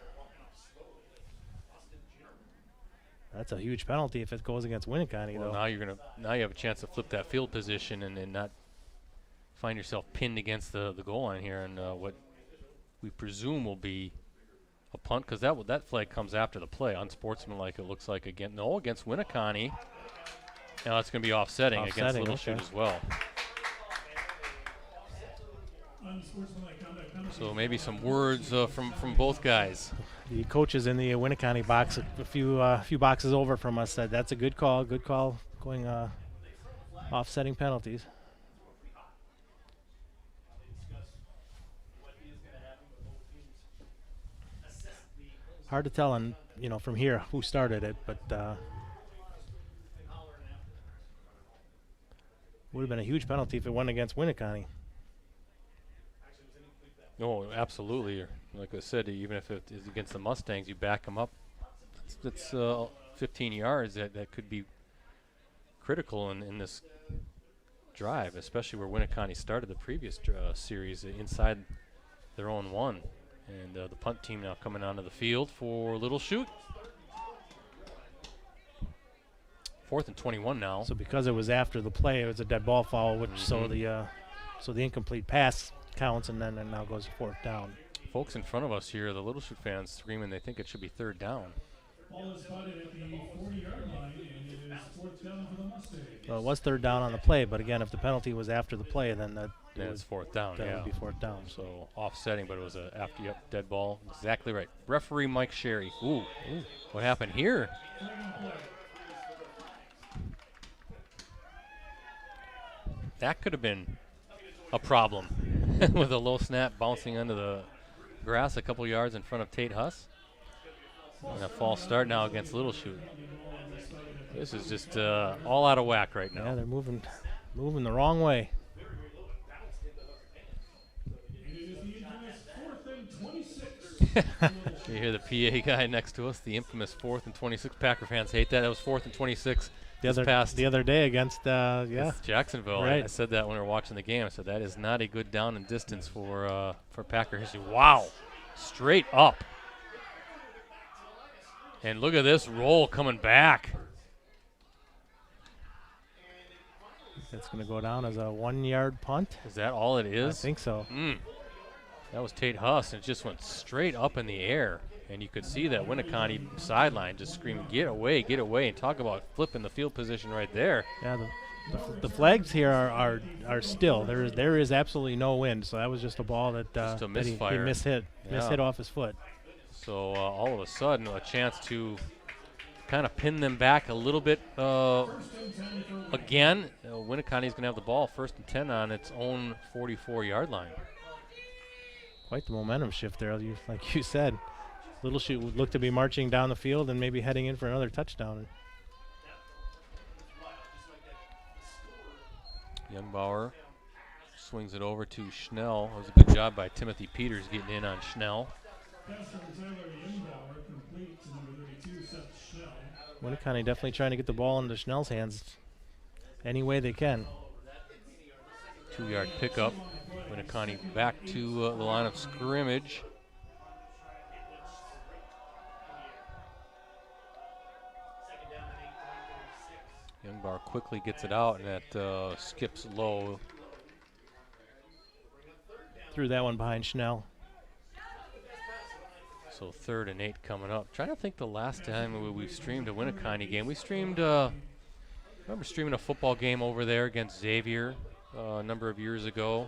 That's a huge penalty if it goes against Winneconne, Well, though. now you have a chance to flip that field position and not find yourself pinned against the goal line here, and what we presume will be a punt, because that flag comes after the play. Unsportsmanlike, it looks like against Winneconne. Now it's going to be offsetting against Little Chute as well. So maybe some words from both guys. The coaches in the Winneconne box, a few boxes over from us, said that's a good call going offsetting penalties. Hard to tell on from here who started it, but would have been a huge penalty if it went against Winneconne. No, absolutely. Like I said, even if it is against the Mustangs, you back them up. It's 15 yards that could be critical in this drive, especially where Winneconne started the previous series inside their own one. And the punt team now coming onto the field for Little Chute. 4th and 21 now. So because it was after the play, it was a dead ball foul, which so the incomplete pass counts, and then it now goes to 4th down. Folks in front of us here, the Little Chute fans screaming they think it should be 3rd down. Ball is spotted at the 40-yard line, and it is 4th down for the Mustangs. Well, it was 3rd down on the play, but again, if the penalty was after the play, then it's 4th down. That yeah, would be 4th down. So offsetting, but it was dead ball. Exactly right. Referee Mike Sherry. Ooh. What happened here? That could have been a problem with a low snap bouncing onto the grass a couple yards in front of Tate Huss. And a false start now against Little Chute. This is just all out of whack right now. Yeah, they're moving the wrong way. You hear the PA guy next to us, the infamous 4th and 26. Packer fans hate that. That was 4th and 26 the other day against Jacksonville. Right. I said that when we were watching the game. I said that is not a good down and distance for Packer history. Wow, straight up. And look at this roll coming back. It's going to go down as a 1-yard punt. Is that all it is? I think so. That was Tate Huss, and it just went straight up in the air. And you could see that Winneconne sideline just screaming, get away, and talk about flipping the field position right there. Yeah, the flags here are still. There is absolutely no wind, so that was just a ball that, just a that he mishit off his foot. So all of a sudden, a chance to kind of pin them back a little bit again. Winneconne is going to have the ball 1st and 10 on its own 44-yard line. Quite the momentum shift there, like you said. Little Chute would look to be marching down the field and maybe heading in for another touchdown. Youngbauer swings it over to Schnell. It was a good job by Timothy Peters getting in on Schnell. Winneconne definitely trying to get the ball into Schnell's hands any way they can. 2-yard pickup. Winneconne back to the line of scrimmage. Youngbauer quickly gets it out, and that skips low. Threw that one behind Schnell. So 3rd and 8 coming up. Trying to think the last time we streamed a Winneconne game. We streamed, remember streaming a football game over there against Xavier a number of years ago.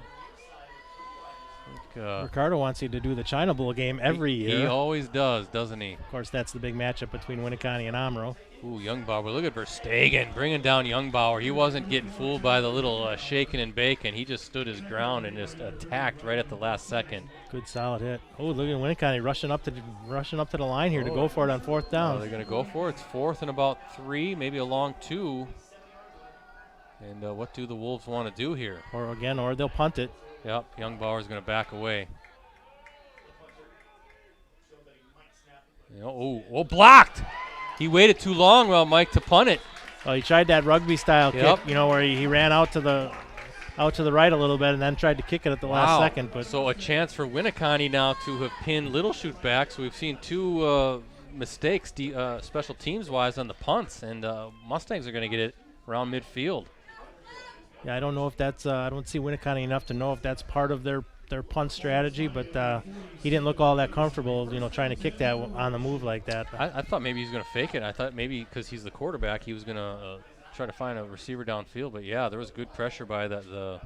Ricardo wants you to do the China Bowl game every year. He always does, doesn't he? Of course, that's the big matchup between Winneconne and Omro. Ooh, Youngbauer. Look at Verstegen bringing down Youngbauer. He wasn't getting fooled by the little shaking and baking. He just stood his ground and just attacked right at the last second. Good, solid hit. Oh, look at Winneconne rushing up to the line here to go for it on 4th down. They're going to go for it. It's 4th and about 3, maybe a long 2. And what do the Wolves want to do here? Or they'll punt it. Yep, Youngbauer's going to back away. Blocked. He waited too long, Mike, to punt it. Well, he tried that rugby style Yep. kick, where he ran out to the right a little bit and then tried to kick it at the last second. But so a chance for Winneconne now to have pinned Little Chute back. So we've seen two mistakes special teams wise on the punts, and Mustangs are going to get it around midfield. Yeah, I don't know if that's I don't see Winneconne enough to know if that's part of their punt strategy, but he didn't look all that comfortable, trying to kick that on the move like that. I thought maybe he was going to fake it. I thought maybe because he's the quarterback, he was going to try to find a receiver downfield. But yeah, there was good pressure by the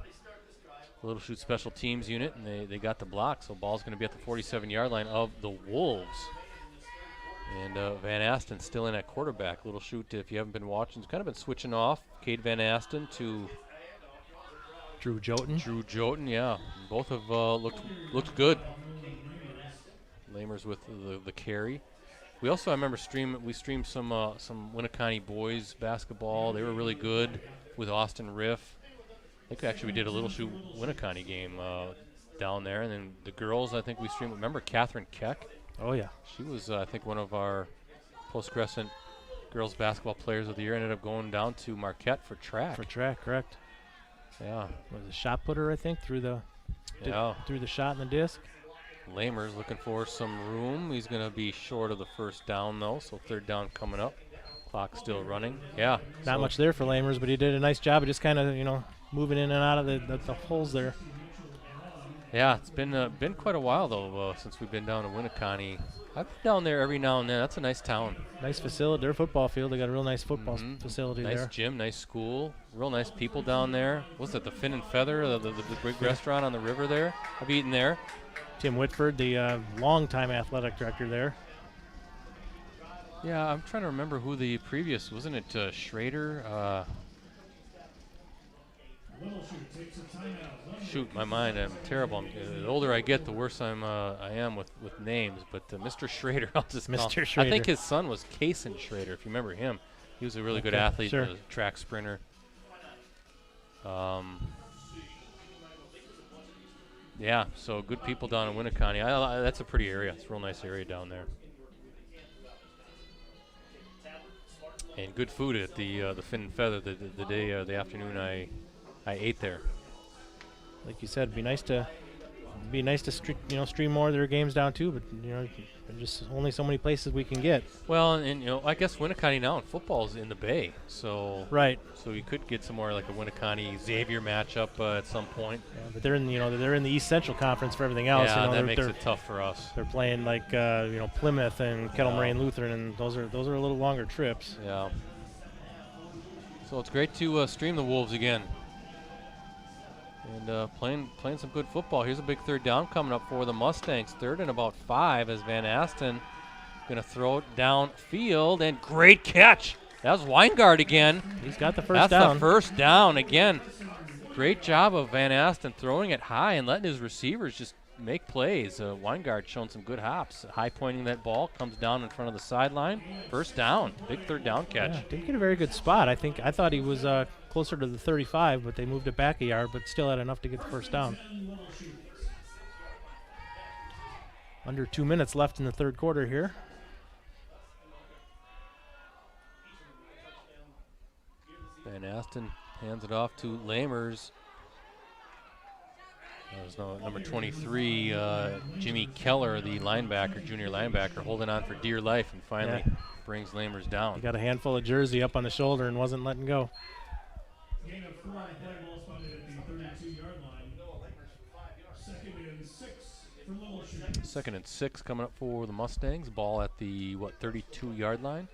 Little Chute special teams unit, and they got the block. So ball's going to be at the 47-yard line of the Wolves. And Van Asten still in at quarterback. Little Chute, if you haven't been watching, has kind of been switching off. Cade Van Asten to Drew Joten, yeah. Both have looked good. Lamers with the carry. We also, I remember, we streamed some Winneconne boys basketball. They were really good with Austin Riff. I think actually we did a Little Chute Winneconne game down there. And then the girls, I think we streamed. Remember Catherine Keck? Oh, yeah. She was, I think, one of our Post-Crescent girls basketball players of the year. Ended up going down to Marquette for track. Correct. Yeah. Was a shot putter, I think, through the shot and the disc. Lamers looking for some room. He's going to be short of the first down, though, so third down coming up. Clock still running. Yeah. Not much there for Lamers, but he did a nice job of just kind of, moving in and out of the holes there. Yeah, it's been quite a while, though, since we've been down to Winneconne. I've been down there every now and then. That's a nice town. Nice facility. Their football field. They got a real nice football facility there. Nice gym, nice school. Real nice people down there. Was it the Fin and Feather, the big restaurant on the river there? I've eaten there. Tim Whitford, the longtime athletic director there. Yeah, I'm trying to remember who the previous, wasn't it Schrader? Shoot, my mind, I'm terrible. The older I get, the worse I am with names. But Mr. Schrader, I'll just call him. I think his son was Kason Schrader, if you remember him. He was a really good athlete, sure. A track sprinter. Yeah, so good people down in Winneconne. That's a pretty area. It's a real nice area down there. And good food at the Fin and Feather the afternoon I ate there. Like you said, it'd be nice to stream more of their games down too, but there's just only so many places we can get. Well, and I guess Winneconne now in football's in the Bay, so right. So you could get some more like a Winneconne Xavier matchup at some point. Yeah, but they're in the East Central Conference for everything else. Yeah, that makes it tough for us. They're playing like Plymouth and Kettle Moraine Lutheran, and those are a little longer trips. Yeah. So it's great to stream the Wolves again. And playing some good football. Here's a big third down coming up for the Mustangs. 3rd and about 5 as Van Asten going to throw it downfield. And great catch. That was Weingart again. He's got the first down. That's the first down again. Great job of Van Asten throwing it high and letting his receivers just make plays. Weingart showing some good hops. High pointing that ball. Comes down in front of the sideline. First down. Big third down catch. Yeah, didn't get a very good spot. I thought he was closer to the 35, but they moved it back a yard, but still had enough to get the first down. Under 2 minutes left in the third quarter here. Van Asten hands it off to Lamers. That was number 23, Jimmy Keller, the linebacker, junior linebacker, holding on for dear life and finally brings Lamers down. He got a handful of jersey up on the shoulder and wasn't letting go. Gain of 4 on the play, ball spotted at the 32-yard line. 2nd and 6 for Little Chute. 2nd and 6 coming up for the Mustangs. Ball at the 32-yard line.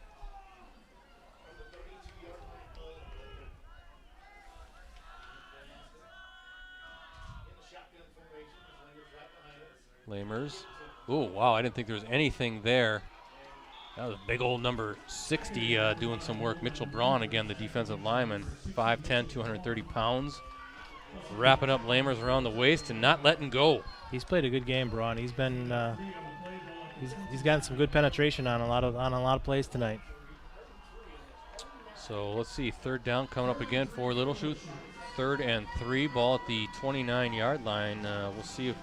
Lamers. Oh, wow, I didn't think there was anything there. That was a big old number 60 doing some work. Mitchell Braun, again, the defensive lineman, 5'10", 230 pounds. Wrapping up Lamers around the waist and not letting go. He's played a good game, Braun. He's been he's gotten some good penetration on a lot of plays tonight. So let's see, 3rd down coming up again for Little Chute. 3rd and 3, ball at the 29-yard line. We'll see if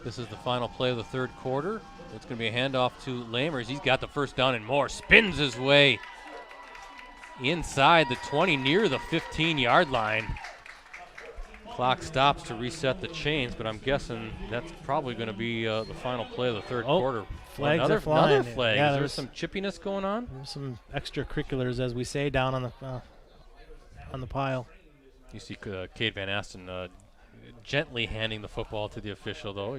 This is the final play of the third quarter. It's going to be a handoff to Lamers. He's got the first down and more. Spins his way inside the 20, near the 15-yard line. Clock stops to reset the chains, but I'm guessing that's probably going to be the final play of the third quarter. Flags another are flying. flag. Yeah, is there some chippiness going on? There's some extracurriculars, as we say, down on the pile. You see Cade Van Asten gently handing the football to the official, though.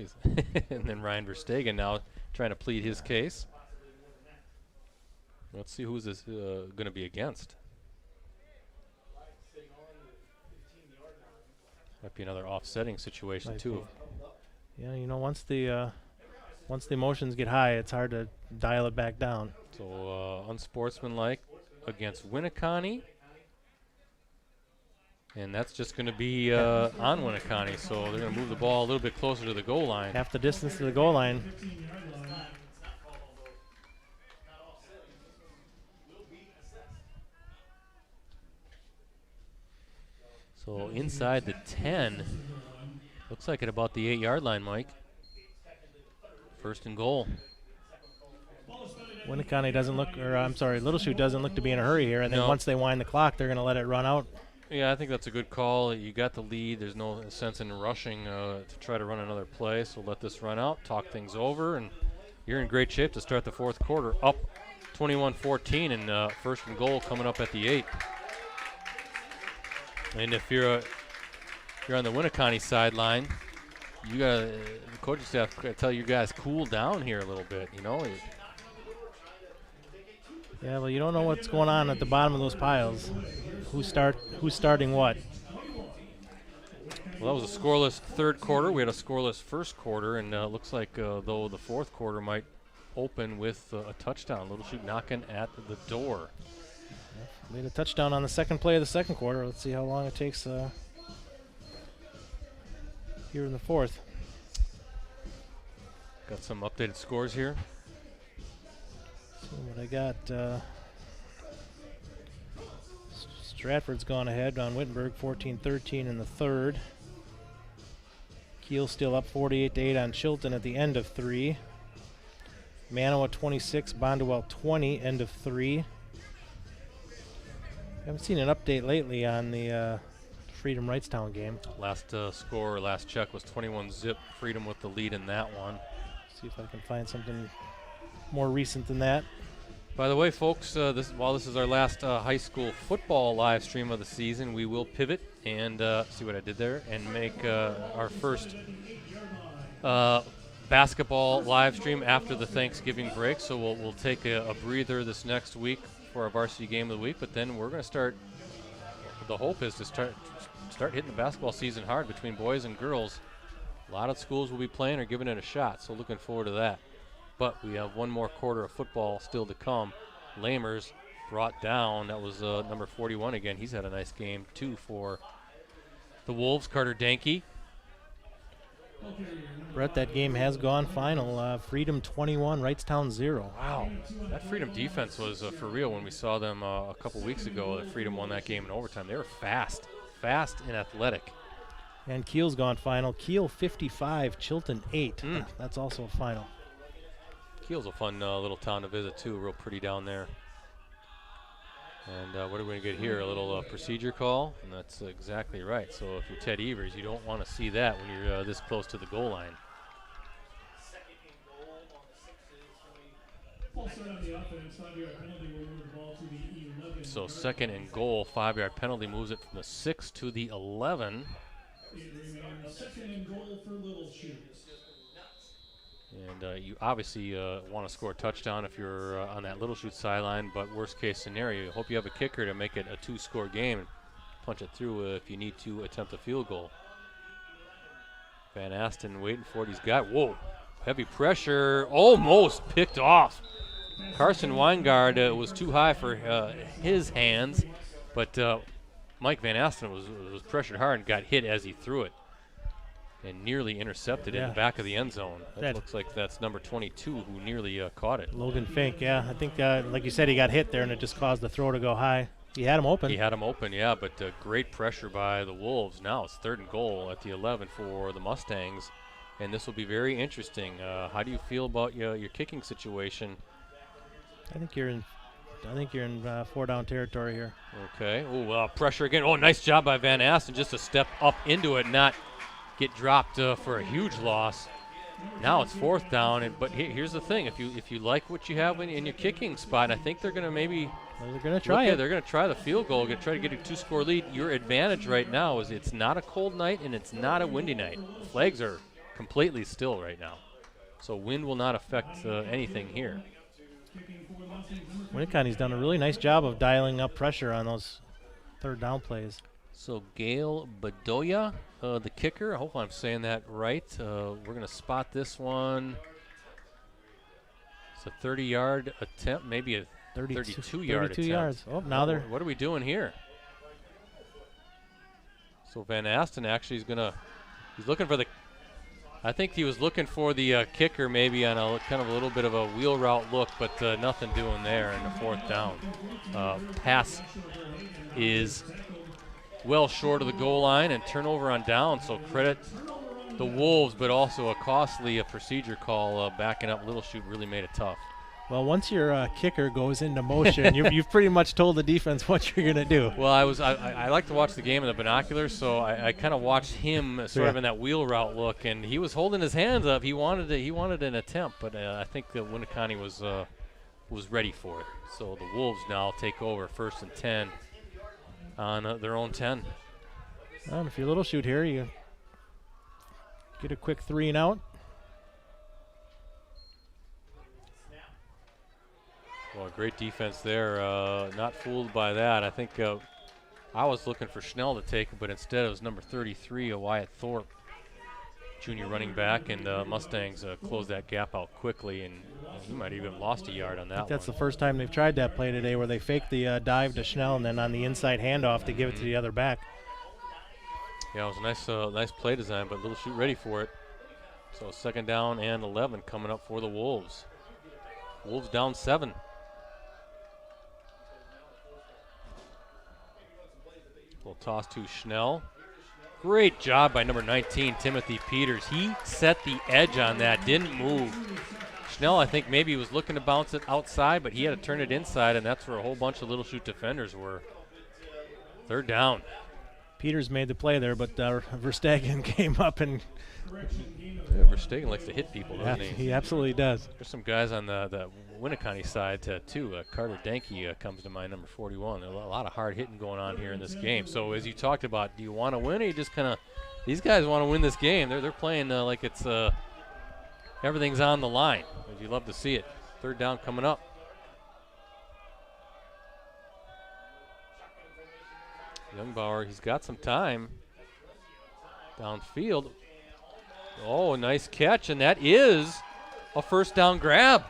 And then Ryan Verstegen now trying to plead his case. Let's see who's this going to be against. Might be another offsetting situation too. Yeah, you know, once the emotions get high, it's hard to dial it back down. So unsportsmanlike against Winneconne. And that's just going to be on Winneconne, so they're going to move the ball a little bit closer to the goal line. Half the distance to the goal line. So inside the 10, looks like at about the 8-yard line, Mike. First and goal. Winneconne doesn't look, or I'm sorry, Little Chute doesn't look to be in a hurry here. And then once they wind the clock, they're going to let it run out. Yeah, I think that's a good call. You got the lead. There's no sense in rushing to try to run another play. So let this run out, talk things over, and you're in great shape to start the fourth quarter. Up 21-14, and first and goal coming up at the 8. And if you're on the Winneconne sideline, you got the coaching staff got to tell you guys cool down here a little bit. You know. Yeah, well, you don't know what's going on at the bottom of those piles. Who's starting what? Well, that was a scoreless third quarter. We had a scoreless first quarter, and looks like though the fourth quarter might open with a touchdown. Little Chute knocking at the door. Made a touchdown on the second play of the second quarter. Let's see how long it takes here in the fourth. Got some updated scores here. So what I got, Stratford's gone ahead on Wittenberg, 14-13 in the third. Kiel still up 48-8 on Chilton at the end of 3. Manawa 26, Bondwell 20, end of 3. Haven't seen an update lately on the Freedom Wrightstown game. Last last check was 21-zip. Freedom with the lead in that one. See if I can find something more recent than that. By the way, folks, while this is our last high school football live stream of the season, we will pivot and see what I did there and make our first basketball live stream after the Thanksgiving break. So we'll take a breather this next week for our varsity game of the week, but then we're going to start. The hope is to start hitting the basketball season hard between boys and girls. A lot of schools will be playing or giving it a shot, so looking forward to that. But we have one more quarter of football still to come. Lamers brought down. That was number 41 again. He's had a nice game, too, for the Wolves. Carter Danke. Brett, that game has gone final. Freedom 21, Wrightstown 0. Wow. That Freedom defense was for real when we saw them a couple weeks ago. That Freedom won that game in overtime. They were fast and athletic. And Kiel's gone final. Kiel 55, Chilton 8. That's also a final. Kiel's a fun little town to visit, too. Real pretty down there. And what are we going to get here? A little procedure call? And that's exactly right. So if you're Ted Evers, you don't want to see that when you're this close to the goal line. So second and goal, 5-yard penalty moves it from the 6 to the 11. Second and goal for Little Chute. And you obviously want to score a touchdown if you're on that Little Chute sideline, but worst case scenario, you hope you have a kicker to make it a 2-score game and punch it through if you need to attempt a field goal. Van Asten waiting for it. He's got, heavy pressure, almost picked off. Carson Weingard was too high for his hands, but Mike Van Asten was pressured hard and got hit as he threw it. And nearly intercepted it in the back of the end zone. That looks like that's number 22 who nearly caught it. Logan Fink, yeah. I think, like you said, he got hit there, and it just caused the throw to go high. He had him open. He had him open, yeah, but great pressure by the Wolves. Now it's third and goal at the 11 for the Mustangs. and this will be very interesting. How do you feel about your kicking situation? I think you're in 4-down territory here. Okay. Oh, pressure again. Oh, nice job by Van Asten, just a step up into it, not get dropped for a huge loss. Now it's 4th down, but here's the thing: if you like what you have in your kicking spot, I think they're going to maybe. They're going to try it. They're going to try the field goal, try to get a 2-score lead. Your advantage right now is it's not a cold night and it's not a windy night. Flags are completely still right now, so wind will not affect anything here. Winneconne's done a really nice job of dialing up pressure on those 3rd down plays. So Gail Bedoya, the kicker. I hope I'm saying that right. We're going to spot this one. It's a 30-yard attempt, maybe a 32-yard attempt. 32 yards. Oh, now they're. What are we doing here? So Van Asten actually he's looking for the. I think he was looking for the kicker maybe on a kind of a little bit of a wheel route look, but nothing doing there in the 4th down. Pass is well short of the goal line and turnover on down, so credit the Wolves, but also a costly procedure call backing up Little Chute really made it tough. Well, once your kicker goes into motion, you've pretty much told the defense what you're going to do. Well, I like to watch the game in the binoculars, so I kind of watched him sort of in that wheel route look, and he was holding his hands up. He wanted an attempt, but I think that Winneconne was ready for it. So the Wolves now take over 1st and 10 on their own 10. Well, if you're Little Chute here, you get a quick 3 and out. Well, great defense there. Not fooled by that. I think I was looking for Schnell to take it, but instead it was number 33, Wyatt Thorpe, junior running back, and Mustangs closed that gap out quickly, and he might have even lost a yard on that one. That's the first time they've tried that play today, where they faked the dive to Schnell and then on the inside handoff to give it to the other back. Yeah, it was a nice play design, but Little Chute ready for it. So 2nd down and 11 coming up for the Wolves. Wolves down 7. We'll toss to Schnell. Great job by number 19, Timothy Peters. He set the edge on that, didn't move. Schnell, I think maybe was looking to bounce it outside, but he had to turn it inside, and that's where a whole bunch of Little Chute defenders were. 3rd down. Peters made the play there, but Verstegen came up and. Yeah, Verstegen likes to hit people, doesn't he? He absolutely does. There's some guys on the Winneconne side too. Carter Danke comes to mind, number 41. There's a lot of hard hitting going on here in this game. So as you talked about, do you want to win, or you just kind of? These guys want to win this game. They're playing like it's everything's on the line. You love to see it. 3rd down coming up. Youngbauer, he's got some time downfield. Oh, nice catch, and that is a 1st down grab.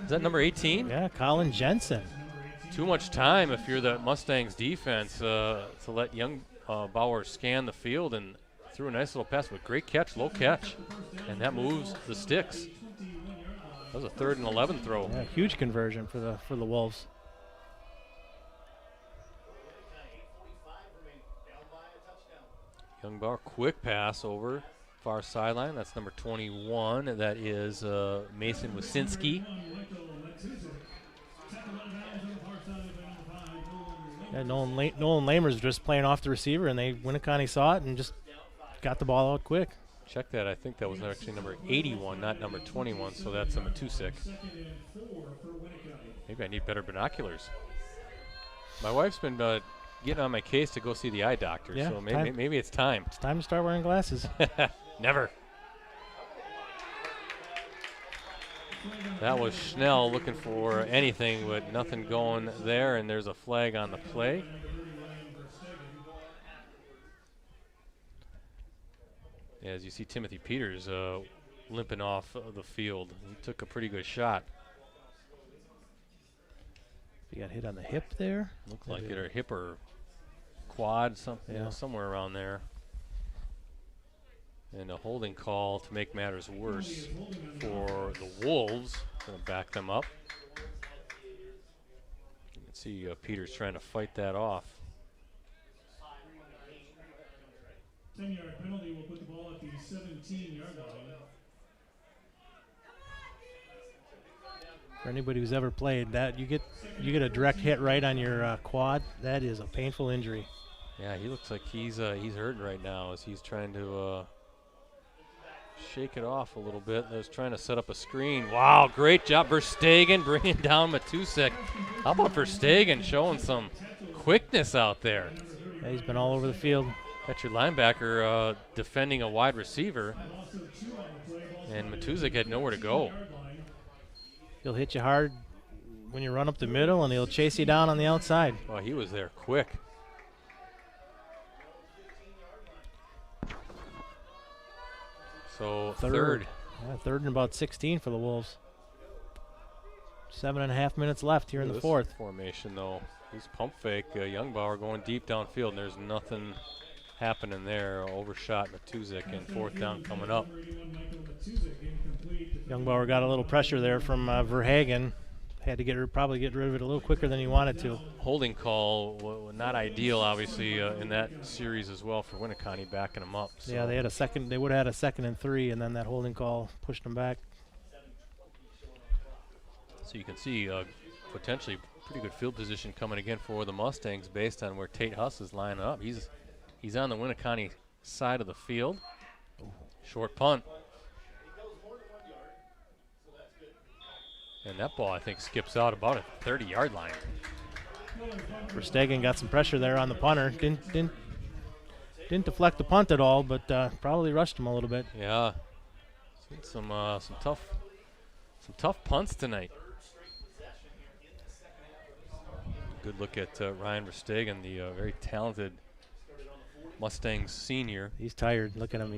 Is that number 18? Yeah, Colin Jensen. Too much time if you're the Mustangs defense to let Youngbauer scan the field, and threw a nice little pass, but great catch, low catch, and that moves the sticks. That was a 3rd and 11 throw. Yeah, huge conversion for the Wolves. Youngbauer, quick pass over far sideline. That's number 21. That is Mason Wasinski. Yeah, Nolan Lamer's just playing off the receiver, and Winneconne saw it and just got the ball out quick. Check that. I think that was actually number 81, not number 21, so that's number 26. Maybe I need better binoculars. My wife's been getting on my case to go see the eye doctor, yeah, so maybe it's time. It's time to start wearing glasses. Never. That was Schnell looking for anything, but nothing going there, and there's a flag on the play. As you see Timothy Peters limping off the field. He took a pretty good shot. He got hit on the hip there. Looked like it, or hip or quad, something, you know, somewhere around there. And a holding call to make matters worse for the Wolves. Going to back them up. You can see Peters trying to fight that off. 10-yard penalty will put the ball at the 17-yard line. For anybody who's ever played that, you get a direct hit right on your quad. That is a painful injury. Yeah, he looks like he's hurting right now as he's trying to shake it off a little bit. I was trying to set up a screen. Wow, great job, Verstegen bringing down Matusek. How about Verstegen showing some quickness out there? Yeah, he's been all over the field. Got your linebacker defending a wide receiver, and Matusek had nowhere to go. He'll hit you hard when you run up the middle, and he'll chase you down on the outside. Oh, he was there quick. So third. Yeah, third and about 16 for the Wolves. 7.5 minutes left here in the fourth. Formation, though. He's pump fake. Youngbauer going deep downfield, and there's nothing happening there. Overshot Matusek, and fourth down coming up. Youngbauer got a little pressure there from Verhagen. Had to probably get rid of it a little quicker than he wanted to. Holding call, not ideal, obviously, in that series as well for Winneconne, backing them up. So. Yeah, they had a second. They would have had a 2nd and 3, and then that holding call pushed them back. So you can see potentially pretty good field position coming again for the Mustangs based on where Tate Huss is lining up. He's on the Winneconne side of the field. Short punt. And that ball, I think, skips out about a 30-yard line. Verstegen got some pressure there on the punter. Didn't deflect the punt at all, but probably rushed him a little bit. Yeah, some tough punts tonight. Good look at Ryan Verstegen, the very talented Mustangs senior. He's tired. Look at him.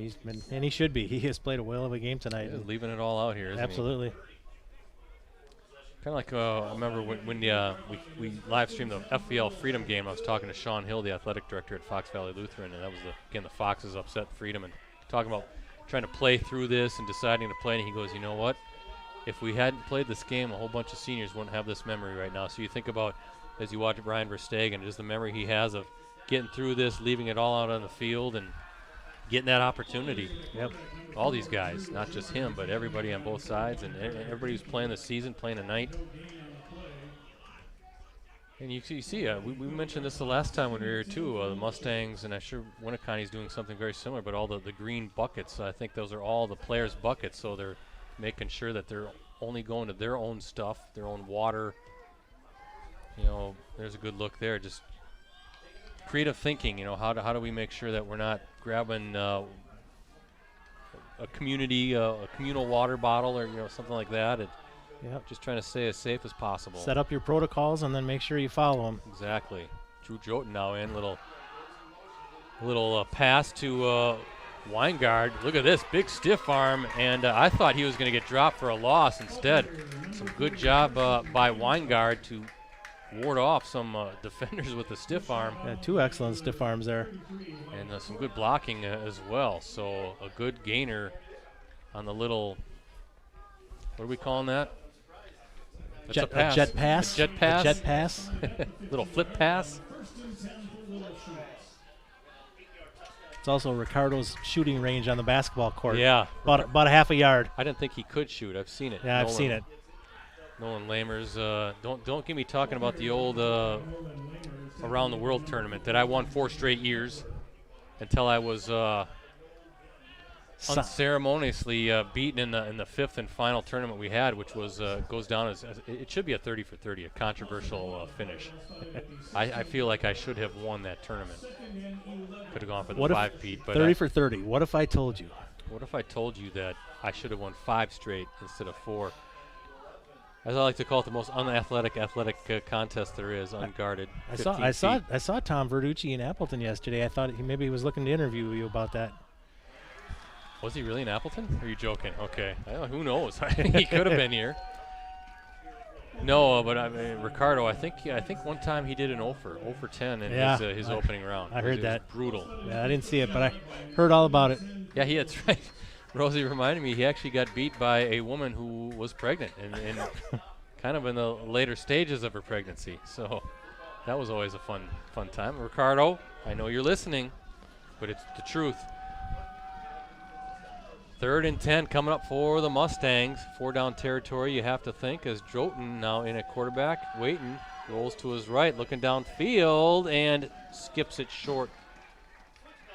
And he should be. He has played a whale of a game tonight. He's leaving it all out here, isn't Absolutely. he? Kind of like I remember when we live streamed the FVL Freedom game. I was talking to Sean Hill, the athletic director at Fox Valley Lutheran, and that was the Foxes upset Freedom and talking about trying to play through this and deciding to play. And he goes, you know what? If we hadn't played this game, a whole bunch of seniors wouldn't have this memory right now. So you think about as you watch Ryan Verstegen, just the memory he has of getting through this, leaving it all out on the field, and getting that opportunity. Yep. All these guys, not just him, but everybody on both sides, and everybody who's playing this season, playing tonight. And you see, we mentioned this the last time when we were here too, the Mustangs, and I'm sure Winneconne's doing something very similar, but all the green buckets, I think those are all the players' buckets, so they're making sure that they're only going to their own stuff, their own water. You know, there's a good look there. Just creative thinking, you know, how do we make sure that we're not grabbing a communal water bottle or, you know, something like that. Yep. Just trying to stay as safe as possible. Set up your protocols and then make sure you follow them. Exactly. Drew Joten now in. Little pass to Weingard. Look at this, big stiff arm, and I thought he was going to get dropped for a loss. Instead, some good job by Weingard to ward off some defenders with the stiff arm. Yeah, 2 excellent stiff arms there. And some good blocking as well. So a good gainer on the little, what are we calling that? Jet pass. Jet pass. Jet pass. Little flip pass. It's also Ricardo's shooting range on the basketball court. Yeah. About a half a yard. I didn't think he could shoot. I've seen it. Yeah, I've seen it. Nolan Lamers, don't get me talking about the old around the world tournament that I won 4 straight years until I was unceremoniously beaten in the 5th and final tournament we had, which was goes down as it should be a 30 for 30, a controversial finish. I feel like I should have won that tournament. Could have gone for the 5-peat, but 30 for 30. What if I told you? What if I told you that I should have won 5 straight instead of 4? As I like to call it, the most unathletic contest there is, unguarded. I saw Tom Verducci in Appleton yesterday. I thought maybe he was looking to interview you about that. Was he really in Appleton? Or are you joking? Okay. Who knows? He could have been here. No, but I mean, Ricardo, I think one time he did an 0 for 10 in his opening round. I heard that. Was brutal. Yeah, I didn't see it, but I heard all about it. Yeah, that's right. Rosie reminded me he actually got beat by a woman who was pregnant and kind of in the later stages of her pregnancy. So that was always a fun time. Ricardo, I know you're listening. but it's the truth. 3rd and 10 coming up for the Mustangs. 4-down territory, you have to think, as Droton now in at quarterback, waiting, rolls to his right, looking downfield, and skips it short.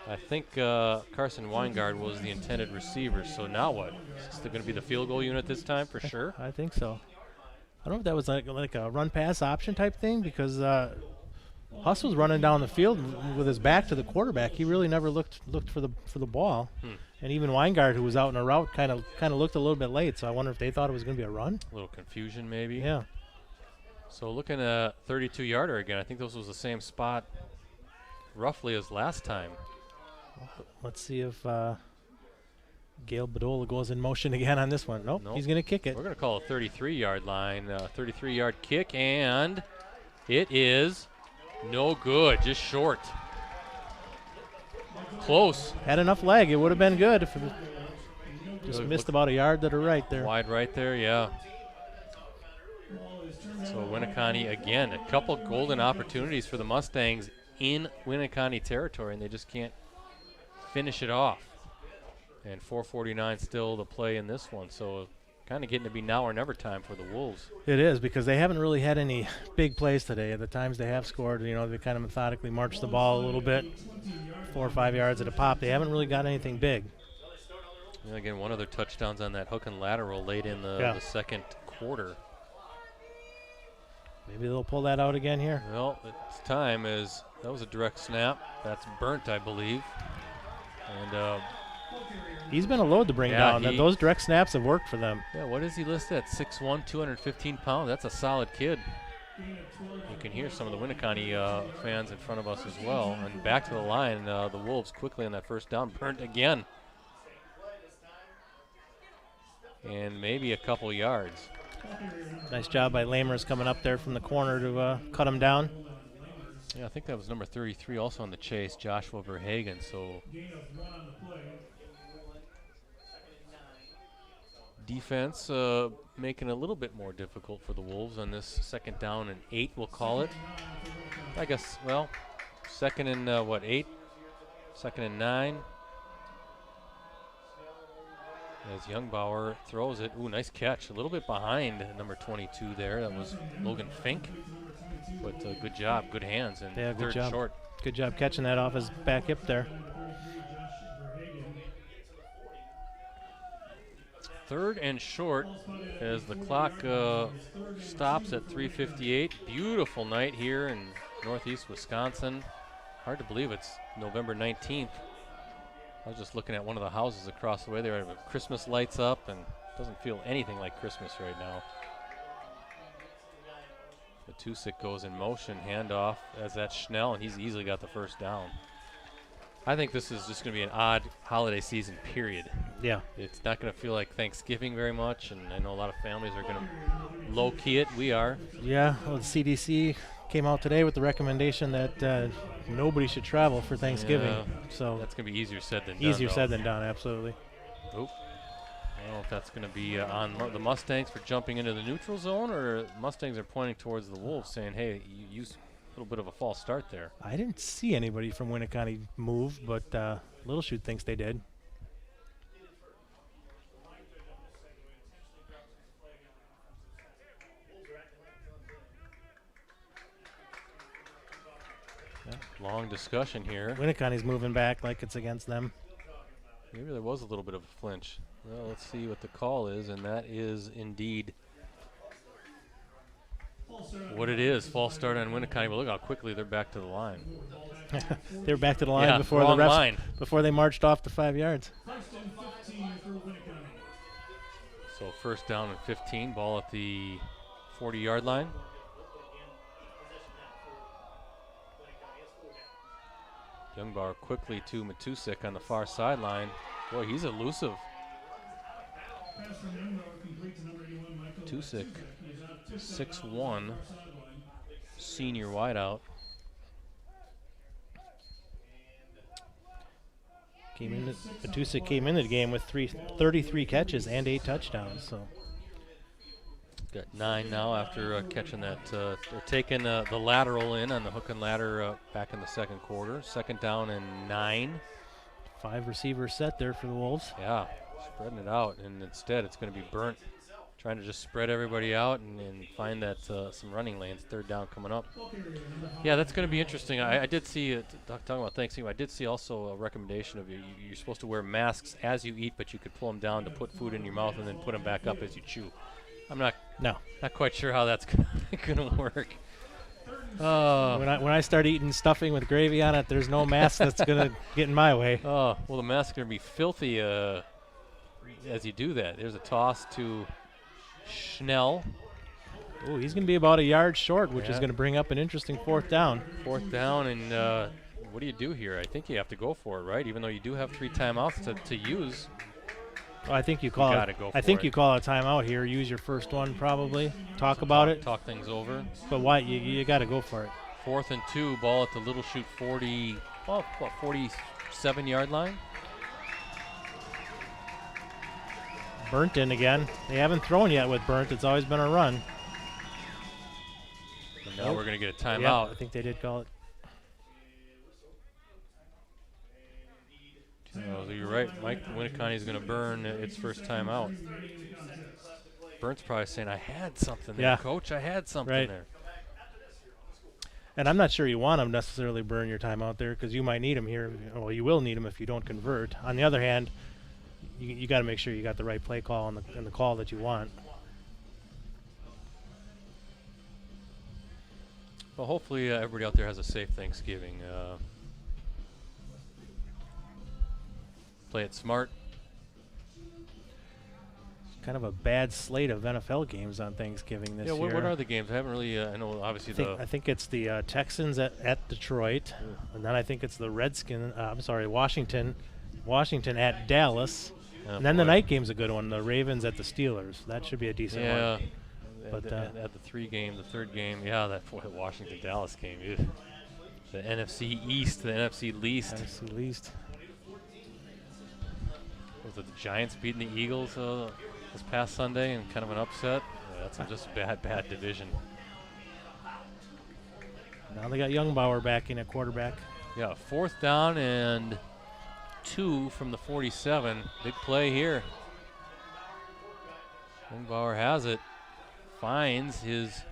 I think Carson Weingard was the intended receiver, so now what? Is it going to be the field goal unit this time for sure? I think so. I don't know if that was like a run-pass option type thing, because Huss was running down the field with his back to the quarterback. He really never looked for the ball. And even Weingard, who was out in a route, kind of looked a little bit late. So I wonder if they thought it was going to be a run. A little confusion maybe. Yeah. So looking at 32-yarder again. I think this was the same spot roughly as last time. Let's see if Gail Bedola goes in motion again on this one. Nope. He's going to kick it. We're going to call a 33-yard line. 33-yard kick, and it is no good, just short. Close. Had enough leg. It would have been good if it just missed about a yard to the right there. Wide right there, yeah. So Winneconne, again, a couple golden opportunities for the Mustangs in Winneconne territory, and they just can't finish it off. And 4:49 still to play in this one, so kind of getting to be now or never time for the Wolves. It is, because they haven't really had any big plays today. At the times they have scored, they kind of methodically marched the ball a little bit, 4 or 5 yards at a pop. They haven't really got anything big. And again, one of their touchdowns on that hook and lateral late in the second quarter. Maybe they'll pull that out again here. Well, it's time, as that was a direct snap. That's burnt, I believe. And he's been a load to bring down. Those direct snaps have worked for them. Yeah, what is he listed at? 6'1", 215 pounds. That's a solid kid. You can hear some of the Winneconne fans in front of us as well. And back to the line, the Wolves quickly on that first down. Burnt again. And maybe a couple yards. Nice job by Lamers coming up there from the corner to cut him down. Yeah, I think that was number 33 also on the chase, Joshua Verhagen. So defense making it a little bit more difficult for the Wolves on this 2nd down and 8, we'll call it. I guess, well, 2nd and 8? 2nd and 9. As Youngbauer throws it. Ooh, nice catch. A little bit behind number 22 there. That was Logan Fink. But good job, good hands, and good 3rd job. short. Good job catching that off his back hip there. 3rd and short as the clock stops at 3:58. Beautiful night here in northeast Wisconsin. Hard to believe it's November 19th. I was just looking at one of the houses across the way there. Christmas lights up, and doesn't feel anything like Christmas right now. Matusik goes in motion, handoff as that's Schnell, and he's easily got the first down. I think this is just going to be an odd holiday season, period. Yeah. It's not going to feel like Thanksgiving very much, and I know a lot of families are going to low-key it. We are. Yeah, well, the CDC came out today with the recommendation that nobody should travel for Thanksgiving. Yeah, so that's going to be easier said than done. Easier said than done, absolutely. Oop. I don't know if that's going to be on the Mustangs for jumping into the neutral zone, or Mustangs are pointing towards the Wolves saying, hey, you used a little bit of a false start there. I didn't see anybody from Winneconne move, but Little Chute thinks they did. Long discussion here. Winneconne's moving back like it's against them. Maybe there was a little bit of a flinch. Well, let's see what the call is, and that is indeed what it is. False start on Winneconne, but look how quickly they're back to the line. They're back to the line before the refs, before they marched off the 5 yards. So 1st down and 15, ball at the 40-yard line. Youngbauer quickly to Matusik on the far sideline. Boy, he's elusive. Matusik, 6'1", senior wideout. Matusik came into the game with 33 catches and 8 touchdowns. So Got 9 now after catching that. They're taking the lateral in on the hook and ladder back in the second quarter. Second down and 9. 5 receiver set there for the Wolves. Yeah, spreading it out, and instead it's going to be Burnt trying to just spread everybody out and find that some running lanes. Third down coming up. Yeah, that's going to be interesting. I did see, talking about Thanksgiving, I did see also a recommendation of you're supposed to wear masks as you eat, but you could pull them down to put food in your mouth and then put them back up as you chew. I'm not quite sure how that's going to work. When I start eating stuffing with gravy on it, there's no mask that's going to get in my way. Oh, well, the mask is going to be filthy as you do that. There's a toss to Schnell. Oh, he's going to be about a yard short, which is going to bring up an interesting fourth down. Fourth down, and what do you do here? I think you have to go for it, right? Even though you do have 3 timeouts to use. Well, I think you call it. I think you call a timeout here. Use your first one, probably. Talk about it. Talk things over. But why? You got to go for it. 4th and 2. Ball at the Little Chute 47-yard line. Burnt in again. They haven't thrown yet with Burnt. It's always been a run. And now we're going to get a timeout. Yeah, I think they did call it. You're right. Mike Winneconne is going to burn its first time out. Burnt's probably saying, I had something there, Coach. I had something there. And I'm not sure you want them necessarily burn your time out there because you might need them here. Well, you will need them if you don't convert. On the other hand, you got to make sure you got the right play call and the call that you want. Well, hopefully everybody out there has a safe Thanksgiving. Play it smart. It's kind of a bad slate of NFL games on Thanksgiving this year. Yeah, what are the games? I haven't really. I know obviously I think it's the Texans at Detroit, and then I think it's the Washington at Dallas, and then the night game's a good one. The Ravens at the Steelers. That should be a decent one. Yeah, but at the 3 game, the third game, that Washington Dallas game, dude. The NFC East, the NFC least. NFC least. Was it the Giants beating the Eagles this past Sunday and kind of an upset? Yeah, that's just a bad division. Now they got Youngbauer back in at quarterback. Yeah, 4th down and 2 from the 47. Big play here. Youngbauer has it. Finds his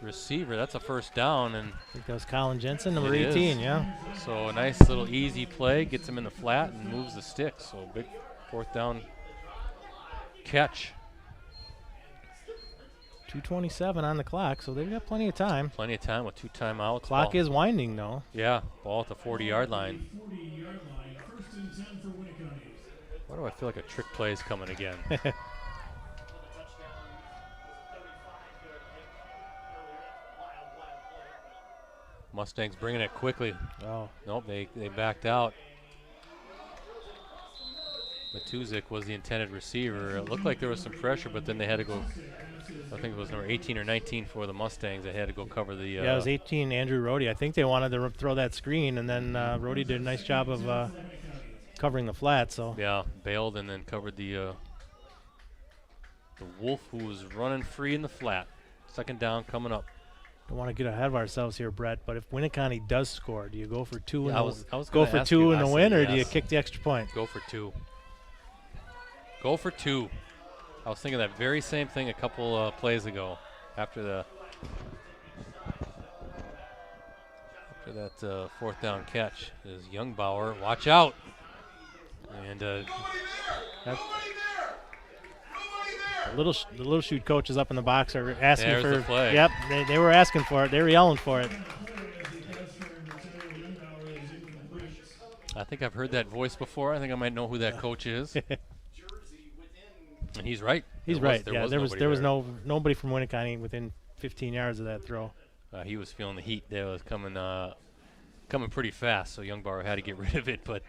receiver. That's a first down. And I think that was Colin Jensen, number 18, yeah. So a nice little easy play. Gets him in the flat and moves the sticks. So big 4th down catch. 2:27 on the clock, so they've got plenty of time. Plenty of time with 2 timeouts. Clock is winding, though. Yeah, ball at the 40-yard line. 40-yard line, 1st and 10 for Winneconne. Why do I feel like a trick play is coming again? Mustangs bringing it quickly. Oh. Nope, they backed out. Matuzik was the intended receiver. It looked like there was some pressure, but then they had to go. I think it was number 18 or 19 for the Mustangs. They had to go cover the. Yeah, it was 18, Andrew Rohde. I think they wanted to throw that screen, and then Rohde did a nice job of covering the flat. So. Yeah, bailed and then covered the Wolf, who was running free in the flat. 2nd down coming up. Don't want to get ahead of ourselves here, Brett, but if Winneconne does score, do you go for 2 I was go for 2 in the win, or do you kick the extra point? Go for 2. Go for 2. I was thinking that very same thing a couple plays ago after that 4th down catch. Is Youngbauer. Watch out. And the Little Chute coaches up in the box are asking There's for the flag. Yep, they were asking for it. They were yelling for it. I think I've heard that voice before. I think I might know who that coach is. And he's right. He's right. There was nobody from Winneconne within 15 yards of that throw. He was feeling the heat. That was coming pretty fast, so Youngbauer had to get rid of it. But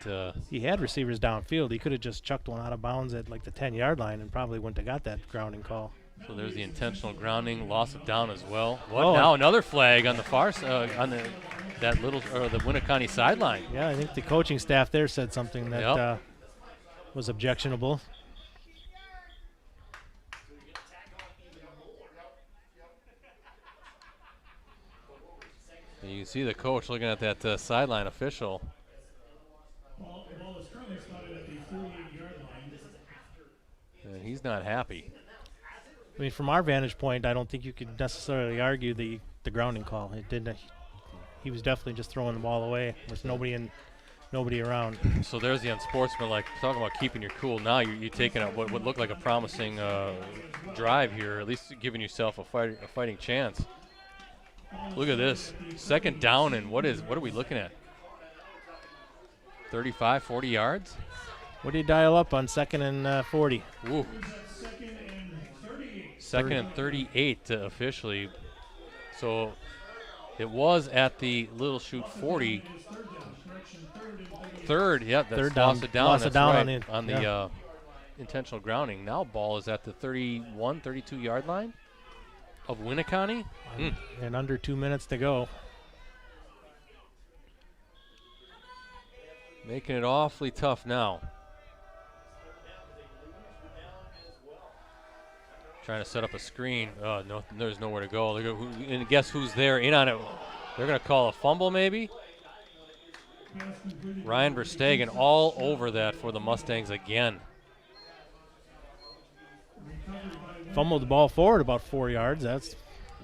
he had receivers downfield. He could have just chucked one out of bounds at like the 10-yard line and probably wouldn't have got that grounding call. So there's the intentional grounding, loss of down as well. Now another flag on the far the Winneconne sideline. Yeah, I think the coaching staff there said something that was objectionable. You can see the coach looking at that sideline official. The ball is currently spotted at the 48-yard line. And he's not happy. I mean, from our vantage point, I don't think you could necessarily argue the grounding call. It didn't. He was definitely just throwing the ball away with nobody around. So there's the unsportsmanlike. Talking about keeping your cool. Now you're taking what looked like a promising drive here, at least giving yourself a fighting chance. Look at this. 2nd down, and what are we looking at? 35, 40 yards? What do you dial up on 2nd and 40? Ooh. 2nd and 38 officially. So it was at the Little Chute 40. 3rd, yeah, that's Third down. lost it down. Lost it That's down right, on the intentional grounding. Now ball is at the 31, 32-yard line of Winneconne. And under 2 minutes to go. Making it awfully tough now. Trying to set up a screen. Oh, no, there's nowhere to go. And guess who's there in on it? They're going to call a fumble maybe? Ryan Verstegen all over that for the Mustangs again. Fumbled the ball forward about 4 yards. That's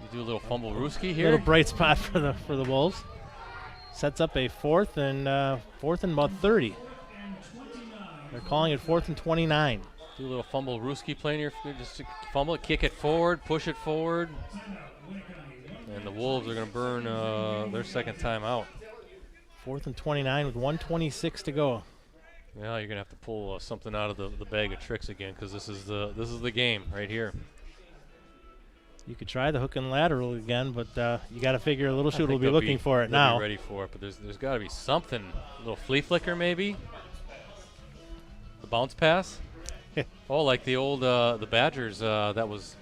You do a little fumble rooski a here. little bright spot for the Wolves. Sets up a 4th and about 30. They're calling it 4th and 29. Do a little fumble rooski play in your just fumble it, kick it forward, push it forward. And the Wolves are going to burn their 2nd time out. 4th and 29 with 1:26 to go. Yeah, you're going to have to pull something out of the bag of tricks again, because this is the game right here. You could try the hook and lateral again, but you got to figure Little I Chute will think be they'll looking for it they'll now. Be ready for it, but there's got to be something. A little flea flicker maybe. The bounce pass. Oh, like the old the Badgers. That was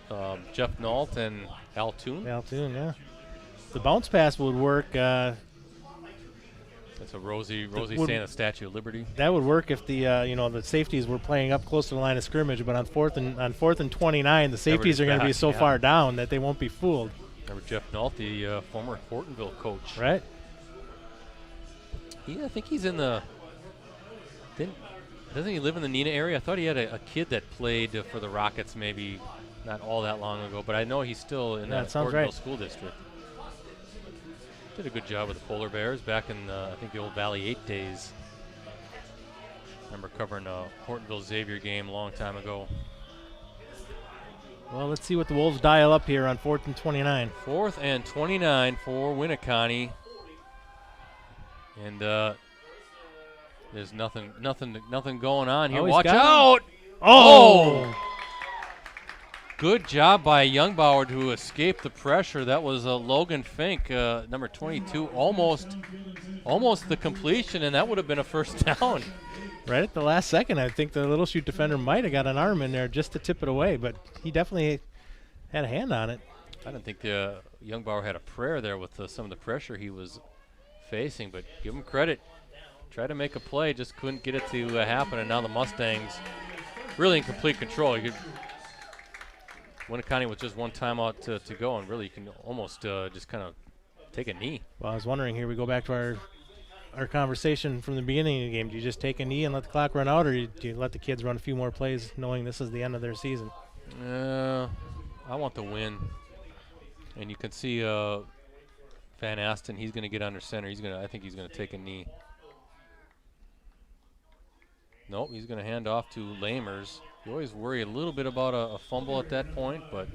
Jeff Nault and Al Toon. Altoon, yeah. The bounce pass would work. That's a Rosie would- saying the Statue of Liberty. That would work if the the safeties were playing up close to the line of scrimmage. But on 4th and 29, the safeties are going to be back, so yeah. far down that they won't be fooled. Remember Jeff Nault, the former Hortonville coach. Right? I think he's in the. Doesn't he live in the Neenah area? I thought he had a kid that played for the Rockets maybe not all that long ago, but I know he's still in Yeah, that it sounds Hortonville right. school district. Did a good job with the Polar Bears back in I think the old Valley 8 days. Remember covering a Hortonville Xavier game a long time ago. Well, let's see what the Wolves dial up here on 4th and 29. 4th and 29 for Winneconne. And there's nothing going on here. Oh, he's Watch got out! Oh! Good job by Youngbauer to escape the pressure. That was Logan Fink, number 22, almost the completion, and that would have been a 1st down. Right at the last second, I think the Little Chute defender might have got an arm in there just to tip it away, but he definitely had a hand on it. I didn't think Youngbauer had a prayer there with some of the pressure he was facing, but give him credit. Tried to make a play, just couldn't get it to happen, and now the Mustangs really in complete control. Winneconne with just one timeout to go, and really you can almost just kind of take a knee. Well, I was wondering, here we go back to our conversation from the beginning of the game. Do you just take a knee and let the clock run out, or do you let the kids run a few more plays knowing this is the end of their season? I want the win. And you can see Van Asten, he's going to get under center. I think he's going to take a knee. Nope, he's going to hand off to Lamers. You always worry a little bit about a fumble at that point, but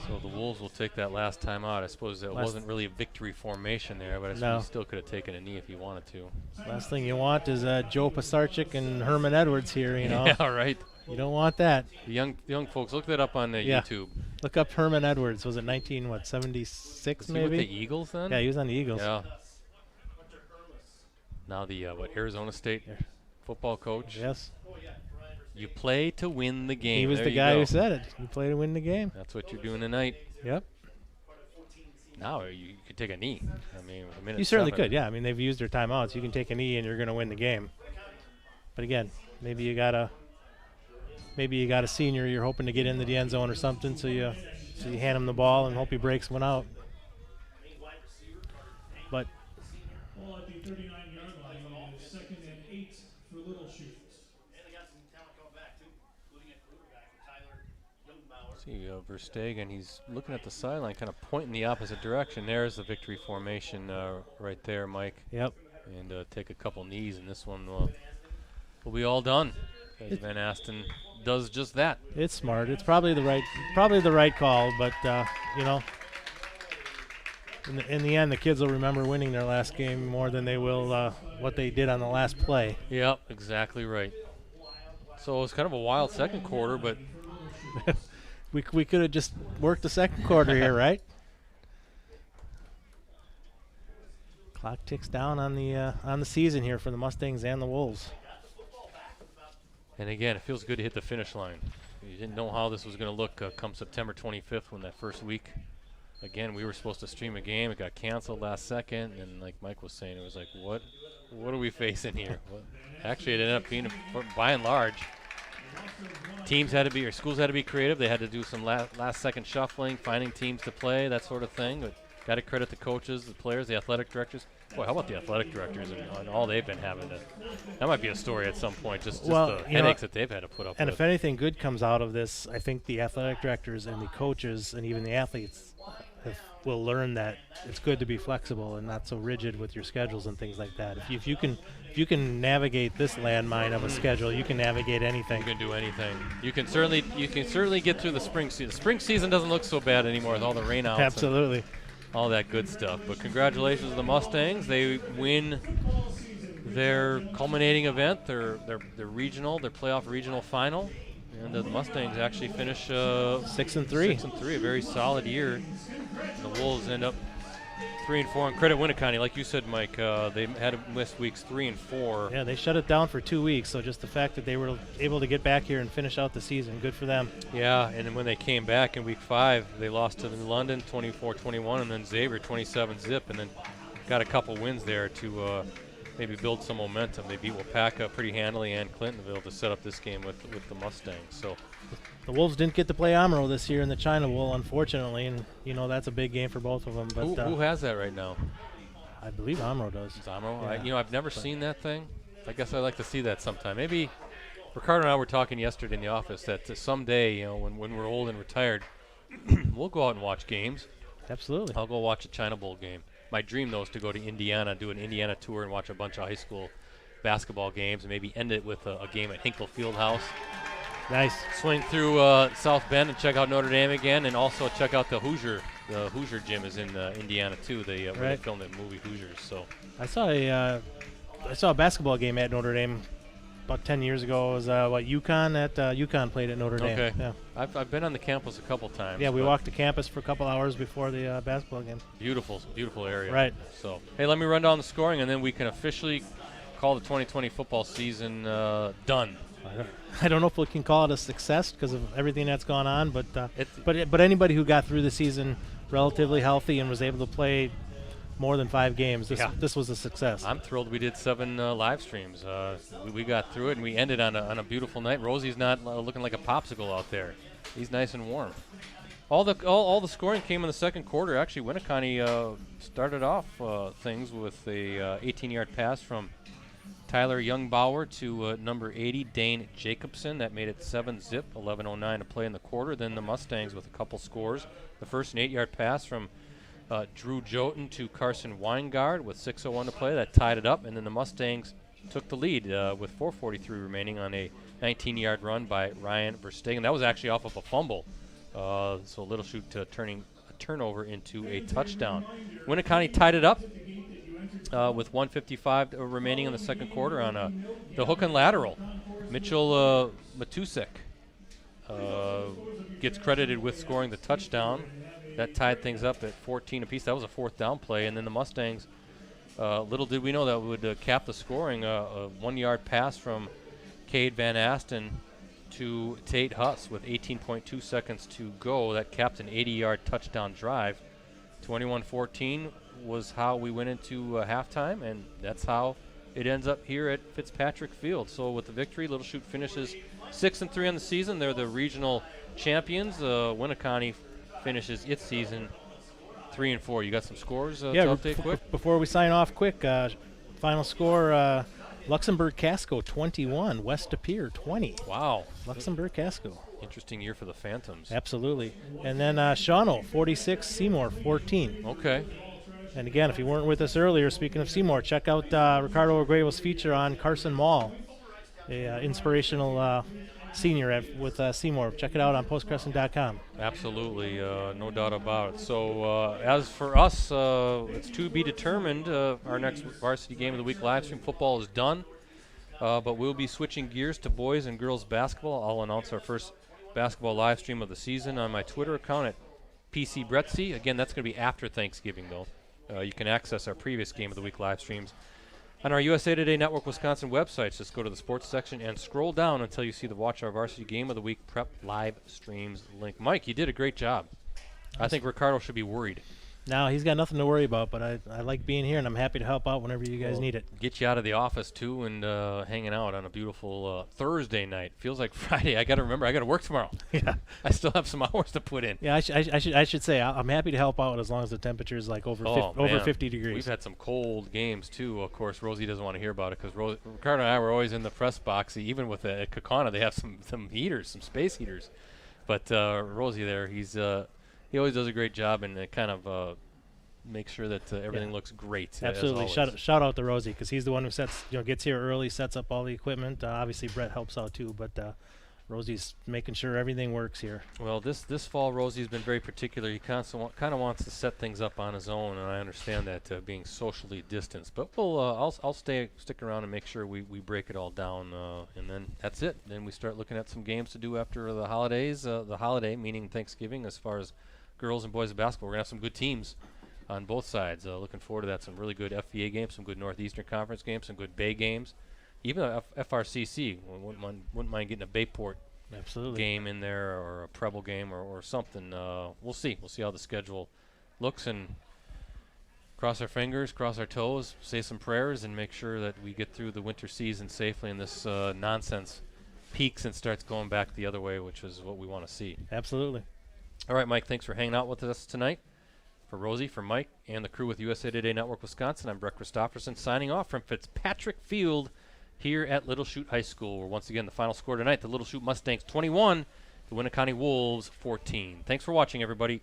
so the Wolves will take that last time out. I suppose that wasn't really a victory formation there, but I suppose he still could have taken a knee if he wanted to. Last thing you want is Joe Pisarcik and Herman Edwards here, you know. Yeah, right. You don't want that. The young folks, look that up on YouTube. Look up Herman Edwards. Was it 76 Was maybe? he with the Eagles then? Yeah, he was on the Eagles. Yeah. Now the Arizona State football coach. Yes. You play to win the game. He was There the you guy go. who said it. You play to win the game. That's what you're doing tonight. Yep. Now you could take a knee. I mean, with a minute You certainly 7. could, yeah. I mean, they've used their timeouts. You can take a knee and you're going to win the game. But again, maybe you got a senior you're hoping to get into the end zone or something, so you So you hand him the ball and hope he breaks one out. But Ball at the 39-yard line. It is 2nd and 8 for Little Chute. See Verstegen, he's looking at the sideline, kind of pointing the opposite direction. There's the victory formation right there, Mike. Yep. And take a couple knees, and this one will be all done. As Van Asten does just that. It's smart. It's probably the right call, but you know, in the end, the kids will remember winning their last game more than they will what they did on the last play. Yep, exactly right. So it was kind of a wild second quarter, but we could have just worked the second quarter here, right? Clock ticks down on the season here for the Mustangs and the Wolves. And again, it feels good to hit the finish line. You didn't know how this was going to look come September 25th when that first week. Again, we were supposed to stream a game. It got canceled last second, and like Mike was saying, it was like, what are we facing here? Actually, it ended up being, by and large, schools had to be creative. They had to do some last-second shuffling, finding teams to play, that sort of thing. But got to credit the coaches, the players, the athletic directors. Boy, how about the athletic directors and all they've been having? That might be a story at some point, just the headaches that they've had to put up with. And if anything good comes out of this, I think the athletic directors and the coaches and even the athletes will learn that it's good to be flexible and not so rigid with your schedules and things like that. If you can navigate this landmine of a schedule, you can navigate anything. You can do anything. You can certainly get through the spring season. The spring season doesn't look so bad anymore with all the rainouts. Absolutely. All that good stuff. But congratulations to the Mustangs. They win their culminating event, their playoff regional final. And the Mustangs actually finish 6-3. 6-3, a very solid year. The Wolves end up 3-4. And credit Winneconne, like you said, Mike, they had to miss weeks 3 and 4. Yeah, they shut it down for 2 weeks. So just the fact that they were able to get back here and finish out the season, good for them. Yeah, and then when they came back in week 5, they lost to London 24-21, and then Xavier 27-zip, and then got a couple wins there to maybe build some momentum. They beat Wapaka pretty handily and Clintonville to set up this game with the Mustangs. So the Wolves didn't get to play Amro this year in the China Bowl, unfortunately, and you know that's a big game for both of them. But who has that right now? I believe Amro does. It's Amro. Yeah. I've never seen that thing. I guess I'd like to see that sometime. Maybe Ricardo and I were talking yesterday in the office that someday, when we're old and retired, we'll go out and watch games. Absolutely. I'll go watch a China Bowl game. My dream, though, is to go to Indiana, do an Indiana tour, and watch a bunch of high school basketball games, and maybe end it with a game at Hinkle Fieldhouse. Nice. Swing through South Bend and check out Notre Dame again, and also check out the Hoosier. The Hoosier gym is in Indiana too. Where they filmed the movie Hoosiers. So I saw a basketball game at Notre Dame about 10 years ago. It was UConn played at Notre Dame. Okay. Yeah. I've been on the campus a couple times. Yeah, we walked the campus for a couple hours before the basketball game. Beautiful area. Right. So hey, let me run down the scoring, and then we can officially call the 2020 football season done. I don't know if we can call it a success because of everything that's gone on, but anybody who got through the season relatively healthy and was able to play more than 5 games, this was a success. I'm thrilled we did 7 live streams. We got through it, and we ended on a beautiful night. Rosie's not looking like a popsicle out there. He's nice and warm. All the scoring came in the second quarter. Actually, Winneconne started off things with a 18-yard pass from Tyler Youngbauer to number 80, Dane Jacobson. That made it 7-zip, 11:09 to play in the quarter. Then the Mustangs with a couple scores. The first an 8-yard pass from Drew Jotun to Carson Weingard with 6:01 to play. That tied it up, and then the Mustangs took the lead with 4:43 remaining on a 19-yard run by Ryan Verstegen. That was actually off of a fumble. So Little Chute turning a turnover into a touchdown. Winneconne tied it up with 1:55 remaining in the second quarter on the hook and lateral. Mitchell Matusek gets credited with scoring the touchdown. That tied things up at 14 apiece. That was a 4th down play. And then the Mustangs, little did we know that would cap the scoring. A 1-yard pass from Cade Van Asten to Tate Huss with 18.2 seconds to go. That capped an 80-yard touchdown drive. 21-14 was how we went into halftime, and that's how it ends up here at Fitzpatrick Field. So with the victory, Little Chute finishes 6-3 on the season. They're the regional champions. Winneconne finishes its season 3-4. You got some scores to update quick? Before we sign off quick, final score, Luxembourg Casco 21, West De Pere 20. Wow. Luxembourg Casco. Interesting year for the Phantoms. Absolutely. And then Shawano 46, Seymour 14. Okay. And again, if you weren't with us earlier, speaking of Seymour, check out Ricardo Arguello's feature on Carson Mall, a inspirational senior with Seymour. Check it out on postcrescent.com. Absolutely, no doubt about it. So as for us, it's to be determined. Our next Varsity Game of the Week live stream football is done, but we'll be switching gears to boys and girls basketball. I'll announce our first basketball live stream of the season on my Twitter account at PC Bretzi. Again, that's going to be after Thanksgiving, though. You can access our previous Game of the Week live streams on our USA Today Network Wisconsin websites. Just go to the sports section and scroll down until you see the Watch Our Varsity Game of the Week Prep live streams link. Mike, you did a great job. I think Ricardo should be worried. No, he's got nothing to worry about, but I like being here, and I'm happy to help out whenever you guys need it. Get you out of the office, too, and hanging out on a beautiful Thursday night. Feels like Friday. I got to remember, I got to work tomorrow. Yeah. I still have some hours to put in. Yeah, I should say I'm happy to help out as long as the temperature is like over 50 degrees. We've had some cold games, too. Of course, Rosie doesn't want to hear about it because Ricardo and I were always in the press box. Even with at Kaukauna, they have some heaters, some space heaters. But Rosie there, he always does a great job and kind of make sure that everything looks great. Absolutely. Shout out to Rosie because he's the one who gets here early, sets up all the equipment. Obviously, Brett helps out too, but Rosie's making sure everything works here. Well, this fall, Rosie's been very particular. He kind of wants to set things up on his own, and I understand that being socially distanced. But I'll stick around and make sure we break it all down, and then that's it. Then we start looking at some games to do after the holidays. The holiday meaning Thanksgiving, as far as girls and boys basketball. We're gonna have some good teams on both sides. Looking forward to that. Some really good FVA games, some good Northeastern Conference games, some good Bay games. Even a FRCC. Wouldn't mind getting a Bayport game in there or a Preble game or something. We'll see. We'll see how the schedule looks and cross our fingers, cross our toes, say some prayers, and make sure that we get through the winter season safely and this nonsense peaks and starts going back the other way, which is what we want to see. Absolutely. All right, Mike, thanks for hanging out with us tonight. For Rosie, for Mike, and the crew with USA Today Network Wisconsin, I'm Brett Christopherson signing off from Fitzpatrick Field here at Little Chute High School, where once again the final score tonight, the Little Chute Mustangs 21, the Winneconne Wolves 14. Thanks for watching, everybody.